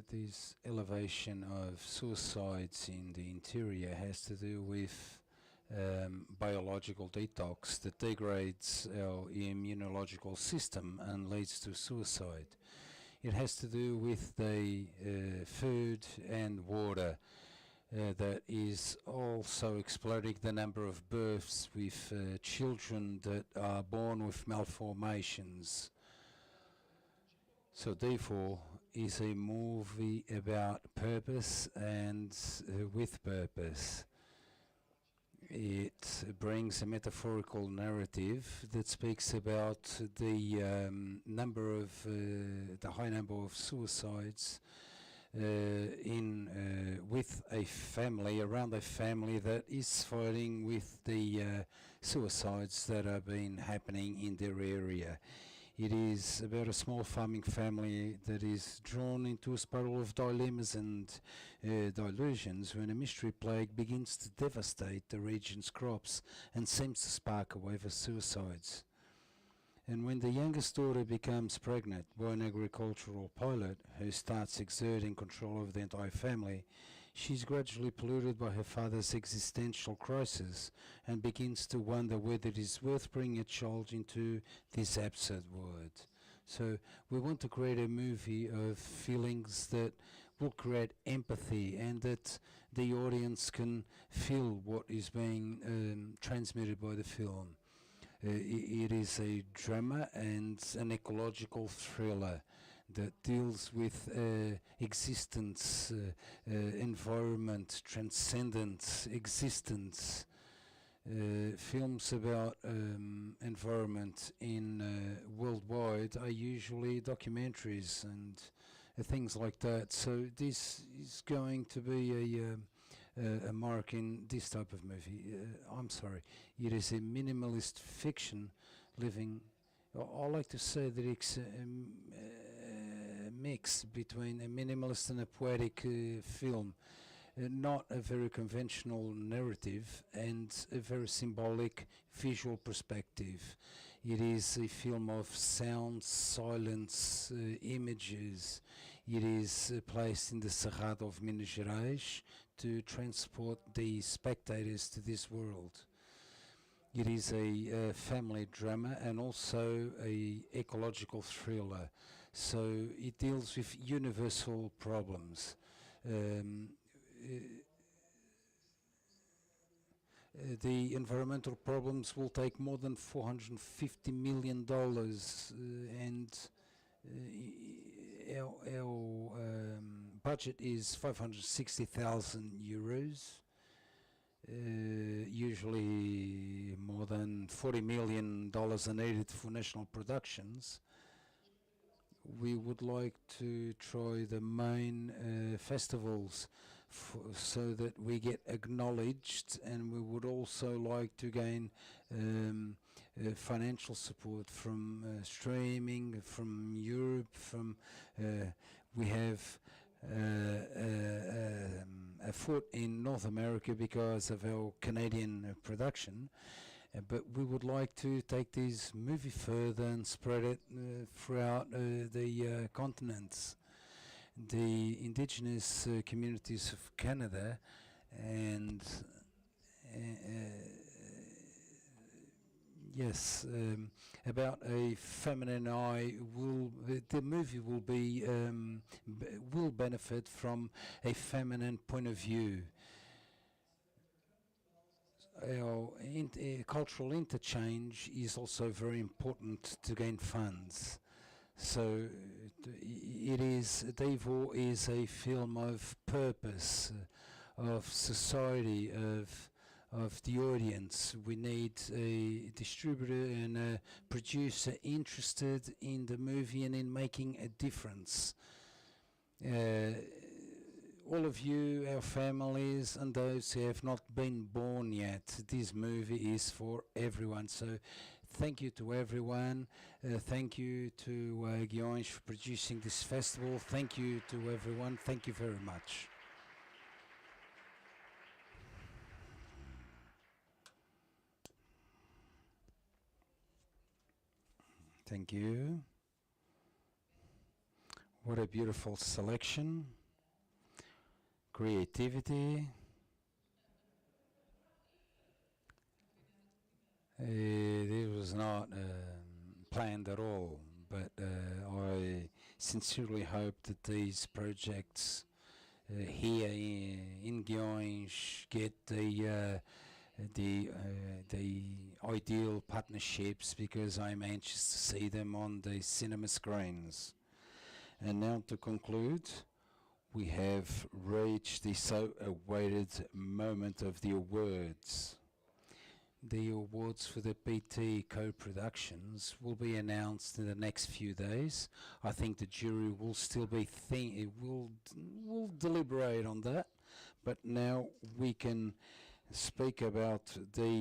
This elevation of suicides in the interior has to do with biological detox that degrades our immunological system and leads to suicide. It has to do with the food and water that is also exploding the number of births with children that are born with malformations. So therefore, is a movie about purpose and with purpose. It brings a metaphorical narrative that speaks about the high number of suicides with a family, around a family that is fighting with the suicides that have been happening in their area. It is about a small farming family that is drawn into a spiral of dilemmas and delusions when a mystery plague begins to devastate the region's crops and seems to spark a wave of suicides. And when the youngest daughter becomes pregnant by an agricultural pilot who starts exerting control over the entire family, she's gradually polluted by her father's existential crisis and begins to wonder whether it is worth bringing a child into this absurd world. So we want to create a movie of feelings that will create empathy and that the audience can feel what is being transmitted by the film. It is a drama and an ecological thriller that deals with existence, environment, transcendence, existence. Films about environment in worldwide are usually documentaries and things like that. So this is going to be a mark in this type of movie. I'm sorry, it is a minimalist fiction living. I like to say that it's a mix between a minimalist and a poetic film. Not a very conventional narrative and a very symbolic visual perspective. It is a film of sound, silence, images. It is placed in the Cerrado of Minas Gerais to transport the spectators to this world. It is a family drama and also a ecological thriller. So it deals with universal problems. The environmental problems will take more than $450 million and our budget is 560,000 euros. Usually more than $40 million are needed for national productions. We would like to try the main festivals so that we get acknowledged, and we would also like to gain financial support from streaming, from Europe, we have a foot in North America because of our Canadian production. But we would like to take this movie further and spread it throughout the continents. The indigenous communities of Canada and Yes, about a feminine eye. The movie will be will benefit from a feminine point of view. Our cultural interchange is also very important to gain funds. So it is. Devo is a film of purpose, of society, of the audience. We need a distributor and a producer interested in the movie and in making a difference. Uh, all of you, our families, and those who have not been born yet, this movie is for everyone. So thank you to everyone. Thank you to GUIဧES for producing this festival. Thank you to everyone. Thank you very much. Thank you. What a beautiful selection. Creativity. This was not planned at all, but I sincerely hope that these projects here in GUIဧES get the ideal partnerships, because I'm anxious to see them on the cinema screens. And now to conclude, we have reached the so awaited moment of the awards. The awards for the PT co-productions will be announced in the next few days. I think the jury will still be will deliberate on that, but now we can speak about the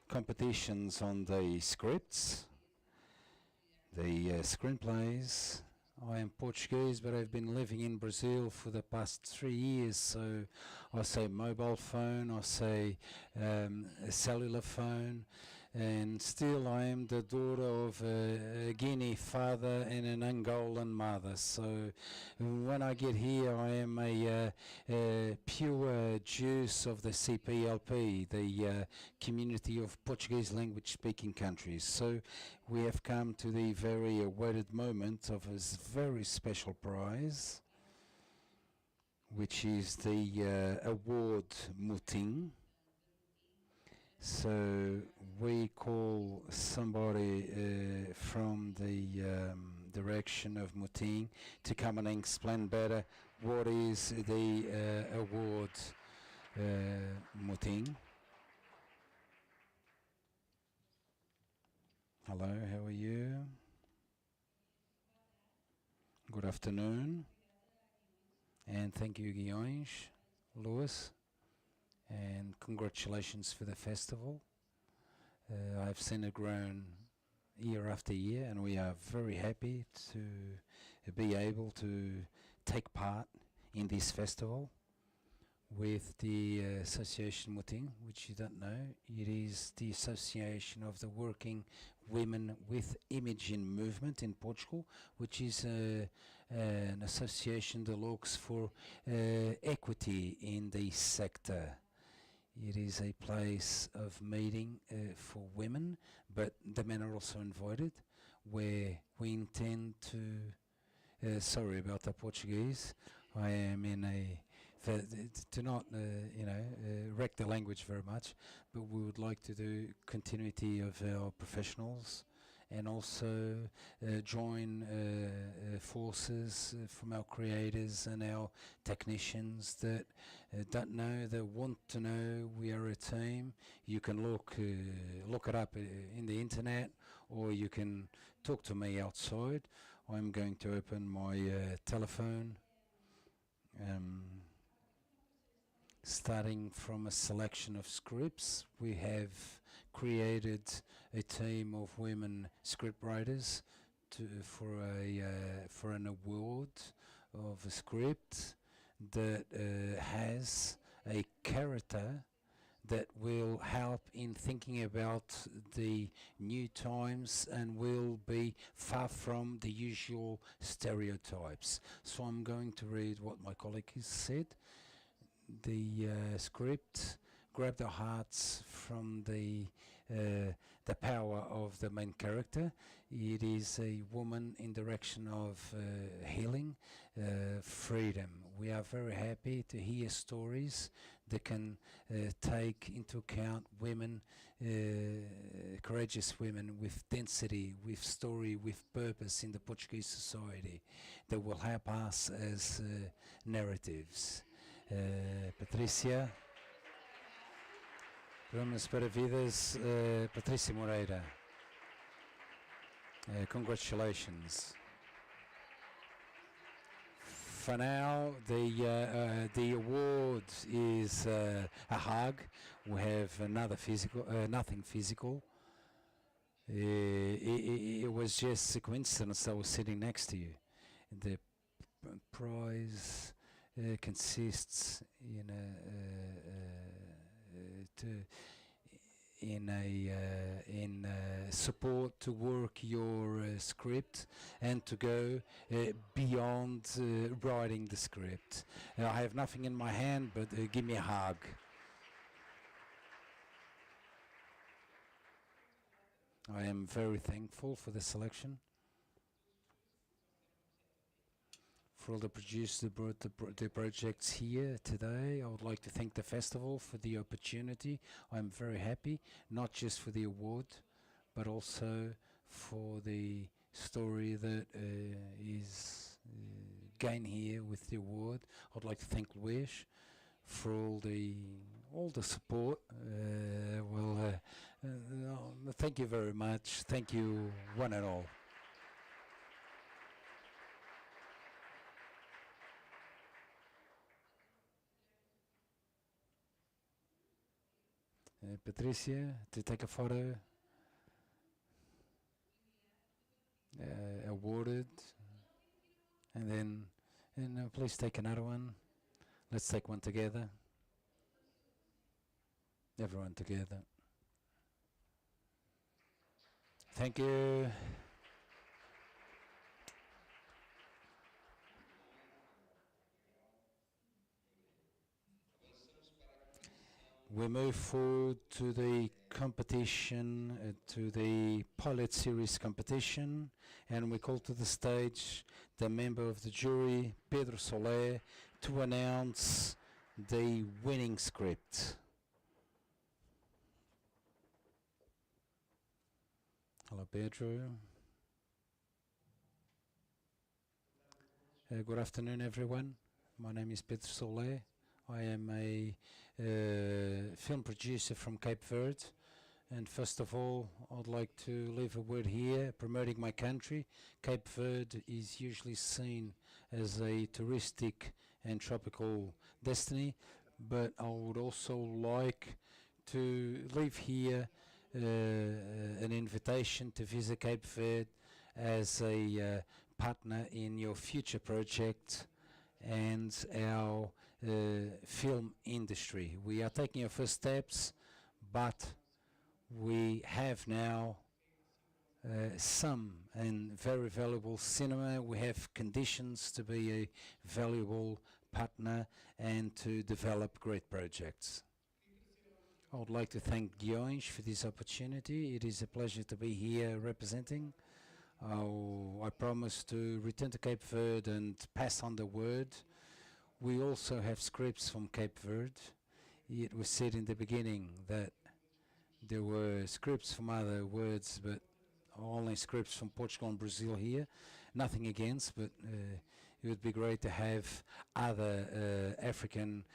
competitions on the scripts, the screenplays. I am Portuguese, but I've been living in Brazil for the past 3 years, so I say mobile phone, I say a cellular phone, and still I am the daughter of a Guinea father and an Angolan mother. So when I get here, I am a pure juice of the CPLP, the Community of Portuguese Language Speaking Countries. So we have come to the very awaited moment of a very special prize, which is the award Mutim. So we call somebody from the direction of Mutim to come and explain better what is the award Mutim. Hello, how are you? Good afternoon. And thank you, GUIဧES, Lewis, and congratulations for the festival. I've seen it grown year after year, and we are very happy to be able to take part in this festival with the Association Mutim, which you don't know. It is the Association of the Working Women with Imaging Movement in Portugal, which is an association that looks for equity in the sector. It is a place of meeting for women, but the men are also invited, where we intend to, sorry about the Portuguese, I am in a, to not, wreck the language very much, but we would like to do continuity of our professionals, and also join forces from our creators and our technicians that don't know, that want to know. We are a team. You can look it up in the internet, or you can talk to me outside. I'm going to open my telephone, starting from a selection of scripts. We have created a team of women scriptwriters for an award of a script that has a character that will help in thinking about the new times and will be far from the usual stereotypes. So I'm going to read what my colleague has said. The script grabbed the hearts from the the power of the main character. It is a woman in direction of healing, freedom. We are very happy to hear stories that can take into account women, courageous women with density, with story, with purpose in the Portuguese society that will help us as narratives. Patrícia. Vamos para vidas, Patrícia Moreira. Congratulations. For now, the award is a hug. We have another nothing physical. It was just a coincidence I was sitting next to you. The prize consists in support to work your script and to go beyond writing the script. I have nothing in my hand, but give me a hug. I am very thankful for the selection. For all the producers that brought the projects here today. I would like to thank the festival for the opportunity. I'm very happy, not just for the award, but also for the story that is gained here with the award. I'd like to thank GUIЭS for all the support. Thank you very much. Thank you, one and all. Patrícia, to take a photo, awarded, and then please take another one. Let's take one together. Everyone together. Thank you. We move forward to the competition, to the pilot series competition, and we call to the stage the member of the jury, Pedro Soler, to announce the winning script. Hello, Pedro. Good afternoon, everyone. My name is Pedro Soler. I am a film producer from Cape Verde, and first of all I'd like to leave a word here promoting my country. Cape Verde is usually seen as a touristic and tropical destiny, but I would also like to leave here an invitation to visit Cape Verde as a partner in your future project and our film industry. We are taking our first steps, but we have now some and very valuable cinema. We have conditions to be a valuable partner and to develop great projects. I would like to thank GUIÉS for this opportunity. It is a pleasure to be here representing. I promise to return to Cape Verde and pass on the word. We also have scripts from Cape Verde. It was said in the beginning that there were scripts from other words, but only scripts from Portugal and Brazil here. Nothing against, but it would be great to have other African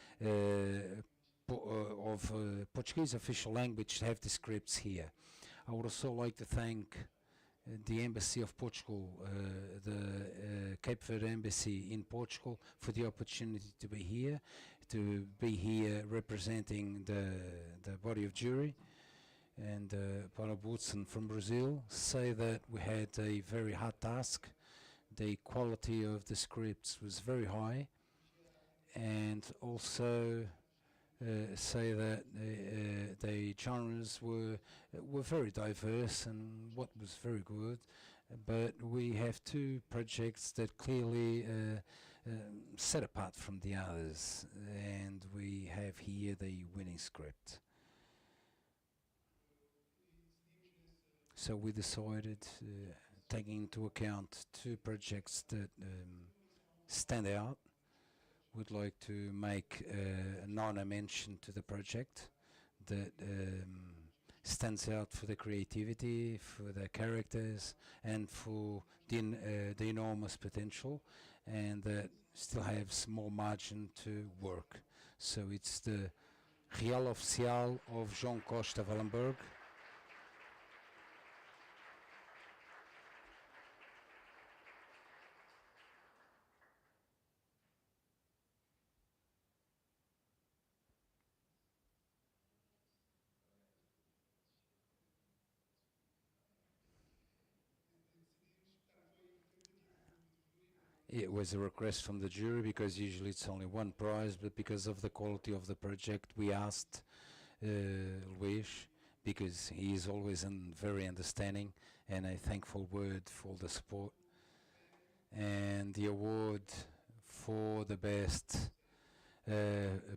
Portuguese official language to have the scripts here. I would also like to thank the Embassy of Portugal, the Cape Verde Embassy in Portugal, for the opportunity to be here representing the body of jury. And Paulo Woodson from Brazil say that we had a very hard task. The quality of the scripts was very high, and also say that the genres were very diverse, and what was very good. But we have two projects that clearly set apart from the others, and we have here the winning script. So we decided, taking into account two projects that stand out, we'd like to make an honor mention to the project that stands out for the creativity, for the characters, and for the enormous potential, and that still have small margin to work. So it's the Real Oficial of João Costa Wallenberg. It was a request from the jury because usually it's only one prize, but because of the quality of the project, we asked Luís, because he is always very understanding, and a thankful word for the support. And the award for the best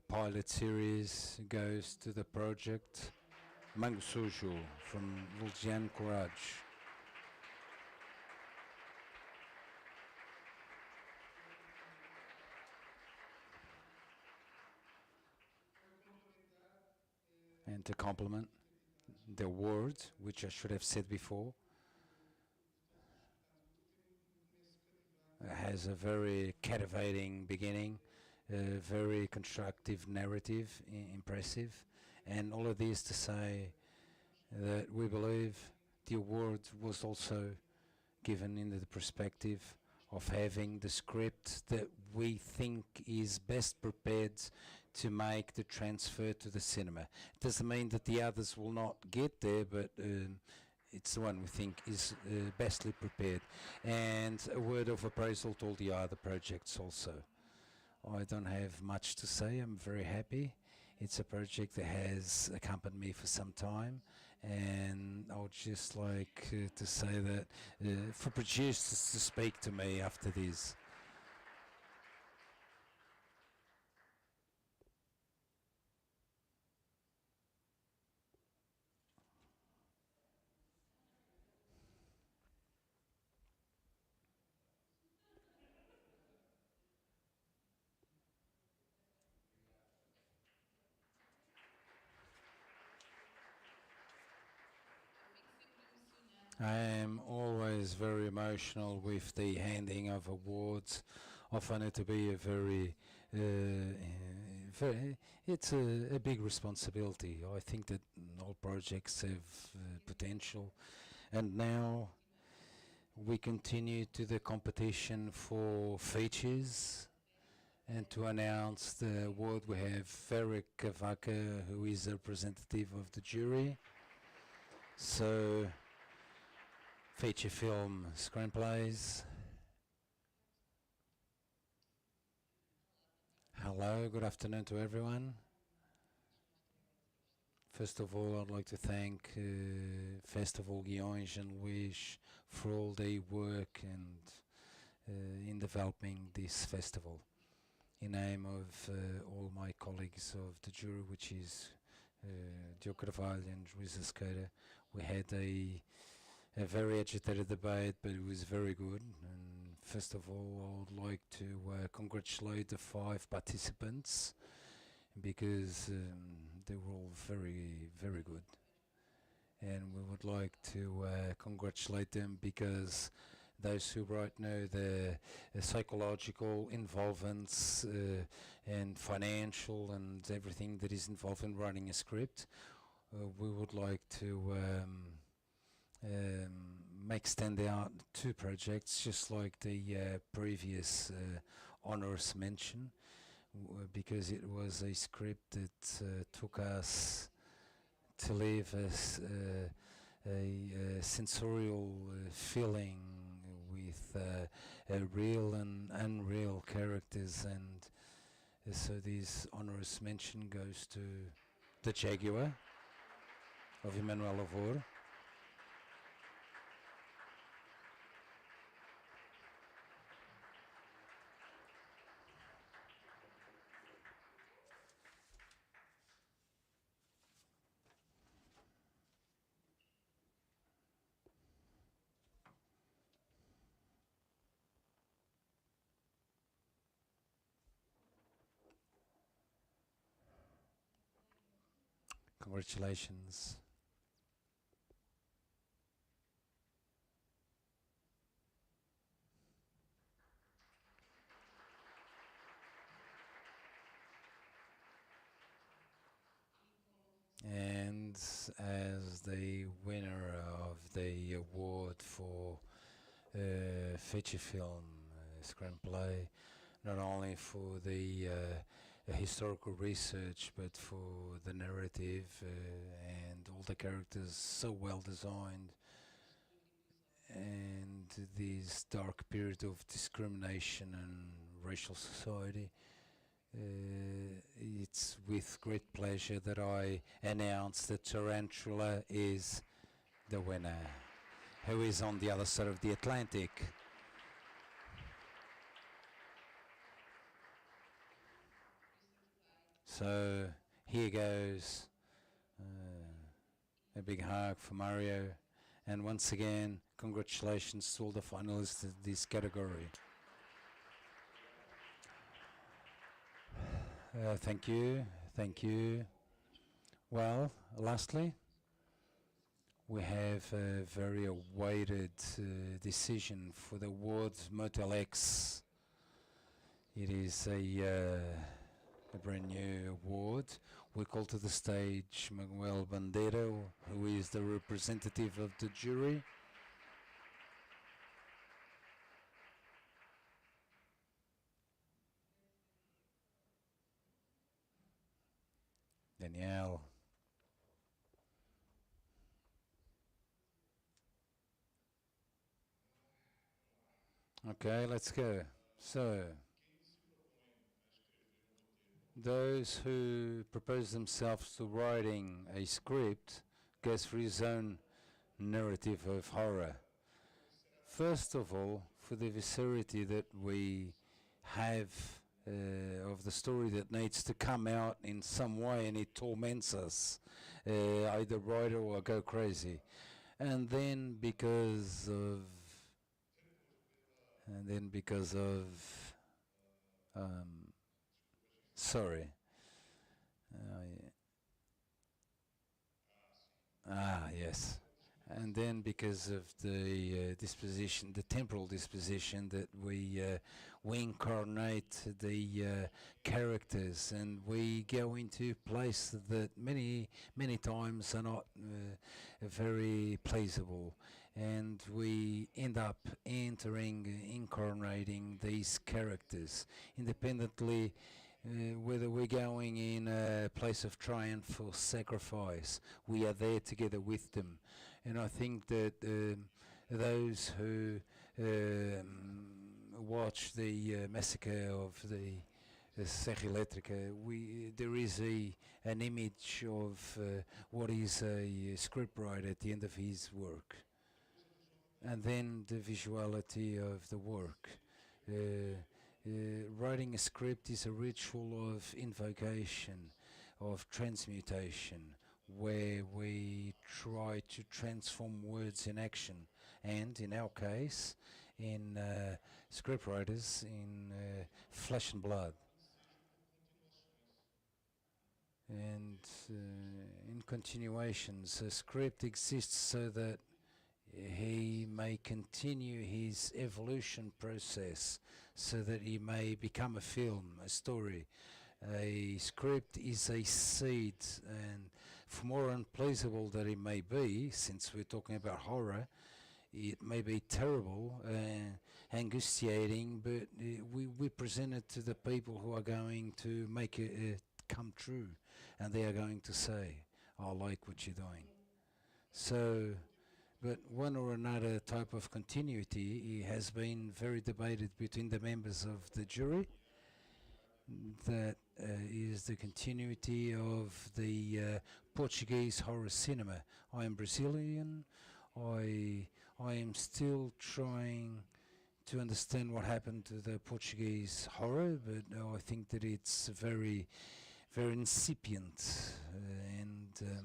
pilot series goes to the project Mango Sujo from Lucian Courage. And to compliment the award, which I should have said before, has a very captivating beginning, a very constructive narrative, impressive, and all of this to say that we believe the award was also given in the perspective of having the script that we think is best prepared to make the transfer to the cinema. It doesn't mean that the others will not get there, but it's the one we think is bestly prepared. And a word of appraisal to all the other projects also. I don't have much to say. I'm very happy. It's a project that has accompanied me for some time, and I would just like to say that for producers to speak to me after this. I am always very emotional with the handing of awards. I find it to be a very, it's a big responsibility. I think that all projects have potential, and now we continue to the competition for features. And to announce the award, we have Ferric Cavaca, who is a representative of the jury. So, feature film screenplays. Hello, good afternoon to everyone. First of all, I'd like to thank Festival GUIဧS and Luís for all their work and in developing this festival. In name of all my colleagues of the jury, which is Diogo Carvalho and Luís Asqueira, we had a very agitated debate, but it was very good. And first of all, I would like to congratulate the 5 participants, because they were all very, very good. And we would like to congratulate them because those who right know the psychological involvements and financial and everything that is involved in running a script, we would like to make stand out 2 projects, just like the previous honors mention, because it was a script that took us to live a sensorial feeling with real and unreal characters, and so this honorous mention goes to the Jaguar of Emmanuel Lavor. Congratulations. And as the winner of the award for feature film screenplay, not only for the historical research but for the narrative and all the characters so well designed, and this dark period of discrimination and racial society. It's with great pleasure that I announce that Tarantula is the winner, who is on the other side of the Atlantic. So here goes a big hug for Mario, and once again, congratulations to all the finalists in this category. Thank you, thank you. Well, lastly, we have a very awaited decision for the awards Motel X. It is a brand new award. We call to the stage Manuel Bandero, who is the representative of the jury. Danielle. Okay, let's go. So, those who propose themselves to writing a script goes for his own narrative of horror. First of all, for the viscerity that we have of the story that needs to come out in some way, and it torments us, either write it or go crazy. And then because of, um, sorry, uh, yes. And then because of the disposition, the temporal disposition that we incarnate the characters, and we go into places that many times are not very pleasurable, and we end up incarnating these characters independently. Whether we're going in a place of triumph or sacrifice, we are there together with them. And I think that those who watch the massacre of the Serra Elétrica, there is an image of what is a scriptwriter at the end of his work, and then the visuality of the work. Writing a script is a ritual of invocation, of transmutation, where we try to transform words in action, and in our case, in scriptwriters, in flesh and blood. And in continuations, a script exists so that he may continue his evolution process, so that he may become a film, a story. A script is a seed, and for more unpleasable that it may be, since we're talking about horror, it may be terrible, angustiating, but we present it to the people who are going to make it come true, and they are going to say, I like what you're doing. So, but one or another type of continuity has been very debated between the members of the jury. That is the continuity of the Portuguese horror cinema. I am Brazilian. I am still trying to understand what happened to the Portuguese horror, but I think that it's very, very incipient, and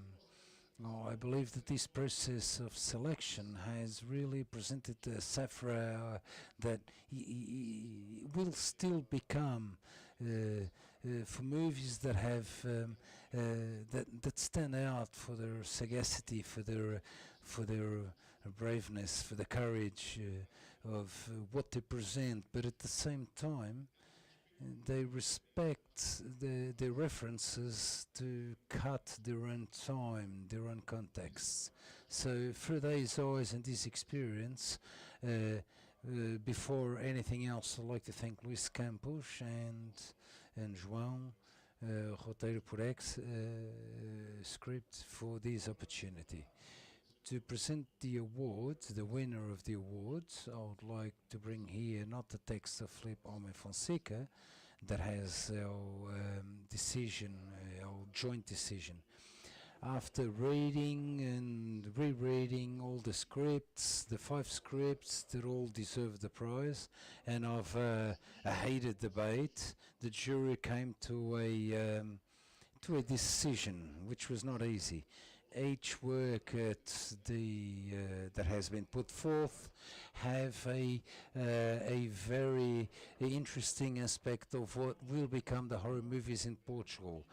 I believe that this process of selection has really presented a Safra that will still become for movies that have that stand out for their sagacity, for their braveness, for the courage of what they present, but at the same time they respect the references to cut their own time, their own contexts. So through these eyes and this experience, before anything else, I'd like to thank Luis Campos and João Roteiro Purex script for this opportunity. To present the awards, the winner of the awards, I would like to bring here not the text of Filipe Almeida Fonseca, that has our decision, our joint decision. After reading and rereading all the scripts, the 5 scripts that all deserve the prize, and of a heated debate, the jury came to a decision which was not easy. Each work that has been put forth have a very interesting aspect of what will become the horror movies in Portugal,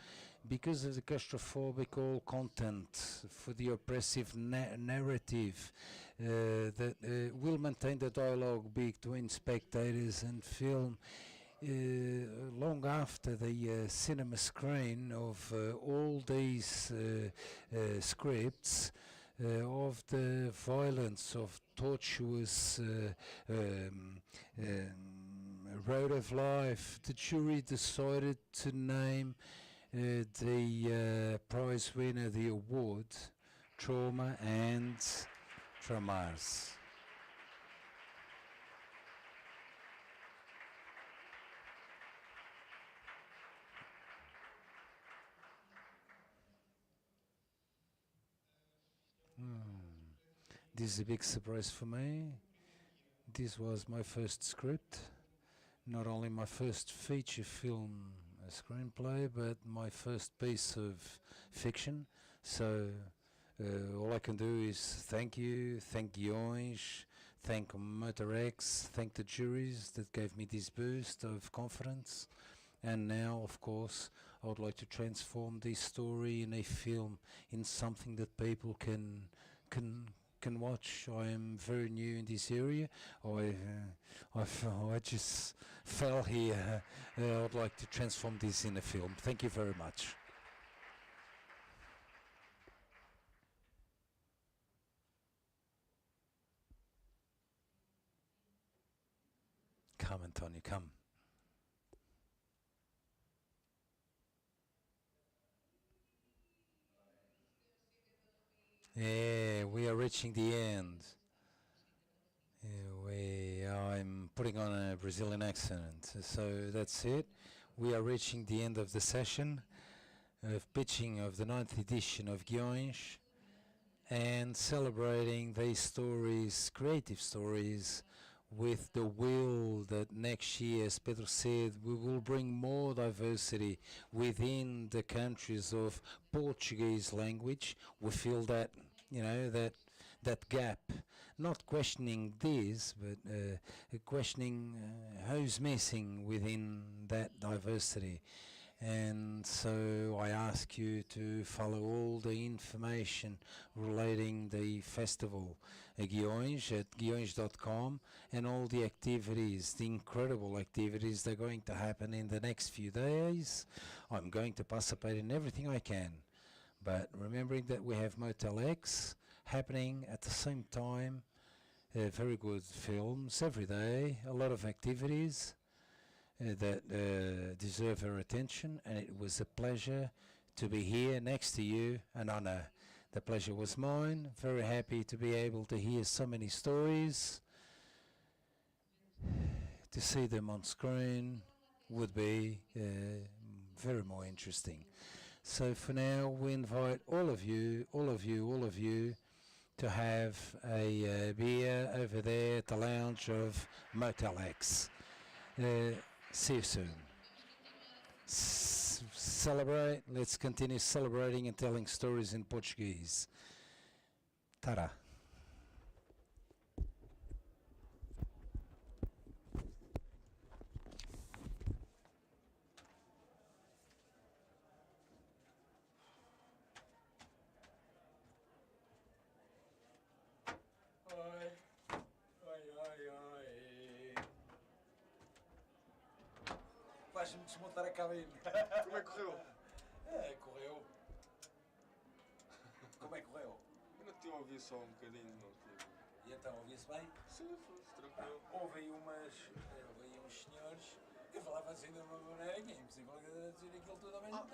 because of the claustrophobic content, for the oppressive narrative that will maintain the dialogue between spectators and film long after the cinema screen of all these scripts, of the violence, of tortuous road of life. The jury decided to name the prize winner, the award, Trauma and Traumas. This is a big surprise for me. This was my first script, not only my first feature film screenplay, but my first piece of fiction. So all I can do is thank you, thank GUIဧES, thank Motorex, thank the juries that gave me this boost of confidence. And now, of course, I would like to transform this story in a film, in something that people can watch. I am very new in this area. I just fell here. I would like to transform this in a film. Thank you very much. Come, Antonio, come. Yeah, we are reaching the end. I'm putting on a Brazilian accent, so that's it. We are reaching the end of the session of pitching of the 9th edition of GUIဧES, and celebrating these stories, creative stories, with the will that next year, as Pedro said, we will bring more diversity within the countries of Portuguese language. We feel that, that gap, not questioning this, but questioning who's missing within that diversity. And so I ask you to follow all the information relating the festival at GUIဧES at guioes.com, and all the activities, the incredible activities that are going to happen in the next few days. I'm going to participate in everything I can, but remembering that we have Motel X happening at the same time, very good films every day, a lot of activities that deserve our attention, and it was a pleasure to be here next to you, an honor. The pleasure was mine. Very happy to be able to hear so many stories. To see them on screen would be very more interesting. So for now, we invite all of you to have a beer over there at the lounge of Motel X. See you soon. Celebrate. Let's continue celebrating and telling stories in Portuguese. Ta-da. Vais-me desmontar a cabine. Como é que correu? Correu. Como é que correu? Eu não te ouvi só um bocadinho, não tive. E então, ouvia-se bem? Sim, foi tranquilo. Houve aí uns senhores que falavam assim de uma maneira que é impossível dizer aquilo tudo ao mesmo tempo.